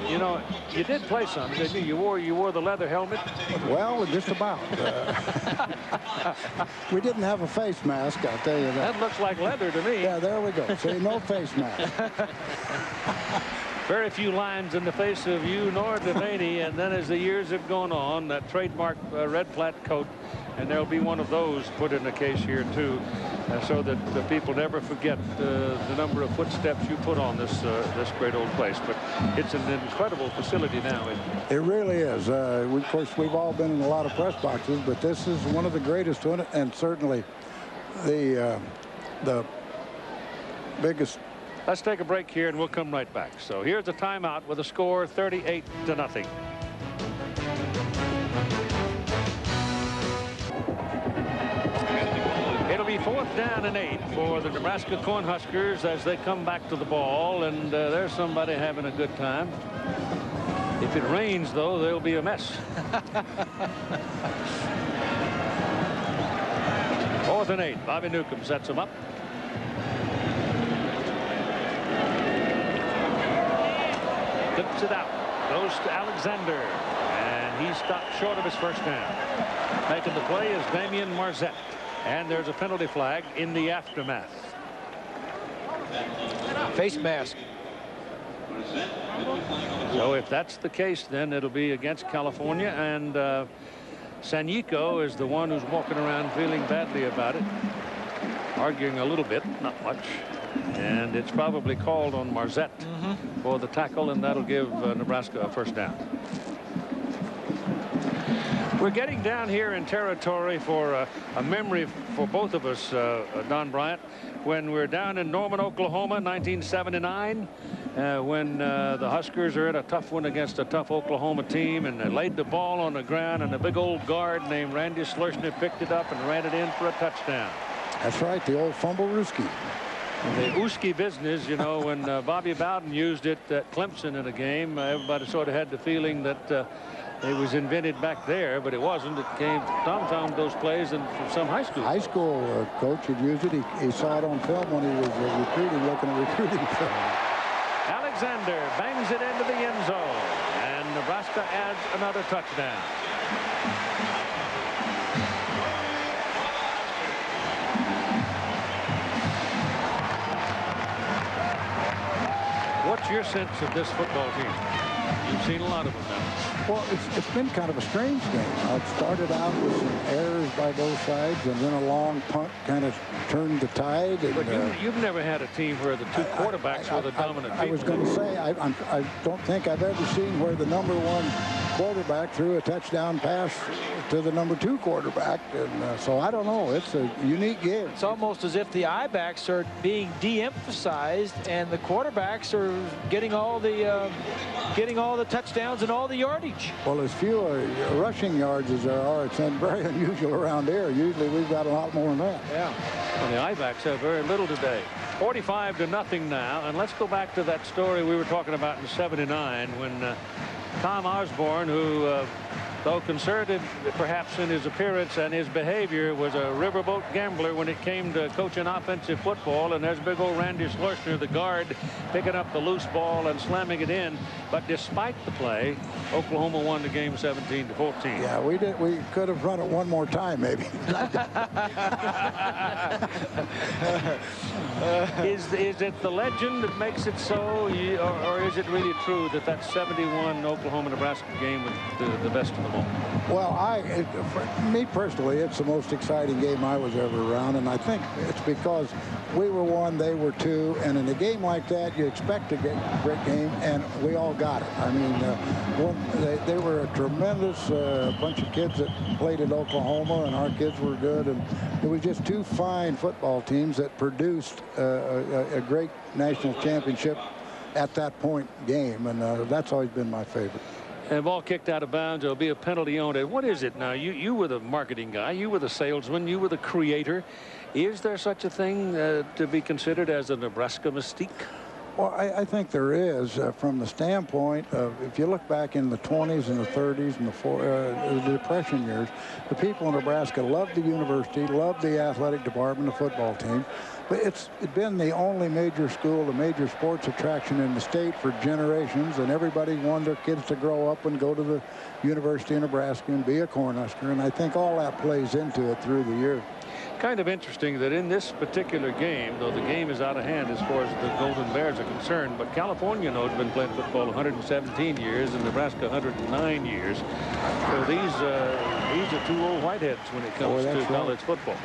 you know, you did play some, didn't you? You wore the leather helmet. Well, just about. We didn't have a face mask, I'll tell you that. That looks like leather to me. Yeah, there we go. See, no face mask. Very few lines in the face of you nor Devaney, and then as the years have gone on, that trademark red flat coat, and there'll be one of those put in the case here too, so that the people never forget the number of footsteps you put on this great old place. But it's an incredible facility now, isn't it? It really is. Of course, we've all been in a lot of press boxes, but this is one of the greatest, and certainly the biggest. Let's take a break here and we'll come right back. So here's a timeout with a score 38-0. It'll be 4th down and 8 for the Nebraska Cornhuskers as they come back to the ball, and there's somebody having a good time. If it rains, though, there'll be a mess. 4th and 8. Bobby Newcomb sets him up. Flips it out. Goes to Alexander. And he stopped short of his first down. Making the play is Damian Marzette. And there's a penalty flag in the aftermath. Face mask. So if that's the case, then it'll be against California. And Sanyiko is the one who's walking around feeling badly about it. Arguing a little bit, not much. And it's probably called on Marzette for the tackle, and that'll give Nebraska a first down. We're getting down here in territory for a memory for both of us, Don Bryant, when we're down in Norman, Oklahoma, 1979, when the Huskers are in a tough one against a tough Oklahoma team, and they laid the ball on the ground, and a big old guard named Randy Schlersner picked it up and ran it in for a touchdown. That's right, the old fumble-rooski. The Ooski business, you know, when Bobby Bowden used it at Clemson in a game, everybody sort of had the feeling that it was invented back there, but it wasn't. It came. Tom found those plays from some high school. High school coach had used it. He saw it on film when he was recruiting, looking at recruiting film. Alexander bangs it into the end zone, and Nebraska adds another touchdown. What's your sense of this football team? You've seen a lot of them now. Well, it's been kind of a strange game. It started out with some errors by both sides, and then a long punt kind of turned the tide. And, but you've never had a team where the two quarterbacks were the dominant people. I was going to say, I don't think I've ever seen where the #1 quarterback threw a touchdown pass to the #2 quarterback. And so I don't know. It's a unique game. It's almost as if the I-backs are being de-emphasized and the quarterbacks are getting all the touchdowns and all the yardage. Well, as few rushing yards as there are, it's very unusual around here. Usually we've got a lot more than that. Yeah. Well, the I-backs have very little today. 45-0 now, and let's go back to that story we were talking about in '79 when Tom Osborne, who though conservative perhaps in his appearance and his behavior, was a riverboat gambler when it came to coaching offensive football. And there's big old Randy Schlersner, the guard, picking up the loose ball and slamming it in. But despite the play, Oklahoma won the game 17-14. Yeah, we did. We could have run it one more time, maybe. Is it the legend that makes it so, or is it really true that 71 Oklahoma-Nebraska game was the best of them all? Well, for me personally, it's the most exciting game I was ever around, and I think it's because we were 1, they were 2, and in a game like that, you expect to get a great game, and we all got it. I mean, they were a tremendous bunch of kids that played at Oklahoma, and our kids were good, and it was just 2 fine football teams that produced a great national championship at that point game, and that's always been my favorite. And ball kicked out of bounds. There'll be a penalty on it. What is it now? You were the marketing guy. You were the salesman. You were the creator. Is there such a thing to be considered as a Nebraska mystique? Well, I think there is from the standpoint of, if you look back in the 20s and the 30s and the Depression years, the people in Nebraska loved the university, loved the athletic department, the football team. But it's been the only major school, the major sports attraction in the state for generations, and everybody wanted their kids to grow up and go to the University of Nebraska and be a Cornhusker, and I think all that plays into it through the years. Kind of interesting that in this particular game, though the game is out of hand as far as the Golden Bears are concerned, but California knows been playing football 117 years and Nebraska 109 years. So these are two old whiteheads when it comes to college football,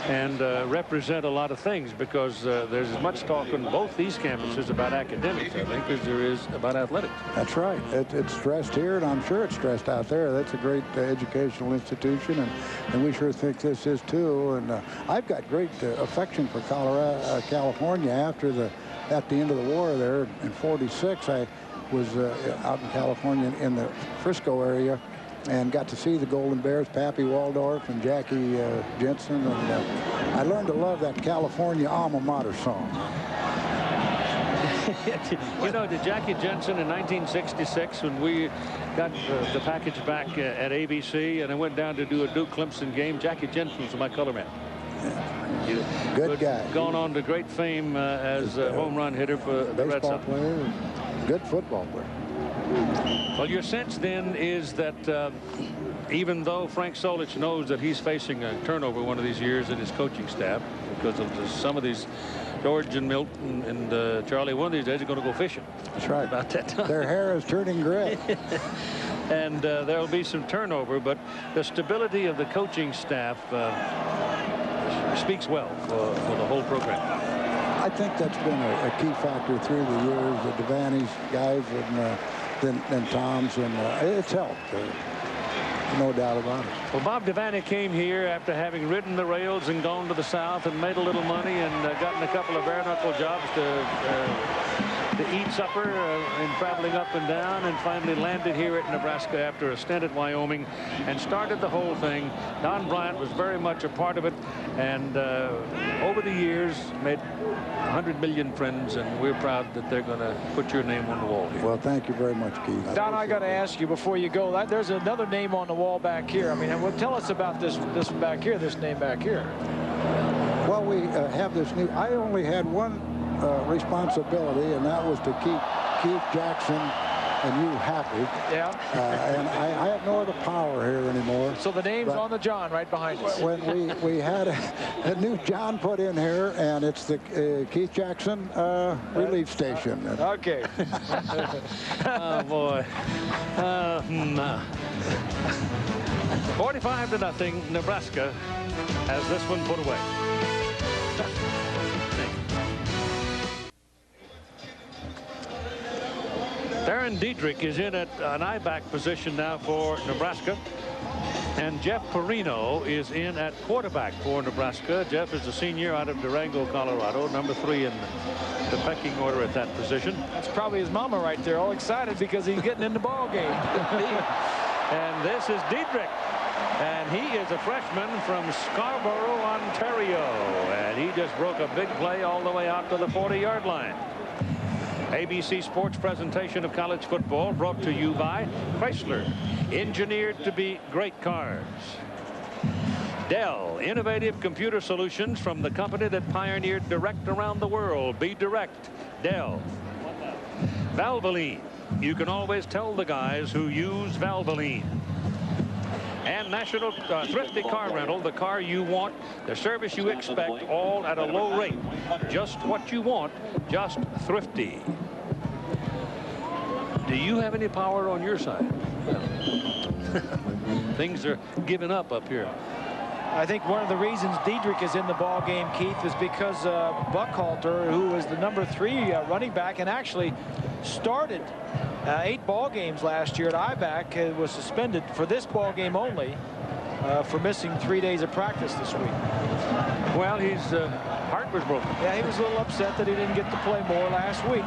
and represent a lot of things, because there's as much talk on both these campuses about academics, I think, as there is about athletics. That's right. It's stressed here, and I'm sure it's stressed out there. That's a great educational institution, and we sure think this is too. And I've got great affection for California. At the end of the war there in '46, I was out in California in the Frisco area, and got to see the Golden Bears, Pappy Waldorf and Jackie Jensen, and I learned to love that California alma mater song. You know, did Jackie Jensen in 1966, when we got the package back at ABC, and I went down to do a Duke Clemson game, Jackie Jensen was my color man. Yeah. Good guy. Gone on to great fame as a home run hitter for the Red Sox. Player, good football player. Well, your sense then is that even though Frank Solich knows that he's facing a turnover one of these years in his coaching staff, because of some of these, George and Milton and Charlie, one of these days are going to go fishing. That's right. About that time. Their hair is turning gray. And there'll be some turnover, but the stability of the coaching staff speaks well for the whole program. I think that's been a key factor through the years. The Devaney's guys and Tom's, and it's helped. No doubt about it. Well, Bob Devaney came here after having ridden the rails and gone to the South and made a little money and gotten a couple of bare-knuckle jobs to eat supper and traveling up and down, and finally landed here at Nebraska after a stint at Wyoming and started the whole thing. Don Bryant was very much a part of it, and over the years made 100 million friends, and we're proud that they're going to put your name on the wall here. Well, thank you very much, Keith. Don, I got to ask you before you go, there's another name on the wall back here. I mean, tell us about this back here, this name back here. Well, we have this new, I only had one responsibility, and that was to keep Keith Jackson and you happy. Yeah. And I have no other power here anymore. So the name's on the John right behind us. When we had a new John put in here, and it's the Keith Jackson relief station. Okay. Oh boy. 45-0. Nebraska has this one put away. Aaron Diedrich is in at an I-back position now for Nebraska, and Jeff Perino is in at quarterback for Nebraska. Jeff is a senior out of Durango, Colorado, number 3 in the pecking order at that position. That's probably his mama right there, all excited because he's getting in the ball game. And this is Diedrich, and he is a freshman from Scarborough, Ontario, and he just broke a big play all the way out to the 40-yard line. ABC Sports presentation of college football brought to you by Chrysler, engineered to be great cars. Dell, innovative computer solutions from the company that pioneered direct around the world. Be direct. Dell. Valvoline. You can always tell the guys who use Valvoline. And National Thrifty Car Rental, the car you want, the service you expect, all at a low rate. Just what you want, just thrifty. Do you have any power on your side? Things are giving up here. I think one of the reasons Diedrich is in the ball game, Keith, is because Buckhalter, who was the number 3 running back and actually started 8 ball games last year at I-back, was suspended for this ball game only for missing 3 days of practice this week. Well, his heart was broken. Yeah, he was a little upset that he didn't get to play more last week.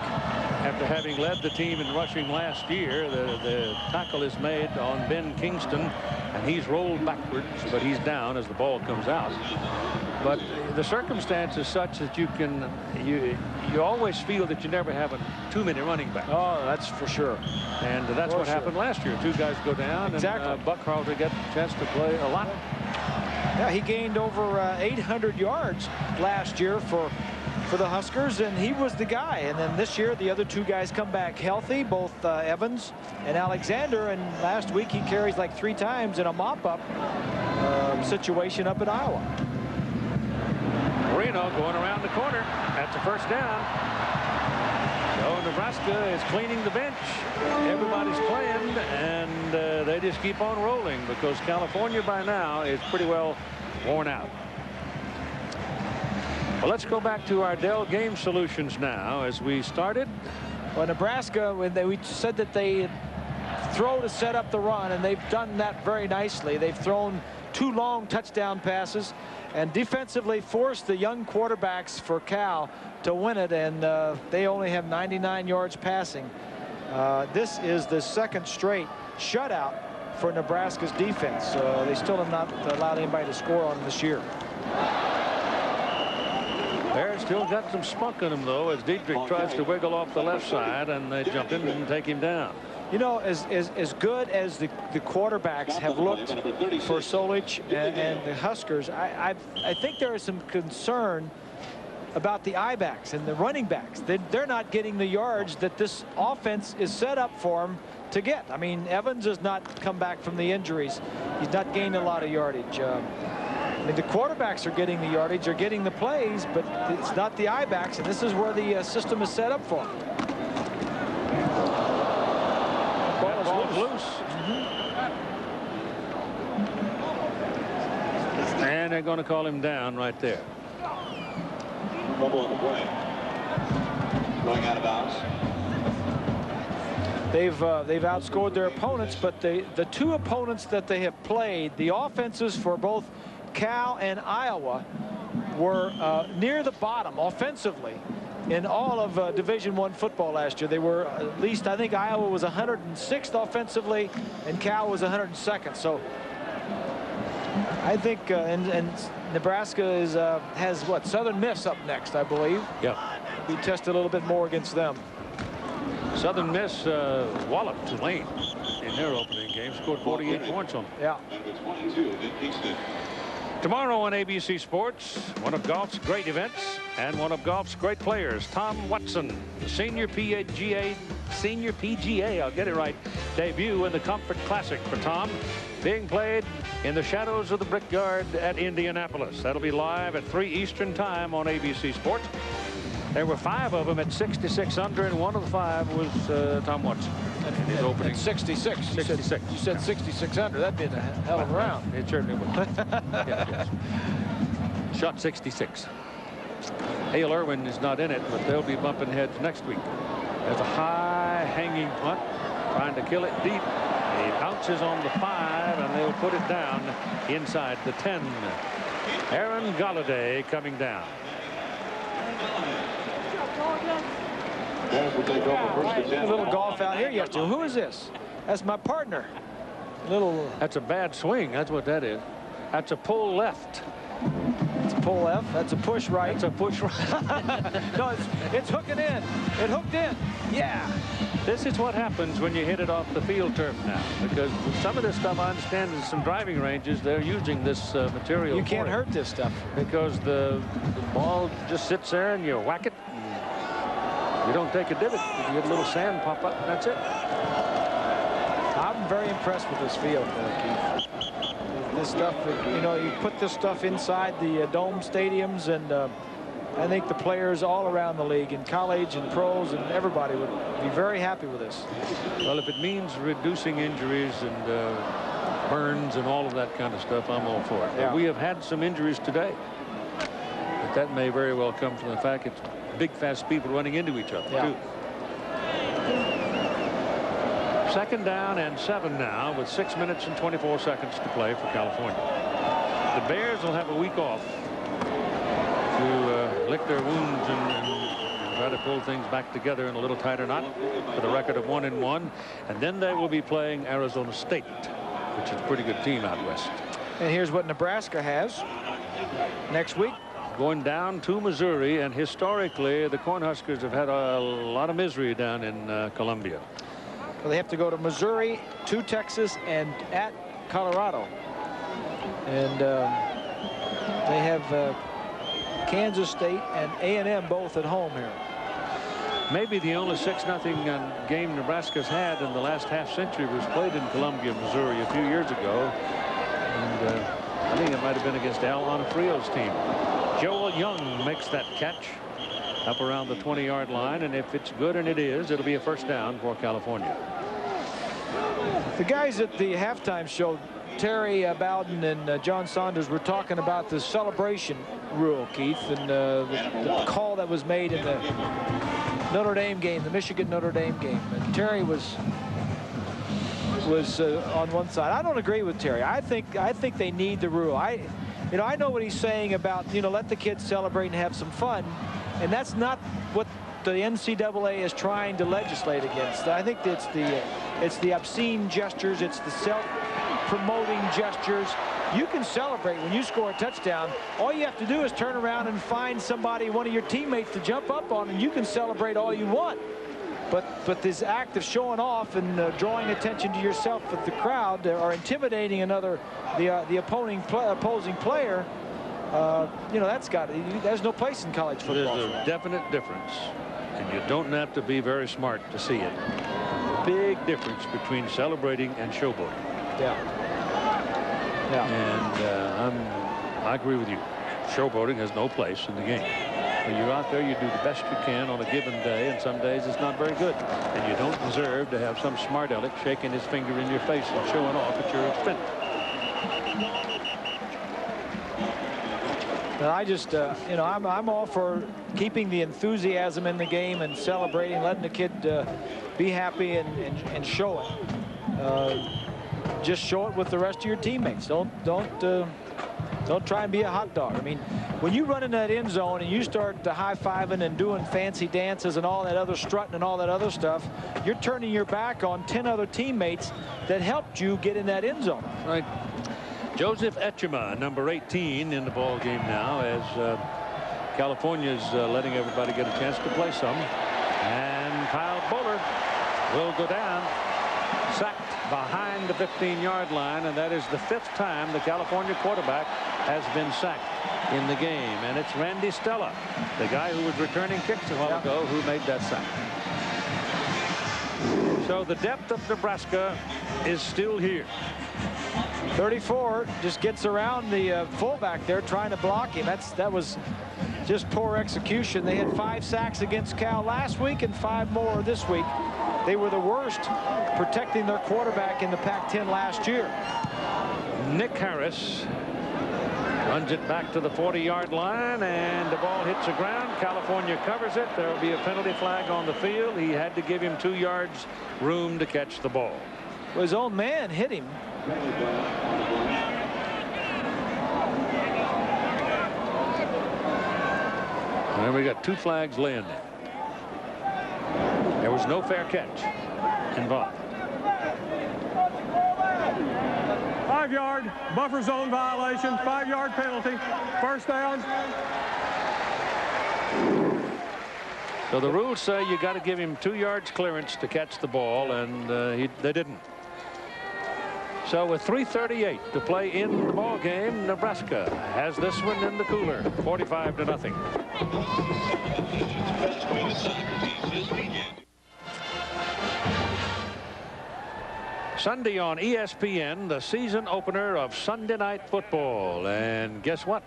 after having led the team in rushing last year. The tackle is made on Ben Kingston, and he's rolled backwards, but he's down as the ball comes out. But the circumstance is such that you always feel that you never have too many running backs. Oh, that's for sure. And that's what happened last year. 2 guys go down, exactly. And Buckhalter gets a chance to play a lot. Yeah, he gained over 800 yards last year for the Huskers, and he was the guy. And then this year, the other 2 guys come back healthy, both Evans and Alexander. And last week, he carries like 3 times in a mop-up situation up at Iowa. Marino going around the corner. That's a first down. So Nebraska is cleaning the bench. Everybody's playing, and they just keep on rolling because California by now is pretty well worn out. Well, let's go back to our Dell Game Solutions now. As we started, well, Nebraska, we said that they throw to set up the run, and they've done that very nicely. They've thrown 2 long touchdown passes and defensively forced the young quarterbacks for Cal to win it, and they only have 99 yards passing. This is the 2nd straight shutout for Nebraska's defense. They still have not allowed anybody to score on them this year. Bears still got some spunk in them, though, as Dietrich tries to wiggle off the left side, and they jump in and take him down. You know, as good as the quarterbacks have looked for Solich and the Huskers, I think there is some concern about the I-backs and the running backs. They're not getting the yards that this offense is set up for them to get. I mean, Evans has not come back from the injuries. He's not gained a lot of yardage. I mean, the quarterbacks are getting the yardage, are getting the plays, but it's not the I-backs, and this is where the system is set up for them. Ball's loose. And they're going to call him down right there. Trouble on the play. Going out of bounds. They've outscored their opponents, but the 2 opponents that they have played, the offenses for both Cal and Iowa were near the bottom offensively in all of Division I football last year. They were at least, I think Iowa was 106th offensively and Cal was 102nd. So I think and Nebraska has what, Southern Miss up next, I believe. Yeah. We tested a little bit more against them. Southern Miss walloped Tulane in their opening game, scored 48 points on them. Yeah. Tomorrow on ABC Sports, one of golf's great events and one of golf's great players, Tom Watson, the senior PGA, I'll get it right, debut in the Comfort Classic for Tom, being played in the shadows of the Brickyard at Indianapolis. That'll be live at 3 Eastern time on ABC Sports. There were 5 of them at 66 under, and one of the 5 was Tom Watson. His opening. 66. 66. You said 66 under. That'd be a hell of a round. It certainly would. Yeah, shot 66. Hale Irwin is not in it, but they'll be bumping heads next week. There's a high hanging punt, trying to kill it deep. He bounces on the 5, and they'll put it down inside the 10. Aaron Galladay coming down. A little golf out here yesterday. Who is this? That's my partner. That's a bad swing. That's what that is. That's a pull left. It's a pull left. That's a push right. That's a push right. No, it's hooking in. It hooked in. Yeah. This is what happens when you hit it off the field turf now, because some of this stuff, I understand, in some driving ranges, they're using this material. You can't hurt this stuff. Because the ball just sits there and you whack it. You don't take a divot. You get a little sand pop up, and that's it. I'm very impressed with this field, Keith. This stuff, you know, you put this stuff inside the dome stadiums, and I think the players all around the league, in college and pros and everybody, would be very happy with this. Well, if it means reducing injuries and burns and all of that kind of stuff, I'm all for it. Yeah. But we have had some injuries today. But that may very well come from the fact it's big, fast people running into each other, too. 2nd down and 7 now with 6 minutes and 24 seconds to play for California. The Bears will have a week off to lick their wounds and try to pull things back together in a little tighter knot with a record of 1-1. And then they will be playing Arizona State, which is a pretty good team out west. And here's what Nebraska has next week. Going down to Missouri, and historically the Cornhuskers have had a lot of misery down in Columbia. Well, they have to go to Missouri, to Texas, and at Colorado. And they have Kansas State and A&M both at home here. Maybe the only 6-0 game Nebraska's had in the last half-century was played in Columbia, Missouri a few years ago. And I think it might have been against Al Onofrio's team. Joel Young makes that catch up around the 20-yard line, and if it's good, and it is, it'll be a first down for California. The guys at the halftime show, Terry Bowden and John Saunders, were talking about the celebration rule, Keith, and the call that was made in the Notre Dame game, the Michigan-Notre Dame game. And Terry was on one side. I don't agree with Terry. I think they need the rule. I know what he's saying about, let the kids celebrate and have some fun, and that's not what the NCAA is trying to legislate against. I think it's the obscene gestures, it's the self-promoting gestures. You can celebrate when you score a touchdown. All you have to do is turn around and find somebody, one of your teammates, to jump up on, and you can celebrate all you want. But this act of showing off and drawing attention to yourself with the crowd or intimidating the opposing player, there's no place in college football. There's a definite difference, and you don't have to be very smart to see it. Big difference between celebrating and showboating. Yeah. And I agree with you. Showboating has no place in the game. When you're out there, you do the best you can on a given day, and some days it's not very good. And you don't deserve to have some smart aleck shaking his finger in your face and showing off at your expense. And I just, I'm all for keeping the enthusiasm in the game and celebrating, letting the kid be happy and show it. Just show it with the rest of your teammates. Don't try and be a hot dog. I mean, when you run in that end zone and you start high-fiving and doing fancy dances and all that other strutting and all that other stuff, you're turning your back on 10 other teammates that helped you get in that end zone. Right. Joseph Etchema, number 18, in the ball game now, as California's letting everybody get a chance to play some. And Kyle Bowler will go down, sacked behind the 15-yard line, and that is the 5th time the California quarterback has been sacked in the game. And it's Randy Stella, the guy who was returning kicks a while ago, who made that sack. So the depth of Nebraska is still here. 34 just gets around the fullback there trying to block him. That was just poor execution. They had 5 sacks against Cal last week and 5 more this week. They were the worst protecting their quarterback in the Pac-10 last year. Nick Harris runs it back to the 40-yard line, and the ball hits the ground. California covers it. There will be a penalty flag on the field. He had to give him 2 yards room to catch the ball. Well, his own man hit him. And we got 2 flags laying there. There was no fair catch involved. 5-yard buffer zone violation, 5-yard penalty, first down. So the rules say you got to give him 2 yards clearance to catch the ball, and they didn't. So with 3:38 to play in the ball game, Nebraska has this one in the cooler, 45-0. Sunday on ESPN, the season opener of Sunday Night Football, and guess what?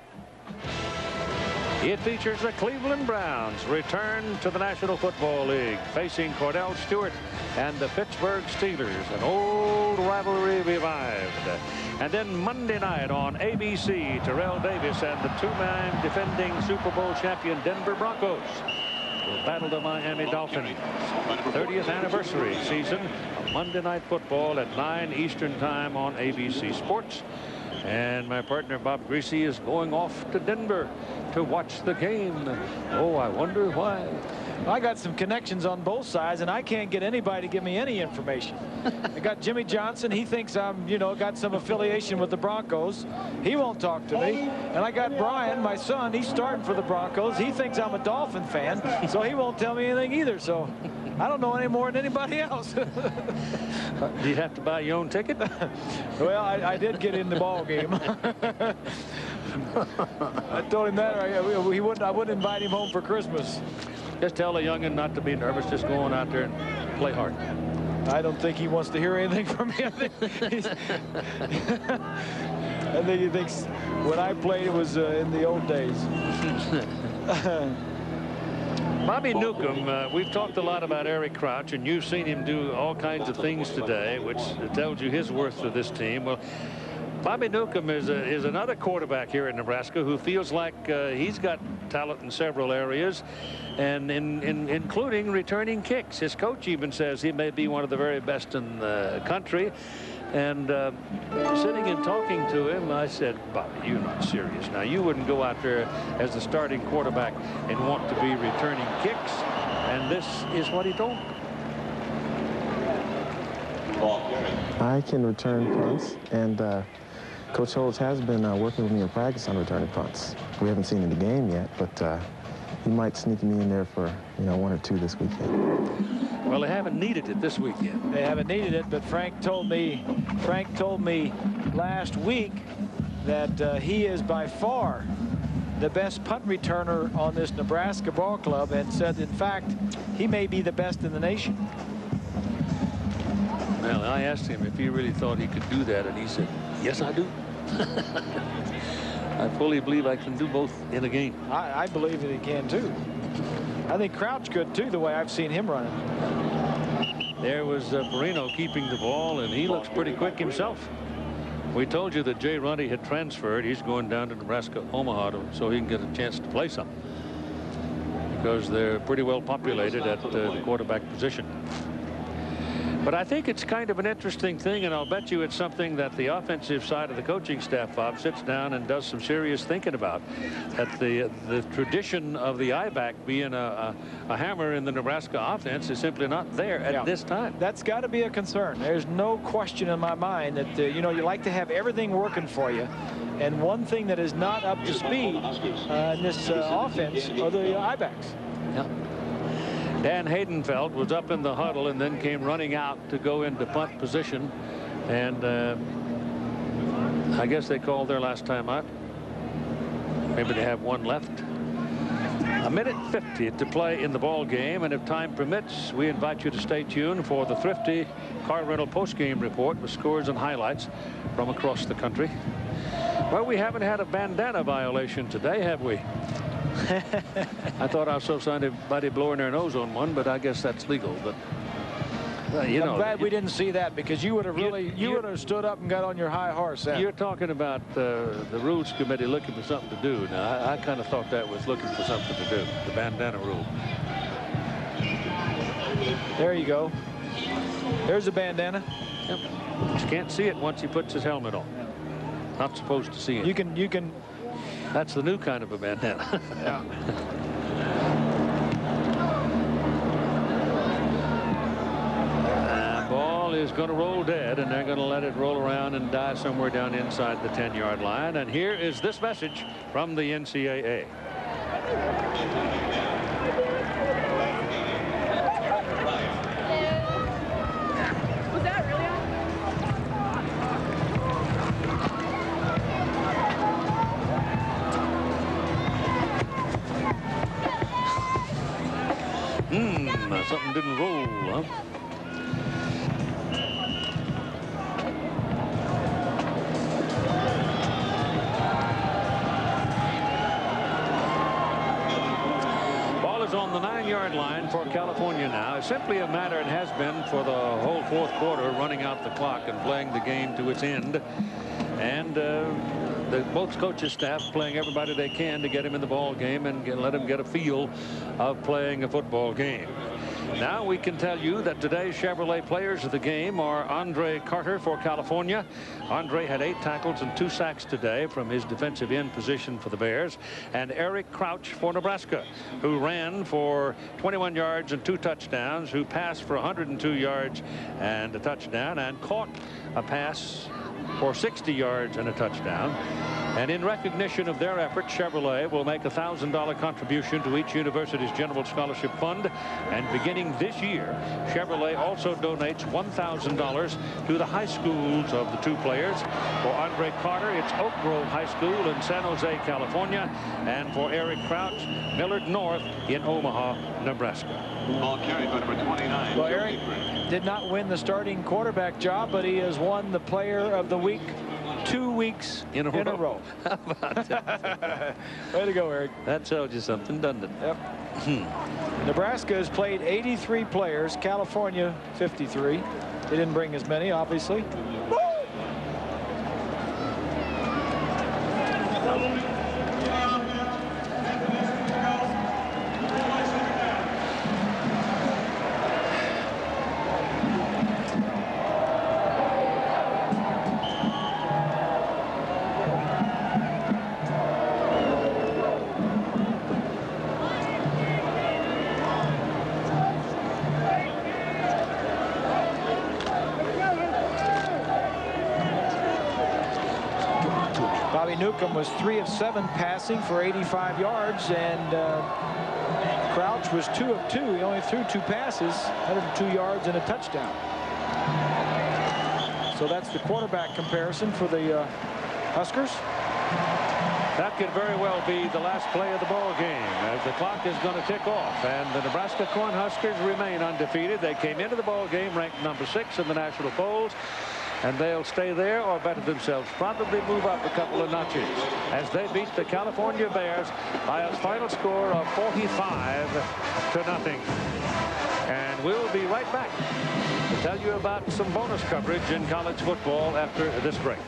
It features the Cleveland Browns return to the National Football League, facing Cordell Stewart and the Pittsburgh Steelers, an old rivalry revived. And then Monday night on ABC, Terrell Davis and the 2-man defending Super Bowl champion Denver Broncos will battle the Miami Dolphins. 30th anniversary season of Monday Night Football at 9 Eastern Time on ABC Sports. And my partner Bob Greasy is going off to Denver to watch the game. Oh, I wonder why. I got some connections on both sides, and I can't get anybody to give me any information. I got Jimmy Johnson. He thinks I'm, you know, got some affiliation with the Broncos. He won't talk to me. And I got Brian, my son. He's starting for the Broncos. He thinks I'm a Dolphin fan, so he won't tell me anything either. So I don't know any more than anybody else. Do you have to buy your own ticket? Well, I did get in the ball game. I told him that I wouldn't invite him home for Christmas. Just tell the youngin not to be nervous. Just go on out there and play hard. I don't think he wants to hear anything from me. I think he thinks when I played it was in the old days. Bobby Newcomb, we've talked a lot about Eric Crouch, and you've seen him do all kinds of things today, which tells you his worth to this team. Well, Bobby Newcomb is another quarterback here in Nebraska who feels like he's got talent in several areas, and including returning kicks. His coach even says he may be one of the very best in the country. And sitting and talking to him, I said, Bobby, you're not serious. Now, you wouldn't go out there as the starting quarterback and want to be returning kicks. And this is what he told me. I can return punts, and Coach Holtz has been working with me in practice on returning punts. We haven't seen it in the game yet, but he might sneak me in there for, you know, 1 or 2 this weekend. Well, they haven't needed it this weekend. They haven't needed it, but Frank told me last week that he is by far the best punt returner on this Nebraska ball club, and said, in fact, he may be the best in the nation. Well, I asked him if he really thought he could do that, and he said, yes, I do. I fully believe I can do both in a game. I believe that he can, too. I think Crouch could, too, the way I've seen him running. There was Perino keeping the ball, and he looks pretty quick himself. We told you that Jay Runty had transferred. He's going down to Nebraska, Omaha, so he can get a chance to play some, because they're pretty well populated at the quarterback position. But I think it's kind of an interesting thing, and I'll bet you it's something that the offensive side of the coaching staff, Bob, sits down and does some serious thinking about. That the tradition of the I-back being a hammer in the Nebraska offense is simply not there at this time. That's got to be a concern. There's no question in my mind that, you know, you like to have everything working for you. And one thing that is not up to speed in this offense are the I-backs. Yeah. Dan Haydenfeld was up in the huddle and then came running out to go into punt position, and I guess they called their last time out. Maybe they have one left. 1:50 to play in the ball game, and if time permits, we invite you to stay tuned for the Thrifty Car Rental post-game report with scores and highlights from across the country. Well, we haven't had a bandana violation today, have we? I thought I saw somebody blowing their nose on one, but I guess that's legal. But you know, I'm glad we didn't see that, because you would have you would have stood up and got on your high horse. You're talking about the rules committee looking for something to do. Now, I kind of thought that was looking for something to do, the bandana rule. There you go. There's a bandana. Yep. You can't see it once he puts his helmet on. Not supposed to see it. You can. That's the new kind of a bandana. Yeah. Ball is going to roll dead, and they're going to let it roll around and die somewhere down inside the 10-yard line. And here is this message from the NCAA. Was that really on? Something didn't roll, huh? Ball is on the 9-yard line for California now. It's simply a matter, it has been for the whole fourth quarter, running out the clock and playing the game to its end. And both coaches' staff playing everybody they can to get him in the ball game and let him get a feel of playing a football game. Now we can tell you that today's Chevrolet players of the game are Andre Carter for California. Andre had 8 tackles and 2 sacks today from his defensive end position for the Bears. And Eric Crouch for Nebraska, who ran for 21 yards and 2 touchdowns, who passed for 102 yards and a touchdown, and caught a pass for 60 yards and a touchdown. And in recognition of their efforts, Chevrolet will make a $1,000 contribution to each university's general scholarship fund. And beginning this year, Chevrolet also donates $1,000 to the high schools of the 2 players. For Andre Carter, it's Oak Grove High School in San Jose, California. And for Eric Crouch, Millard North in Omaha, Nebraska. Ball carried by number 29. Well, Eric did not win the starting quarterback job, but he has won the Player of the Week 2 weeks in a row. How about that? Way to go, Eric. That tells you something, doesn't it? Yep. Nebraska has played 83 players. California 53. They didn't bring as many, obviously. Newcomb was 3 of 7 passing for 85 yards, and Crouch was 2 of 2. He only threw 2 passes, 102 yards and a touchdown. So that's the quarterback comparison for the Huskers. That could very well be the last play of the ball game, as the clock is going to tick off, and the Nebraska Cornhuskers remain undefeated. They came into the ball game ranked number 6 in the national polls, and they'll stay there or better themselves, probably move up a couple of notches as they beat the California Bears by a final score of 45-0. And we'll be right back to tell you about some bonus coverage in college football after this break.